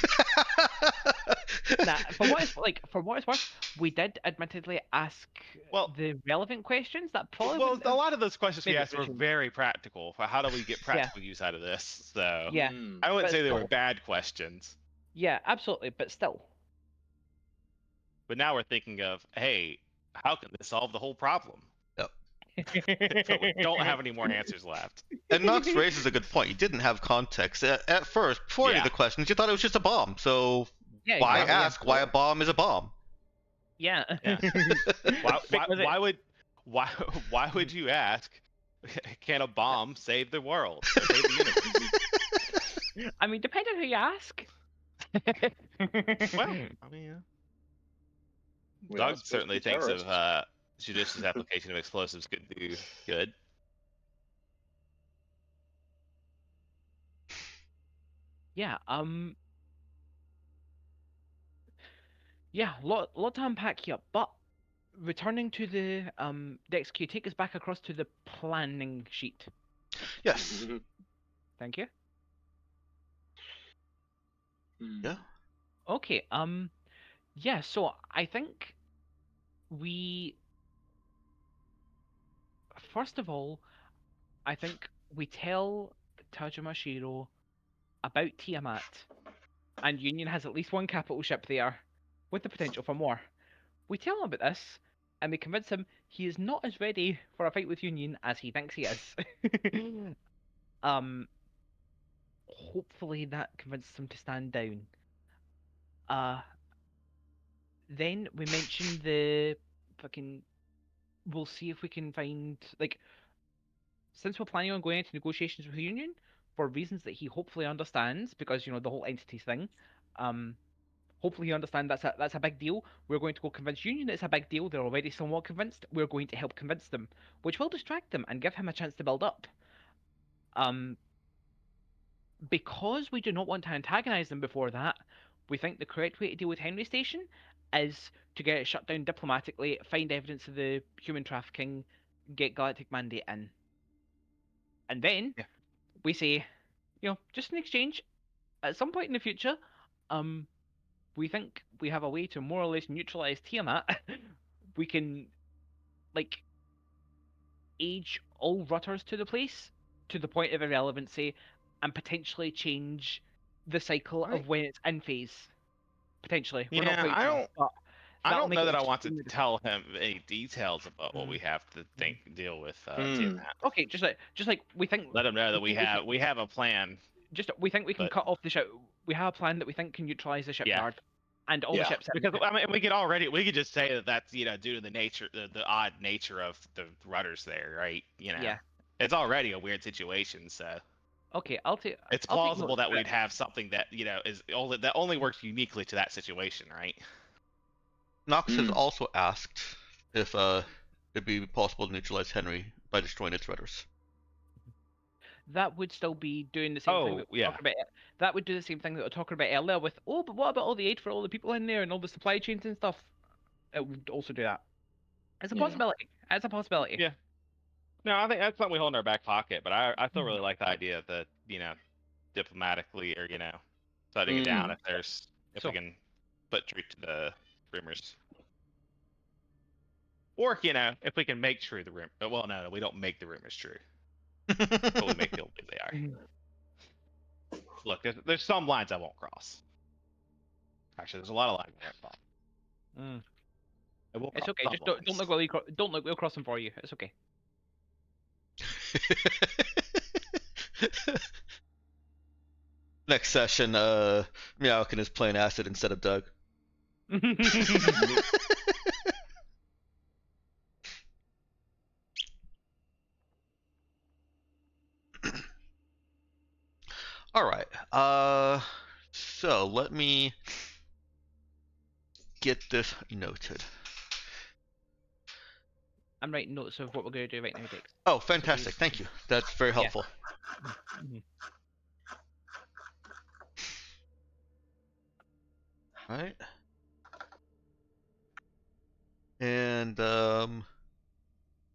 Nah, for what it's worth, we did admittedly ask Well- the relevant questions that probably Well, wouldn't a have- lot of those questions we made a asked were decision. very practical. For how do we get practical use out of this? So Yeah. I wouldn't but say they were still. bad questions. Yeah, absolutely, but still. But now we're thinking of, hey, how can this solve the whole problem? But we don't have any more answers left. And Knox raises a good point. You didn't have context. At first, before any of Yeah. the questions, you thought it was just a bomb. So Yeah, why exactly, yeah. ask why a bomb is a bomb? Yeah. Yeah. Because Why would you ask? Can a bomb save the world? Or save the universe? I mean, depending who you ask. Well, I mean, yeah. We Doug are supposed to certainly be thinks of terrorists. judicious application of explosives could do good. Yeah. Yeah, lot to unpack here, but returning to the Dex, can you take us back across to the planning sheet? Yes. Thank you. Yeah. Okay, yeah, so I think first of all, I think we tell Tajimashiro about Tiamat, and Union has at least one capital ship there, with the potential for more. We tell him about this, and we convince him he is not as ready for a fight with Union as he thinks he is. Hopefully that convinces him to stand down. Then we mentioned the fucking. We'll see if we can find since we're planning on going into negotiations with the Union for reasons that he hopefully understands, because the whole entity thing. Hopefully he understands that's a big deal. We're going to go convince Union it's a big deal. They're already somewhat convinced. We're going to help convince them, which will distract them and give him a chance to build up. Because we do not want to antagonize them before that, we think the correct way to deal with Henry Station is to get it shut down diplomatically, find evidence of the human trafficking, get Galactic Mandate in. And then we say, just in exchange, at some point in the future, we think we have a way to more or less neutralize Tiamat. We can, age all rutters to the place to the point of irrelevancy and potentially change the cycle of when it's in phase. Potentially. We're not Yeah, quite I sure, don't- but I that'll don't make know it that I want to extremely tell him any details about what we have to deal with Tiamat. Okay, just like we think. Let him know that we we think have a plan we think we can But- cut off the ship. We have a plan that we think can neutralize the shipyard and all the Yeah, ships. in Because it. I mean, we could just say that that's due to the odd nature of the rudders there, right? Yeah. It's already a weird situation, so Okay, I'll take. it's I'll take plausible notes that of we'd it. have something that that only works uniquely to that situation, right? Nox has Mm. also asked if it'd be possible to neutralize Henry by destroying its rudders. That would still be doing the same thing that we were yeah. talking about. That would do the same thing that we were talking about earlier with, but what about all the aid for all the people in there and all the supply chains and stuff? It would also do that. It's a Yeah. possibility. It's a possibility. Yeah. No, I think that's something we hold in our back pocket, but I still really like the idea that, diplomatically or, shutting it down if So- we can put truth to the rumors. Or, if we can make true the rumor. Well, no, we don't make the rumors true, but we make people believe they are. Look, there's some lines I won't cross. Actually, there's a lot of lines I won't cross. Mm. I will It's cross okay. some Just don't lines. look. We'll cross them for you. It's okay. Next session, Meowkin is playing acid instead of Doug. All right. So let me get this noted. I'm writing notes of what we're going to do right now, Dix. Oh, fantastic! Thank you. That's very helpful. All right. And do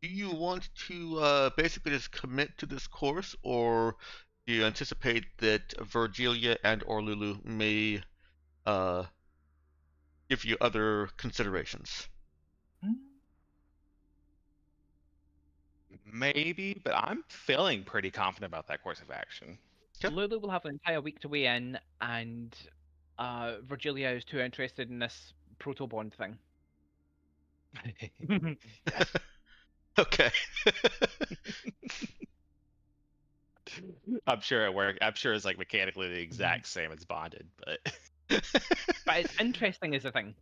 you want to basically just commit to this course, or do you anticipate that Virgilia and or Lulu may give you other considerations? Maybe, but I'm feeling pretty confident about that course of action. Okay. Lulu will have an entire week to weigh in, and Virgilia is too interested in this proto bond thing. Okay. I'm sure it worked. I'm sure it's like mechanically the exact same as bonded, but But it's interesting is the thing.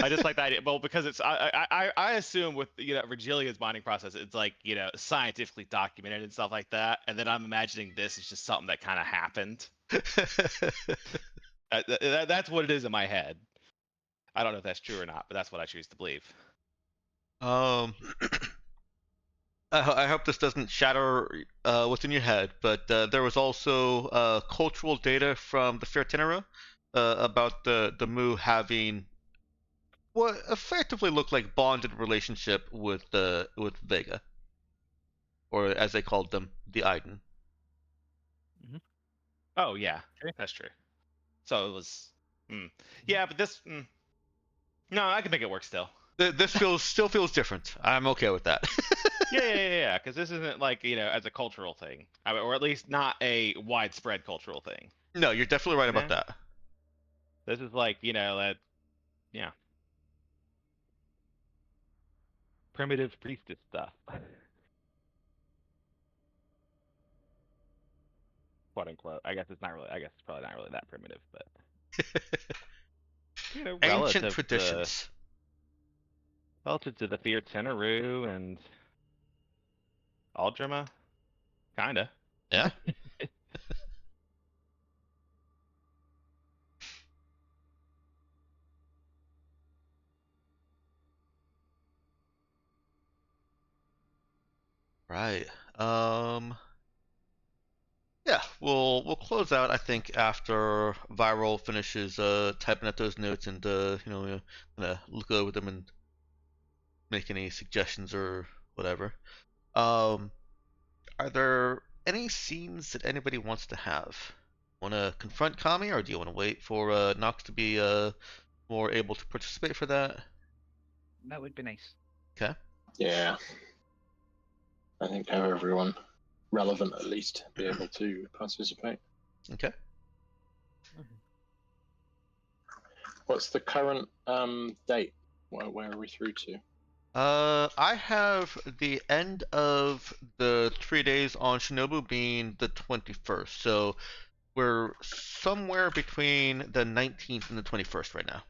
I just like the idea. Well, because it's I assume with Virgilia's bonding process, it's like scientifically documented and stuff like that, and then I'm imagining this is just something that kind of happened. That's what it is in my head. I don't know if that's true or not, but that's what I choose to believe. I hope this doesn't shatter what's in your head, but there was also cultural data from the Fair Tenera about the Mu having what effectively looked like bonded relationship with Vega, or as they called them, the Iden. Oh yeah, True. that's true. So it was, yeah, but this, no, I can make it work still. This still feels different. I'm okay with that. Yeah, because this isn't like as a cultural thing, or at least not a widespread cultural thing. No, you're definitely right about that. This is like that, yeah, primitive priestess stuff. Quote unquote. I guess it's not really. I guess it's probably not really that primitive, but Ancient traditions. Relative to the Fear Tenaru and Aldrima, kinda. Yeah. Right. Yeah, we'll close out. I think after Viral finishes typing up those notes and gonna look over them and make any suggestions or whatever. Are there any scenes that anybody wants to have? Want to confront Kami, or do you want to wait for Nox to be more able to participate for that? That would be nice. Okay. Yeah. I think have everyone relevant at least be able to participate. Okay. What's the current date? Where are we through to? I have the end of the 3 days on Shinobu being the 21st. So we're somewhere between the 19th and the 21st right now.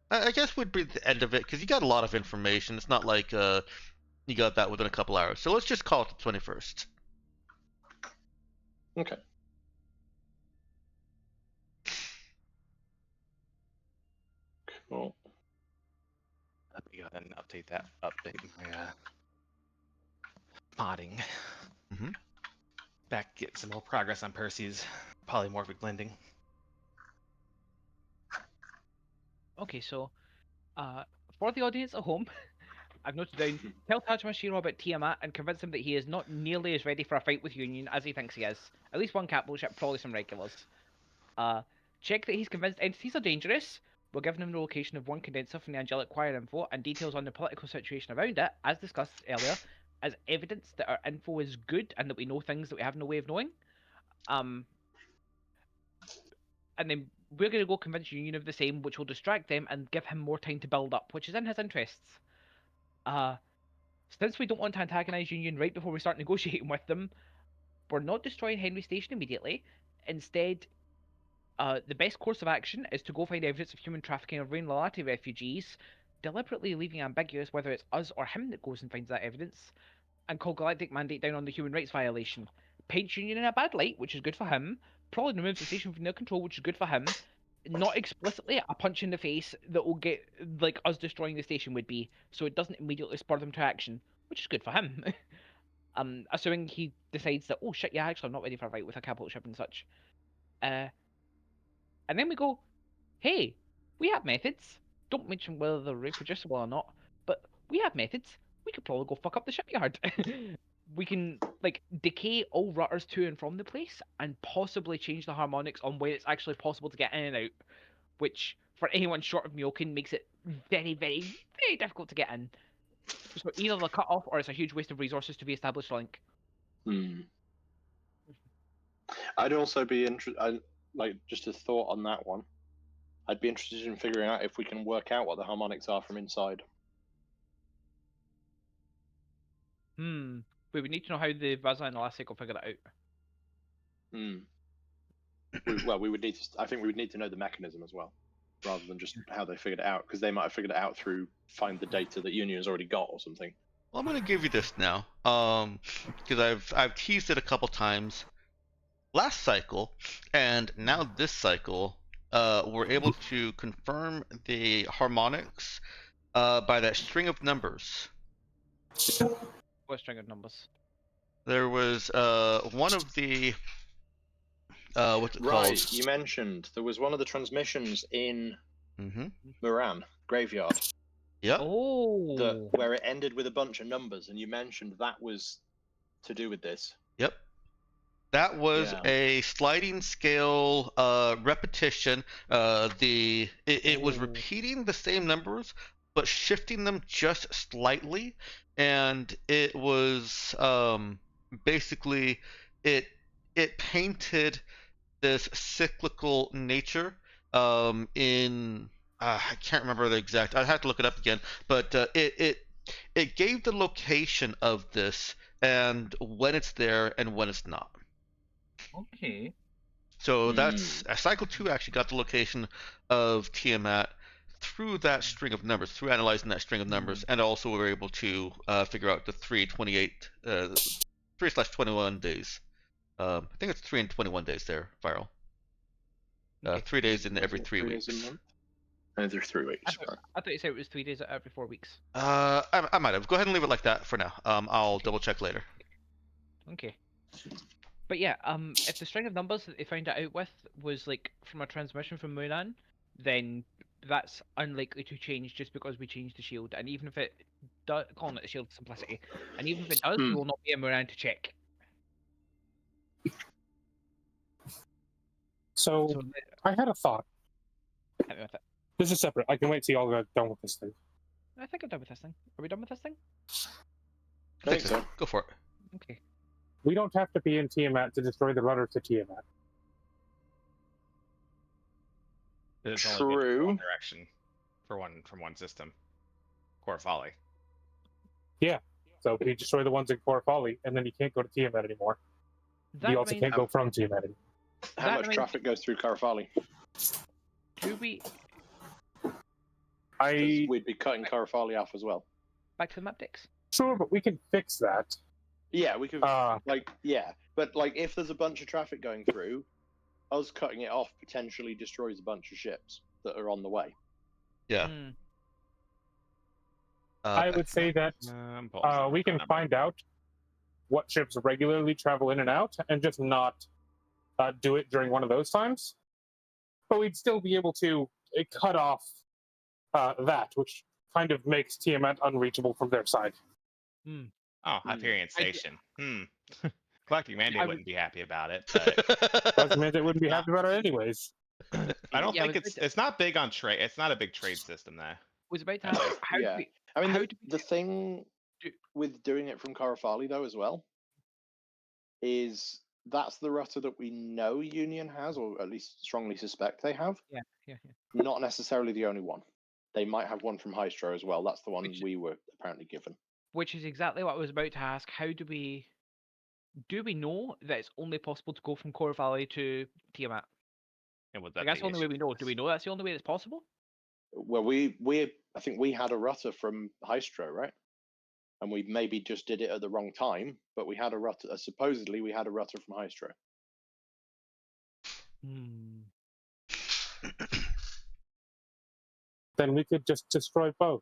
I guess would be the end of it because you got a lot of information. It's not like you got that within a couple hours. So let's just call it the 21st. Okay. Cool. Let me go ahead and update my modding. Mhm. Back, get some more progress on Percy's polymorphic blending. Okay, so for the audience at home, I've noted down tell Tajmashiro about Tiamat and convince him that he is not nearly as ready for a fight with Union as he thinks he is. At least one capital ship, probably some regulars. Check that he's convinced entities are dangerous. We're giving him the location of one condenser from the Angelic Choir info and details on the political situation around it, as discussed earlier, as evidence that our info is good and that we know things that we have no way of knowing. And then we're going to go convince Union of the same, which will distract them and give him more time to build up, which is in his interests. Since we don't want to antagonize Union right before we start negotiating with them, we're not destroying Henry Station immediately. Instead, the best course of action is to go find evidence of human trafficking of Rain Lalati refugees, deliberately leaving ambiguous whether it's us or him that goes and finds that evidence, and call Galactic Mandate down on the human rights violation. Paints Union in a bad light, which is good for him. Probably removes the station from their control, which is good for him. Not explicitly a punch in the face that will get like us destroying the station would be, so it doesn't immediately spur them to action, which is good for him. Assuming he decides that, oh shit, yeah, actually I'm not ready for a fight with a capital ship and such. And then we go, hey, we have methods. Don't mention whether they're reproducible or not, but we have methods. We could probably go fuck up the shipyard. We can like decay all rutters to and from the place and possibly change the harmonics on where it's actually possible to get in and out, which for anyone short of Myokin makes it very, very, very difficult to get in. So either they're cut off or it's a huge waste of resources to re-establish a link. I'd also be interested, like, just a thought on that one. I'd be interested in figuring out if we can work out what the harmonics are from inside. We would need to know how the Vaza and Elastic will figure that out. We would need to. I think we would need to know the mechanism as well, rather than just how they figured it out, because they might have figured it out through find the data that Union has already got or something. Well, I'm gonna give you this now, because I've teased it a couple times. Last cycle, and now this cycle, we're able to confirm the harmonics by that string of numbers. What string of numbers? There was one of the what's it Right, called? you mentioned there was one of the transmissions in Mm-hmm. Moran Graveyard Yep. Oh. where it ended with a bunch of numbers, and you mentioned that was to do with this. Yep. That was Yeah. a sliding scale repetition. It was repeating the same numbers, but shifting them just slightly, and it was basically it painted this cyclical nature in I can't remember the exact. I'd have to look it up again, but it gave the location of this and when it's there and when it's not. Okay. So that's cycle 2 actually got the location of Tiamat through that string of numbers, through analyzing that string of numbers, and also we were able to figure out the 3/21 days. I think it's 3 and 21 days there, Viral. Okay. 3 days in every 3 3 days weeks. a month? Every 3 weeks. I thought you said it was 3 days every 4 weeks. I might have. Go ahead and leave it like that for now. I'll Okay. double check later. Okay. But yeah, if the string of numbers that they found it out with was like from a transmission from Munan, then that's unlikely to change just because we changed the shield. And even if it does, calling it the shield simplicity, and even if it does, we will not be in Munan to check. So I had a thought. Hit me with it. This is separate. I can wait till y'all are done with this thing. I think I'm done with this thing. Are we done with this thing? I think so. Go for it. Okay. We don't have to be in Tiamat to destroy the rudder to Tiamat. There's only been True. one direction from one system. Core Folly. So we destroy the ones in Core Folly, and then you can't go to Tiamat anymore. That You also reminds- can't go from Tiamat anymore. How much traffic goes through Karafali? Do we... 'Cause we'd be cutting Karafali off as well. Back to the map decks? Sure, but we can fix that. Yeah, we could. Uh, But like, if there's a bunch of traffic going through, us cutting it off potentially destroys a bunch of ships that are on the way. Yeah. Hmm. I would say that we can find out what ships regularly travel in and out, and just not do it during one of those times. But we'd still be able to cut off that, which kind of makes Tiamat unreachable from their side. Oh, Hyperion Station. Collecting Mandate wouldn't be happy about it, But but they wouldn't be happy about it anyways. I don't think it's not big on trade. It's not a big trade system there. Was about to ask, how Yeah. do we... I mean, How the, do we the thing with doing it from Karafali, though, as well, is that's the rudder that we know Union has, or at least strongly suspect they have. Yeah. Not necessarily the only one. They might have one from Hystro as well. That's the one Which- we were apparently given. Which is exactly what I was about to ask. How do we... Do we know that it's only possible to go from Core Valley to Tiamat? And would Like, that that's the only way we know. Do we know that's the only way that's possible? Well, I think we had a rudder from Hystro, right? And we maybe just did it at the wrong time, but we had a rudder. Supposedly, we had a rudder from Hystro. Then we could just destroy both.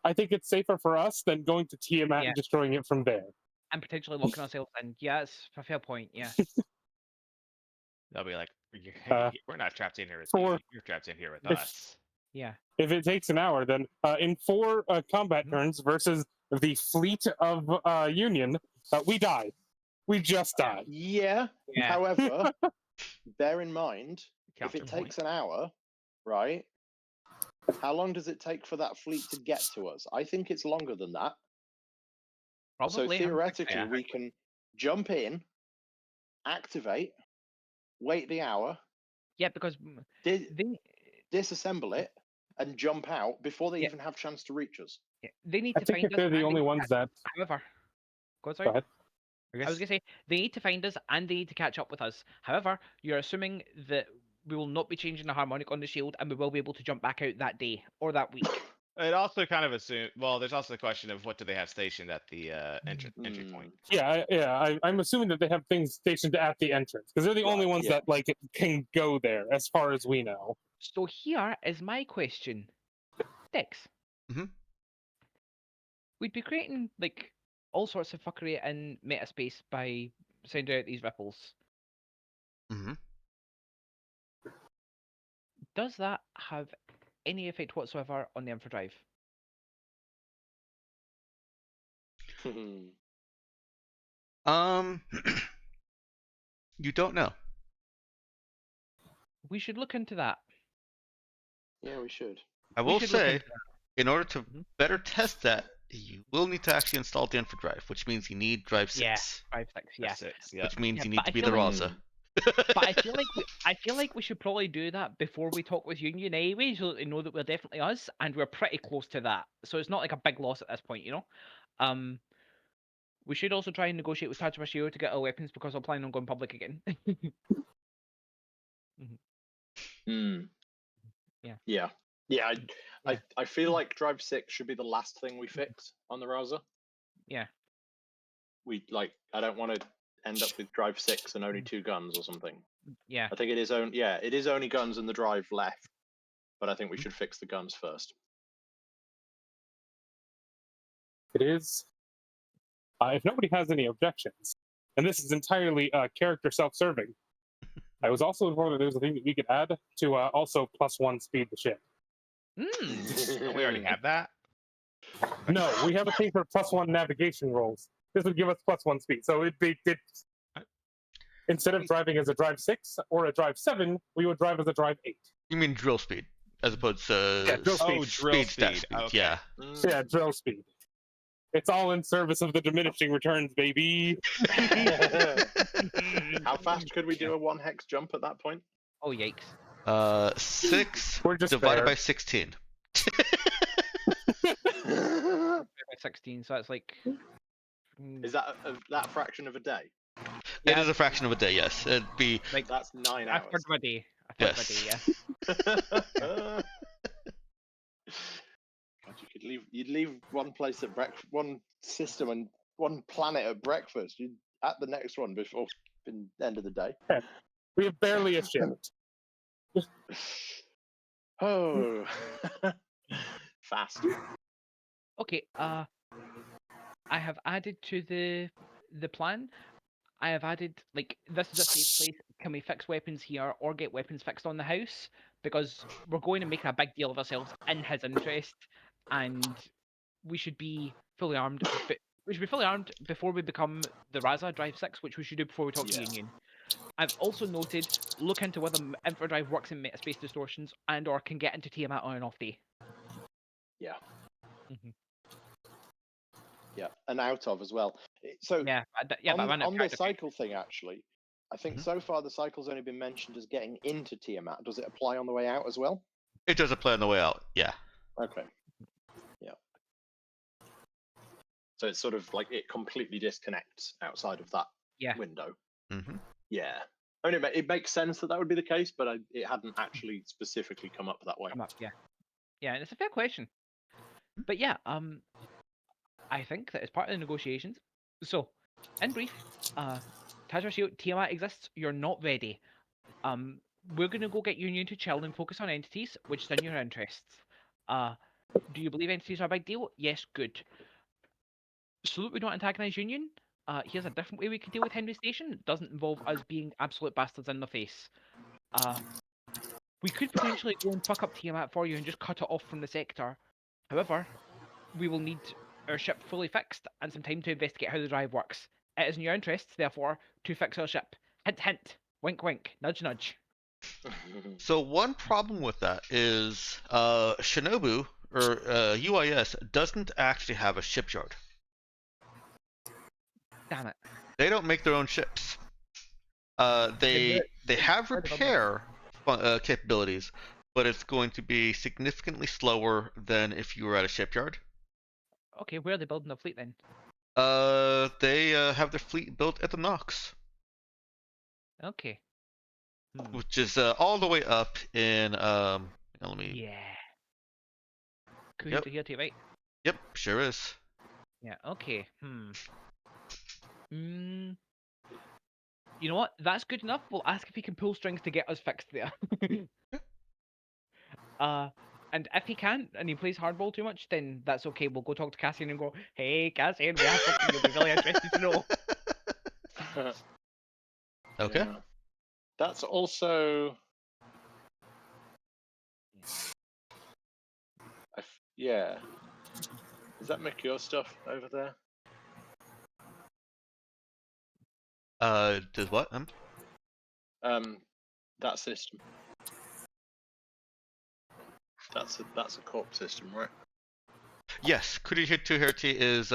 I think it's safer for us than going to Tiamat Yeah. and destroying it from there. And potentially locking ourselves in. Yeah, it's a fair point, yeah. They'll be like, we're not trapped in here with for- you. You're trapped in here with if- us. Yeah. If it takes an hour, then in 4 combat turns versus the fleet of Union, we die. We just die. Yeah. Yeah. However, bear in mind, if it Counterpoint. takes an hour, right? How long does it take for that fleet to get to us? I think it's longer than that. Probably. So theoretically, yeah. we can jump in, activate, wait the hour, Yeah, because di- they disassemble it, and jump out before they Yeah. even have a chance to reach us. they need I to think find if us. they're the and they only need to ones catch- that. However, go Go sorry. ahead. I was gonna say they need to find us and they need to catch up with us. However, you're assuming that we will not be changing the harmonic on the shield and we will be able to jump back out that day or that week. It also kind of assume. Well, there's also the question of what do they have stationed at the entry point. I'm assuming that they have things stationed at the entrance because they're the only Right, ones yeah. that can go there, as far as we know. So here is my question, Dix. Mhm. We'd be creating all sorts of fuckery in metaspace by sending out these ripples. Mm-hmm. Does that have any effect whatsoever on the infodrive? You don't know. We should look into that. Yeah, we should. I We will should look say, into that. in order to Mhm. better test that, you will need to actually install the info drive, which means you need drive 6. Yeah. 5, 6, yeah. Six, yeah. Which means Yeah, you but need I to be feel the like- Raza. But I feel like we should probably do that before we talk with Union anyway, so that they know that we're definitely us, and we're pretty close to that. So it's not like a big loss at this point, you know. We should also try and negotiate with Tajima to get our weapons because I'm planning on going public again. Yeah. Yeah. Yeah. I feel like Drive 6 should be the last thing we fix on the Raza. Yeah. I don't want to end up with Drive 6 and only 2 guns or something. Yeah. I think it is only guns and the drive left, but I think we should fix the guns first. It is. If nobody has any objections, and this is entirely character self-serving, I was also informed that there's a thing that we could add to also +1 speed the ship. Mm. We already have that. No, we have a thing for +1 navigation rolls. This would give us +1 speed. So instead of driving as a drive 6 or a drive 7, we would drive as a drive 8. You mean drill speed, as opposed to Yeah, drill speed. Oh, drill stat speed. Okay. Yeah. Yeah, drill speed. It's all in service of the diminishing returns, baby. How fast could we do a 1 hex jump at that point? Oh yikes! 6 We're just divided there. by 16. By 16, so that's like. Is that that fraction of a day? It is a fraction of a day, yes. It'd be Like That's 9 a hours. third of a day. A third of a day, Yes. yeah. God, you'd leave one place at one system and one planet at breakfast. You'd at the next one before the end of the day. We have barely a shift. Oh, fast. Okay, I have added to the plan. I have added like this is a safe place. Can we fix weapons here or get weapons fixed on the house? Because we're going to make a big deal of ourselves in his interest, and we should be fully armed. But we should be fully armed before we become the Raza Drive 6, which we should do before we talk to Yeah. Union. I've also noted look into whether Infradrive works in metaspace distortions and or can get into Tiamat on an off day. Yeah. Mhm. Yeah, and out of as well. So Yeah, but I ran out on of the character. cycle thing, actually, I think Mhm. so far the cycle's only been mentioned as getting into Tiamat. Does it apply on the way out as well? it does apply on the way out. Yeah. Okay. Yeah. So it's sort of like it completely disconnects outside of that Yeah. window. Hmm. Yeah. I mean, it makes sense that would be the case, but it hadn't actually specifically come up that way. Come up, yeah. Yeah, and it's a fair question. But yeah, I think that as part of the negotiations. So, in brief, Tajwa Shield, Tiamat exists. You're not ready. We're gonna go get Union to chill and focus on entities, which is in your interests. Do you believe entities are a big deal? Yes, good. So that we don't antagonize Union. Here's a different way we could deal with Henry Station. It doesn't involve us being absolute bastards in the face. We could potentially go and fuck up Tiamat for you and just cut it off from the sector. However, we will need our ship fully fixed and some time to investigate how the drive works. It is in your interests, therefore, to fix our ship. Hint, hint. Wink, wink. Nudge, nudge. So one problem with that is Shinobu or UIS doesn't actually have a shipyard. Damn it. They don't make their own ships. They have where the government- repair capabilities, but it's going to be significantly slower than if you were at a shipyard. Okay, where are they building the fleet then? They have their fleet built at the Nox, Okay. which is all the way up in let me. Yeah. Cool Yep. to hear too, right? Yep, sure is. Yeah, okay. You know what? That's good enough. We'll ask if he can pull strings to get us fixed there. And if he can't and he plays hardball too much, then that's okay. We'll go talk to Cassian and go, hey Cassian, we have something you'll be really interested to know. Okay. Yeah. That's also. Yeah. Is that Mercure stuff over there? Does what? That system. That's a corp system, right? Yes, Kurihituhirti is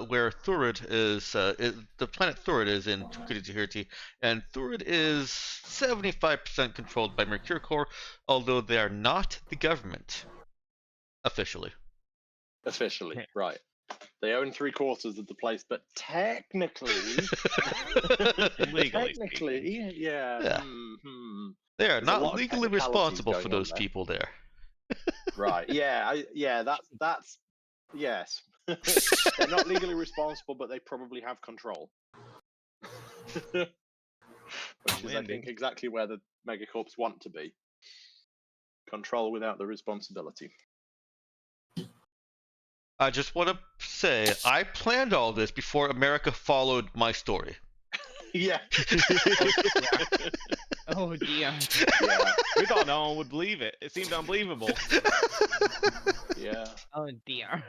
where Thurid is. The planet Thurid is in Kurihituhirti, and Thurid is 75% controlled by Mercure Corps, although they are not the government officially. Officially, Yeah. right. They own 3/4 of the place, but technically, Legally technically, yeah. Yeah. They are There's a not lot of legally technicalities responsible going for on those there. people there. Right. Yeah. That's yes. They're not legally responsible, but they probably have control. Which is, I think, exactly where the megacorps want to be. Control without the responsibility. I just want to say, I planned all this before America followed my story. Yeah. Oh dear. Yeah. We thought no one would believe it. It seemed unbelievable. Yeah. Oh dear.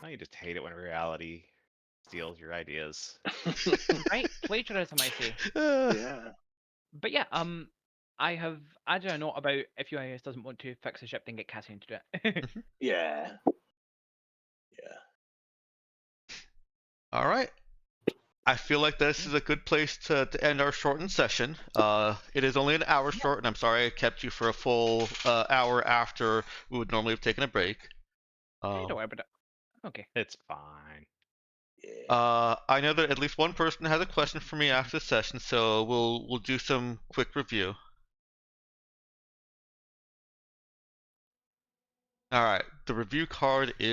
I you just hate it when reality steals your ideas. Right? Plagiarism, I say. Yeah. But yeah, I have added a note about if UIS doesn't want to fix the ship, then get Cassian to do it. Yeah. Yeah. All right. I feel like this is a good place to end our shortened session. It is only an hour short, and I'm sorry I kept you for a full hour after we would normally have taken a break. Don't worry about it. Okay. It's fine. I know that at least one person has a question for me after the session, so we'll do some quick review. All right, the review card is